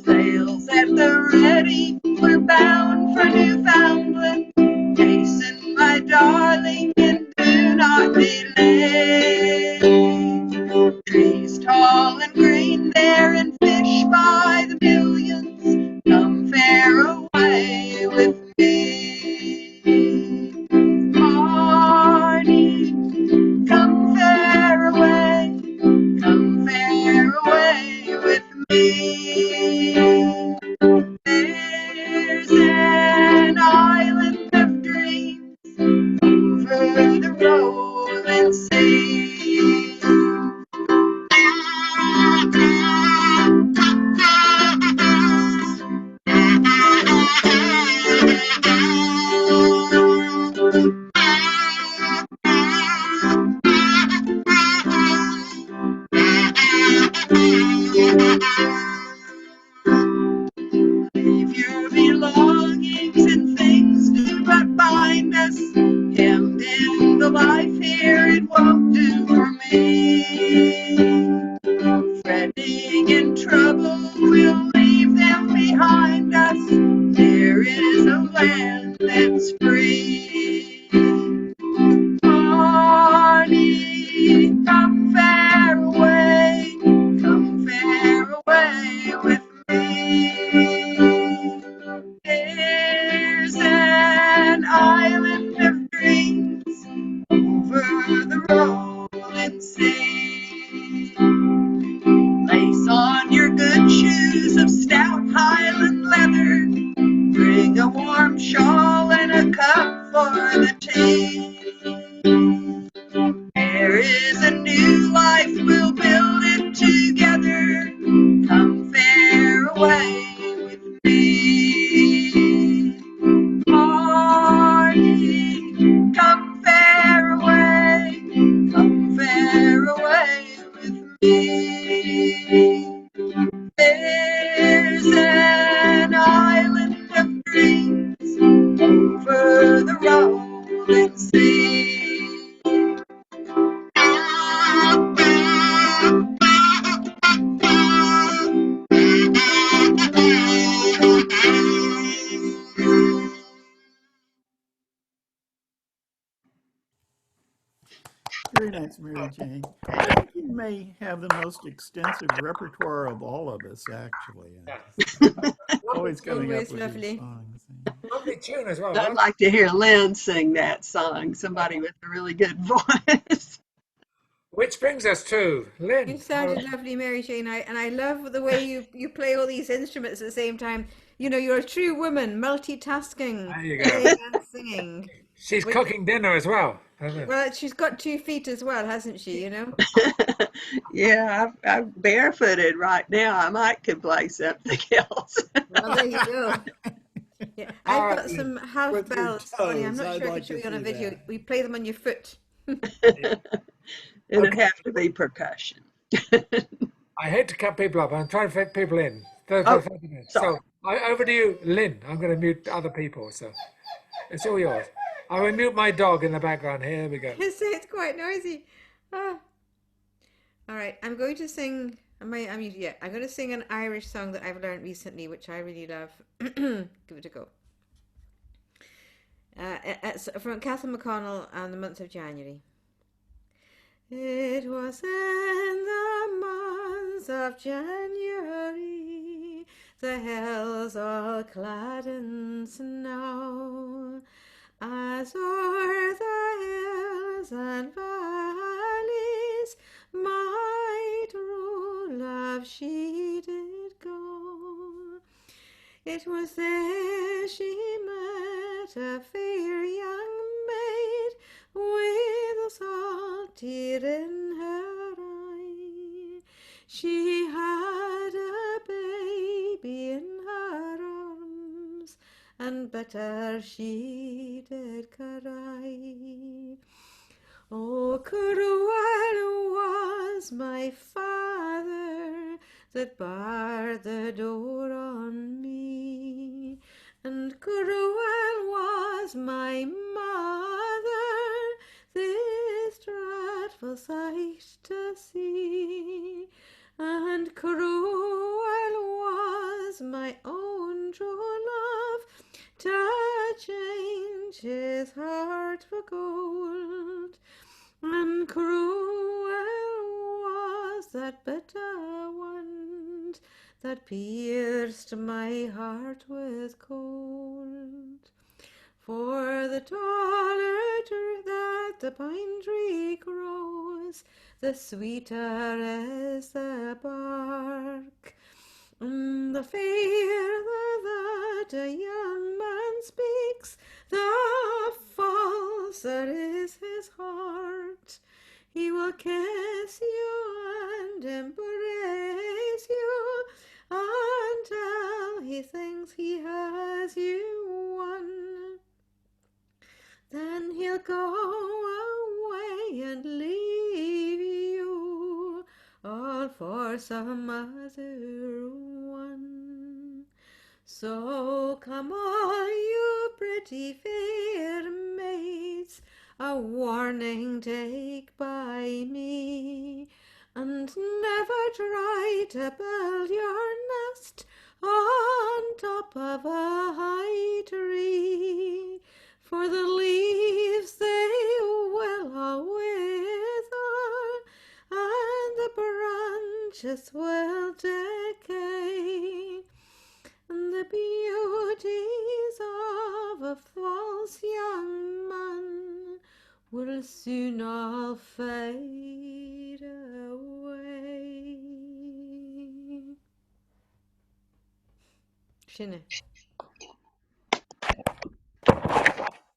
Sails at the ready, we're bound for Newfoundland. Hasten, my darling, and do not delay. Trees tall and green there and fish by the millions. Come fare away with me. Marty, come fare away. Come fare away with me. There's an is a land that's free. Honey, come fare away with me. There's an island of dreams over the rolling sea. Lace on your good shoes of stout Highland leather. Bring a warm shawl and a cup for the tea. There is a new life, we'll build it together. Come fare away with me. Party, come fare away with me. There's an island of dreams over the rolling sea. Very nice, Mary Jane. I think you may have the most extensive repertoire of all of us, actually. Always coming up Always with lovely. these songs. Lovely tune as well. I'd like to hear Lynn sing that song, somebody with a really good voice. Which brings us to Lynn. You sounded lovely, Mary Jane. I love the way you play all these instruments at the same time. You know, you're a true woman, multitasking, There you go. playing and singing. She's Which- cooking dinner as well. Well, she's got 2 feet as well, hasn't she? You know. Yeah, I'm barefooted right now. I might could play something else. Well, there you go. Yeah, I've got some half With your bells, Connie. I'm toes, not I'd sure I like can show to you on a see video. that. We play them on your foot. It'd have to be percussion. I hate to cut people up. I'm trying to fit people in. Oh, 30 minutes. sorry. So over to you, Lynn. I'm going to mute other people. So it's all yours. I will mute my dog in the background. Here we go. It's quite noisy. Ah. All right, I'm going to sing. I'm muted yet. I'm going to sing an Irish song that I've learned recently, which I really love. Give it a go. It's from Catherine McConnell and the month of January. It was in the month of January, the hills all clad in snow, as o'er the hills and valleys my true love she did go. It was there she met a fair young maid with a salt tear in her eye. She had a baby in her arms, and better she did cry. Oh, cruel was my father that barred the door on me, and cruel was my mother this dreadful sight to see, and cruel was my own true love to change his heart for gold, and cruel was that bitter wand that pierced my heart with cold. For the taller that the pine tree grows, the sweeter is the bark. The fairer that a young man speaks, the falser is his heart. He will kiss you and embrace you until he thinks he has you won. Then he'll go away and leave you all for some other one. So come all you pretty fair maids, a warning take by me, and never try to build your nest on top of a high for the leaves they will wither, and the branches will decay, and the beauties of a false young man will soon all fade away. Shinny.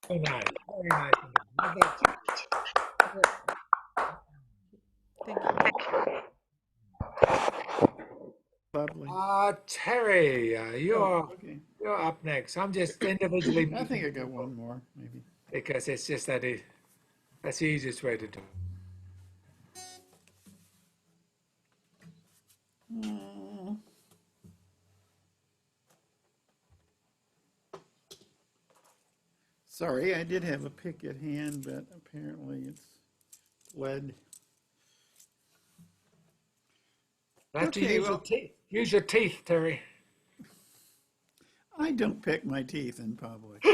Very nice. Very nice. Love that tune. Thank you. Lovely. Terry, Oh, okay. you're up next. I'm just individually I think picking I got people one more, maybe. because it's just that that's the easiest way to do it. Mm. Sorry, I did have a pick at hand, but apparently it's fled. Have to Okay, well, use your teeth, Terry. I don't pick my teeth in public.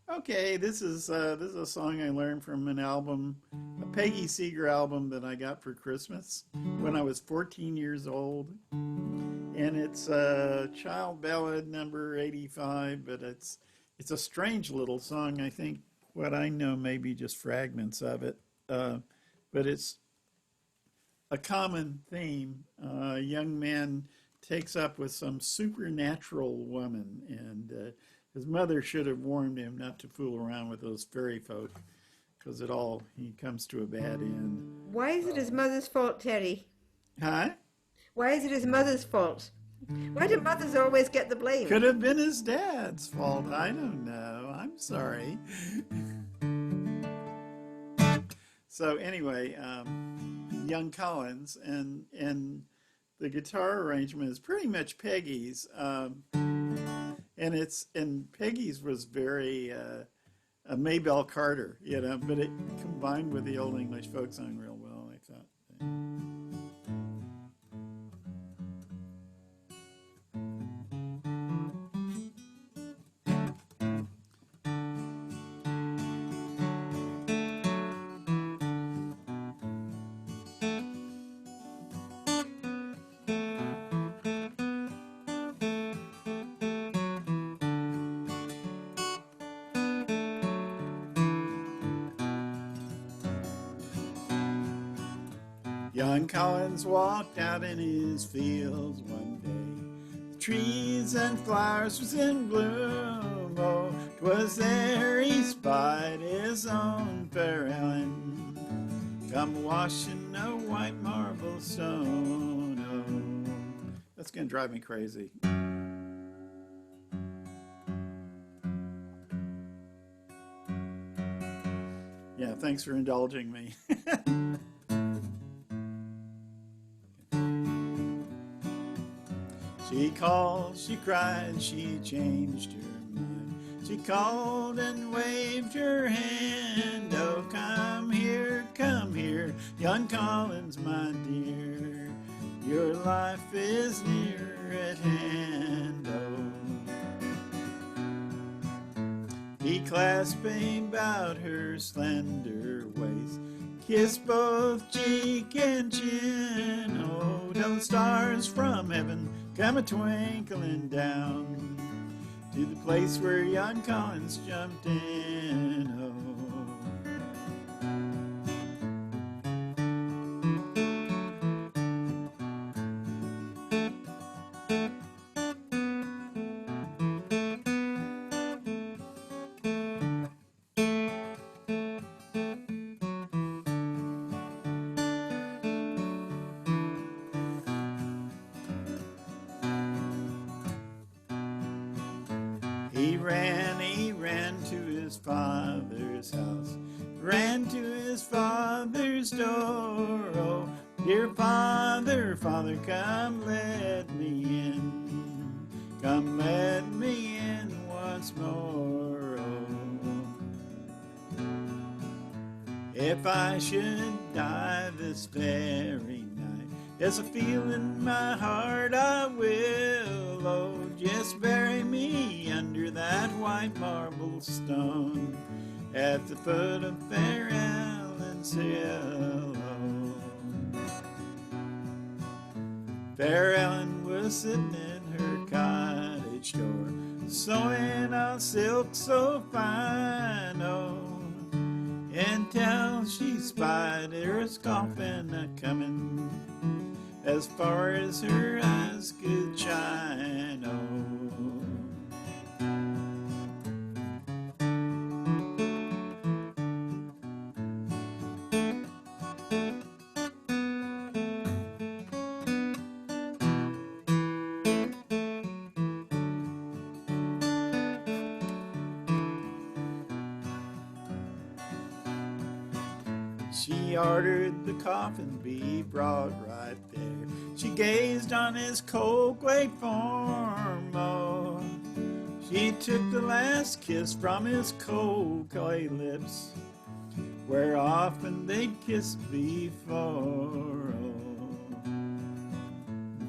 Okay, this is a song I learned from an album, a Peggy Seeger album that I got for Christmas when I was 14 years old, and it's Child Ballad number 85, but it's a strange little song. I think what I know may be just fragments of it, but it's a common theme. A young man takes up with some supernatural woman, and his mother should have warned him not to fool around with those fairy folk, because he comes to a bad end. Why is it his mother's fault, Terry? Huh? Why is it his mother's fault? Why do mothers always get the blame? Could have been his dad's fault. I don't know. I'm sorry. So anyway, young Collins, and the guitar arrangement is pretty much Peggy's, and Peggy's was very a Maybelle Carter, but it combined with the old English folk song real well, I thought. Young Collins walked out in his fields one day. The trees and flowers was in bloom. Oh, 'twas there he spied his own fair Ellen, come washing a white marble stone. Oh, that's gonna drive me crazy. Yeah, thanks for indulging me. She called, she cried, she changed her mind. She called and waved her hand. Oh, come here, young Collins, my dear. Your life is near at hand. Oh. He clasped about her slender waist, kissed both cheek and chin. Oh, till the stars from heaven come a twinkling down to the place where young Collins jumped in. Oh. He ran to his father's house, ran to his father's door. Oh, dear father, father, come let me in, come let me in once more. Oh, if I should die this very night, There's a feel in my heart I will, oh, just bury me under that white marble stone at the foot of Fair Ellen's Hill. Fair Ellen was sitting in her cottage door, sewing on silk so fine, oh, until she spied her coffin a-coming as far as her eyes could shine, oh. She ordered the coffin be brought right there. She gazed on his cold gray form, oh. She took the last kiss from his cold clay lips, where often they'd kissed before, oh.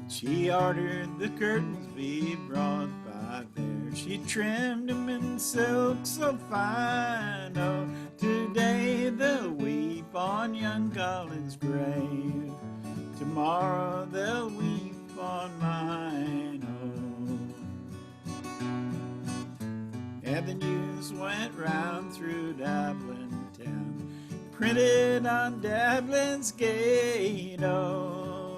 She ordered the curtains be brought by there. She trimmed them in silk so fine, oh. Today they'll weep on young Colin's grave. Tomorrow they'll weep on mine, oh. And the news went round through Dublin town, printed on Dublin's gate, oh.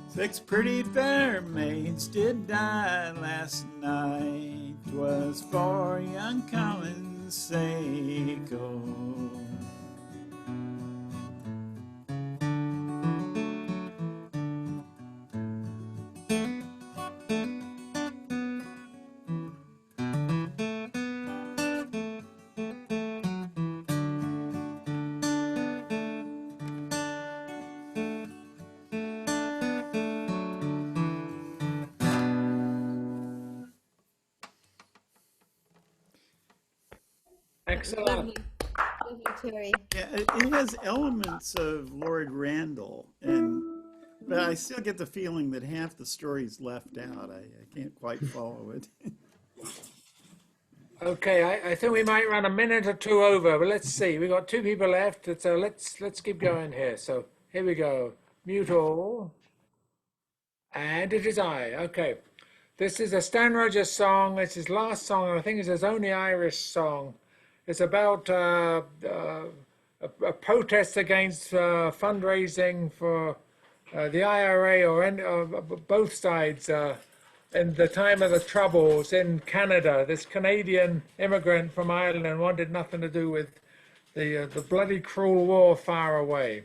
6 pretty fair maids did die last night. 'Twas for young Colin's sake, oh. Excellent. Lovely, Terry. Yeah, it has elements of Lord Randall, but I still get the feeling that half the story's left out. I can't quite follow it. Okay, I think we might run a minute or two over, but let's see. We've got 2 people left, so let's keep going here. So here we go. Mute all. And it is I. Okay. This is a Stan Rogers song. It's his last song, and I think it's his only Irish song. It's about a protest against fundraising for the IRA or both sides in the time of the Troubles in Canada. This Canadian immigrant from Ireland wanted nothing to do with the bloody cruel war far away.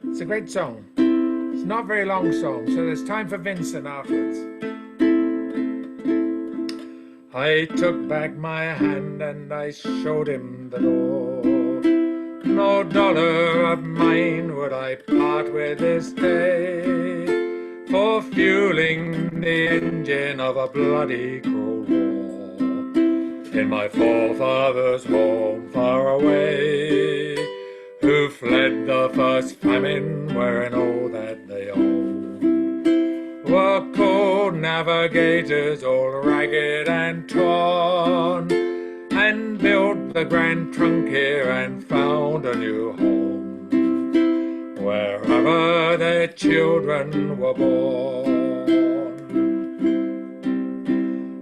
It's a great song. It's not a very long song, so there's time for Vincent afterwards. I took back my hand and I showed him the door. No dollar of mine would I part with this day for fueling the engine of a bloody cruel war in my forefathers' home far away, who fled the first famine wearing all that they owned. Were cold navigators, all ragged and torn, and built the Grand Trunk here and found a new home wherever their children were born.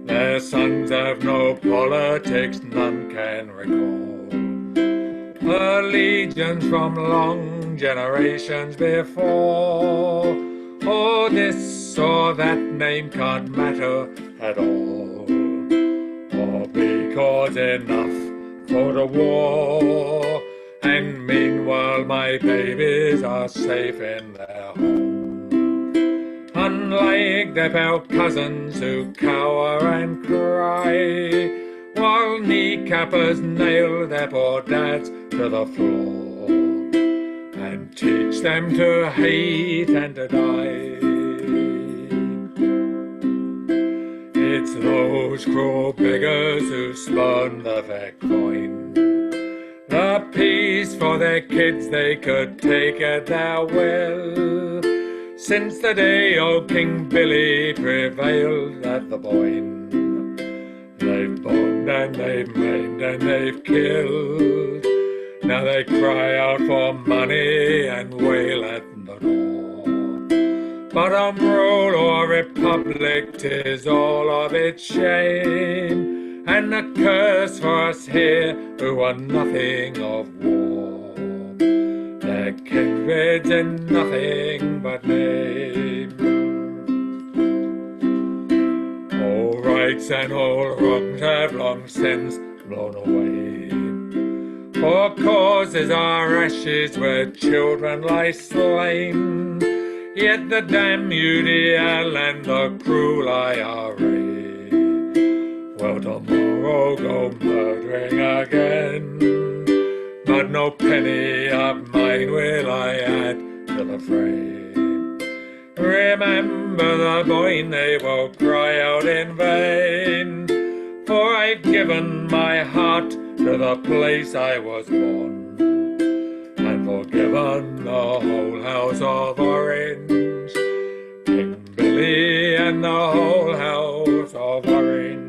Their sons have no politics, none can recall. Allegiance from long generations before. Oh, this or that name can't matter at all. Or because enough for the war, and meanwhile my babies are safe in their home. Unlike their pale cousins who cower and cry, while kneecappers nail their poor dads to the floor and teach them to hate and to die. It's those cruel beggars who spurn the fair coin, the peace for their kids, they could take at their will. Since the day old King Billy prevailed at the Boyne, they've bombed and they've maimed and they've killed. Now they cry out for money and wail at the door. But on rule or republic 'tis all of its shame, and a curse for us here who are nothing of war. They're kindreds in nothing but name. All rights and all wrongs have long since blown away. For causes our ashes where children lie slain, yet the damn UDL and the cruel IRA will tomorrow go murdering again. But no penny of mine will I add to the fray. Remember the Boyne, they will cry out in vain, for I've given my heart to the place I was born, and forgiven the whole house of Orange, King Billy and the whole house of Orange.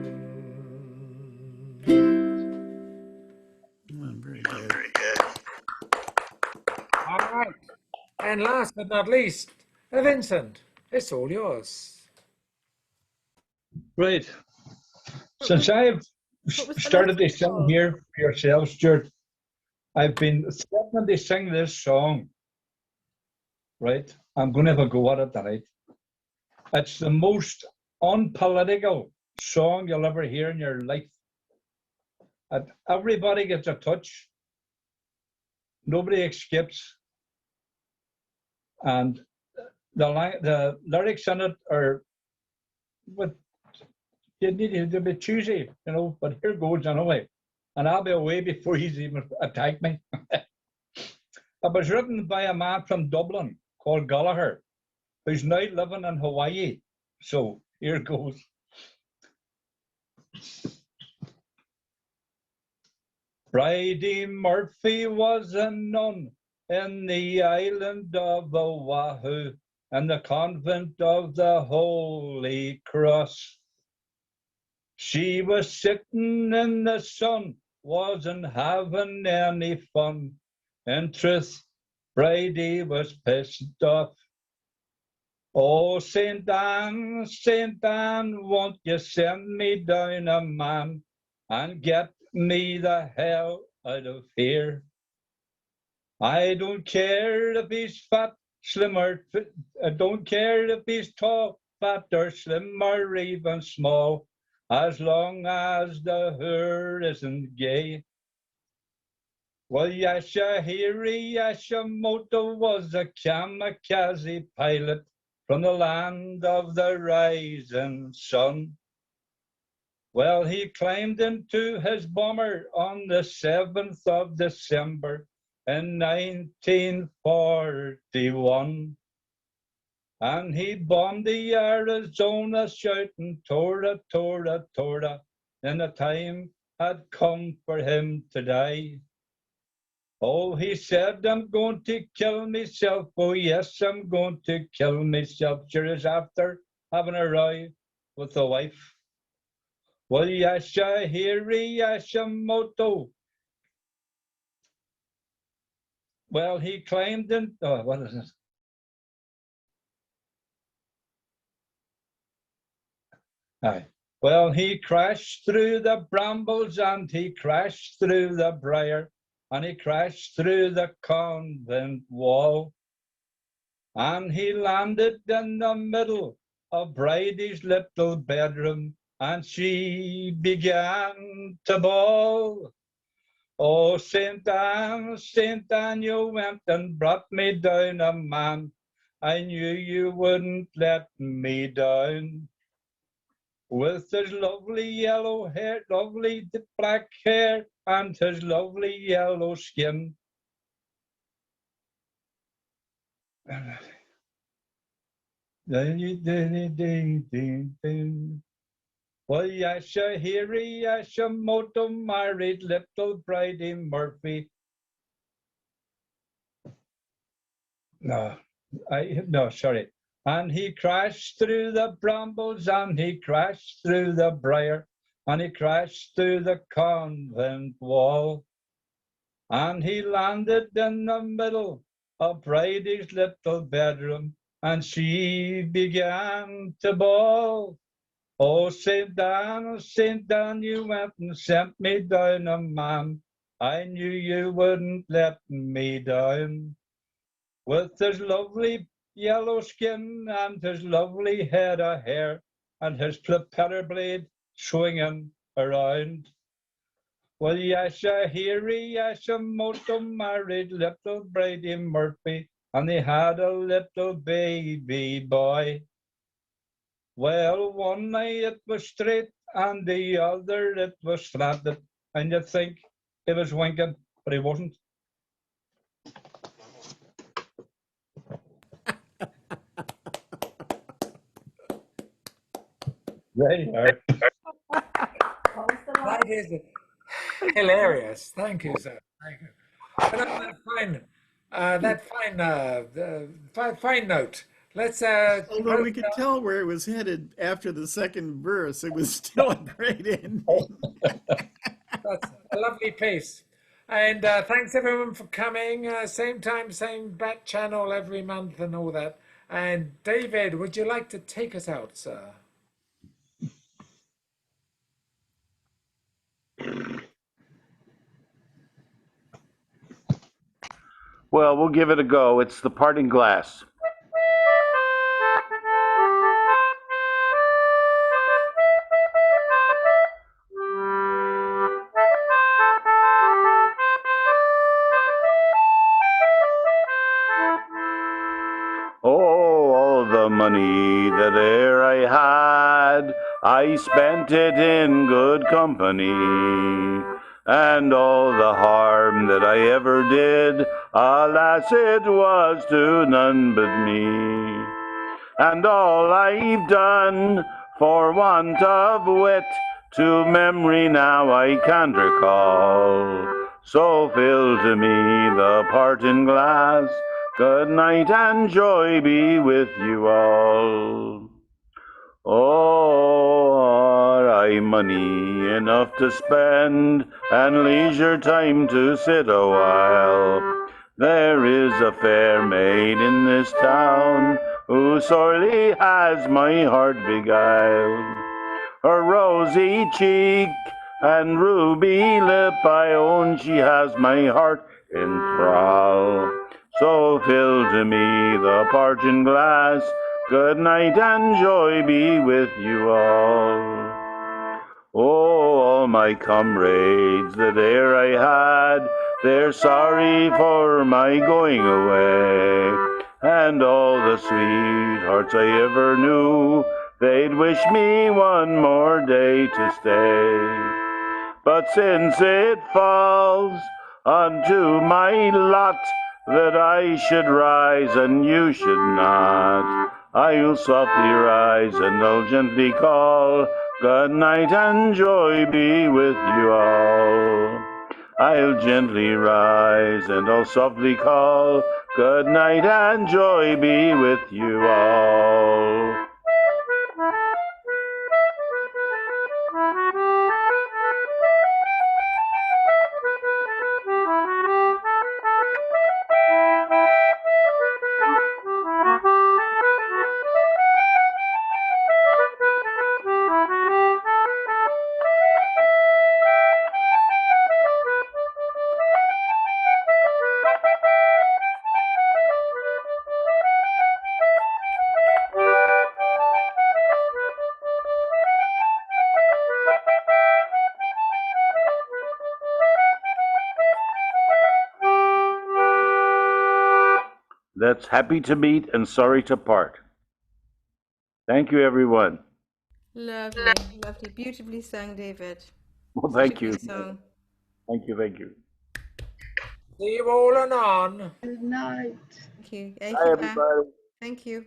Very good. All right. And last but not least, Vincent, it's all yours. Right. Since I've started to sing here for yourself, Stuart, I've been threatening to sing this song. Right? I'm going to have a go at it tonight. It's the most unpolitical song you'll ever hear in your life. And everybody gets a touch. Nobody escapes. And the lyrics in it are, but you need to be choosy, you know, but here goes anyway. And I'll be away before he's even attacked me. It was written by a man from Dublin called Gallagher, who's now living in Hawaii. So here goes. Bridie Murphy was a nun in the island of Oahu, in the convent of the Holy Cross. She was sitting in the sun, wasn't having any fun. In truth, Bridie was pissed off. Oh, Saint Anne, won't you send me down a man and get me the hell out of here? I don't care if he's fat, slim or I don't care if he's tall, fat or slim or even small, as long as the herd isn't gay. Well, Yashahiri Yashamoto was a kamikaze pilot from the land of the rising sun. Well, he climbed into his bomber on the 7th of December in 1941. And he bombed the Arizona shouting, Tora, Tora, Tora, and the time had come for him to die. Oh, he said, I'm going to kill myself. Oh, yes, I'm going to kill myself. Sure as after having a row with the wife. Well, Yashahiri Yashamoto. Well, he claimed in, oh, what is this? Aye. Well, he crashed through the brambles and he crashed through the briar and he crashed through the convent wall. And he landed in the middle of Bridie's little bedroom and she began to bawl. Oh, Saint Anne, you went and brought me down a man. I knew you wouldn't let me down. With his lovely yellow hair, lovely black hair, and his lovely yellow skin. Well, Yashahiri Yashamoto married little Bridie Murphy No, no, sorry. And he crashed through the brambles, and he crashed through the briar, and he crashed through the convent wall. And he landed in the middle of Bridie's little bedroom, and she began to bawl. Oh, St. Dan, you went and sent me down a man. I knew you wouldn't let me down. With his lovely yellow skin and his lovely head of hair and his propeller blade swinging around. Well, yasha heary, yasha moto married little Brady Murphy, and they had a little baby boy. Well, one night it was straight, and the other it was slanted, and you'd think he was winking, but he wasn't. There you are. That is hilarious. Thank you, sir. Thank you. And on that fine note, let's Although we could tell where it was headed after the second verse, it was still a great ending. That's a lovely piece. And thanks everyone for coming. Same time, same bat channel every month and all that. And David, would you like to take us out, sir? Well, we'll give it a go. It's the parting glass. Oh, all the money that e'er I had, I spent it in good company. And all the harm that I ever did, alas, it was to none but me. And all I've done for want of wit, to memory now I can't recall. So fill to me the parting glass. Good night and joy be with you all. Oh, I money enough to spend, and leisure time to sit a while. There is a fair maid in this town, who sorely has my heart beguiled. Her rosy cheek and ruby lip, I own she has my heart in thrall. So fill to me the parching glass. Good night and joy be with you all. Oh, all my comrades that e'er I had, they're sorry for my going away. And all the sweethearts I ever knew, they'd wish me one more day to stay. But since it falls unto my lot that I should rise and you should not, I'll softly rise and I'll gently call, good night and joy be with you all. I'll gently rise and I'll softly call, good night and joy be with you all. That's happy to meet and sorry to part. Thank you, everyone. Lovely, lovely, beautifully sung, David. Well, Such a thank you. great song. Thank you. Thank you. See you all anon. Good night. Thank you. Thank Bye, you, Anne. everybody. Thank you.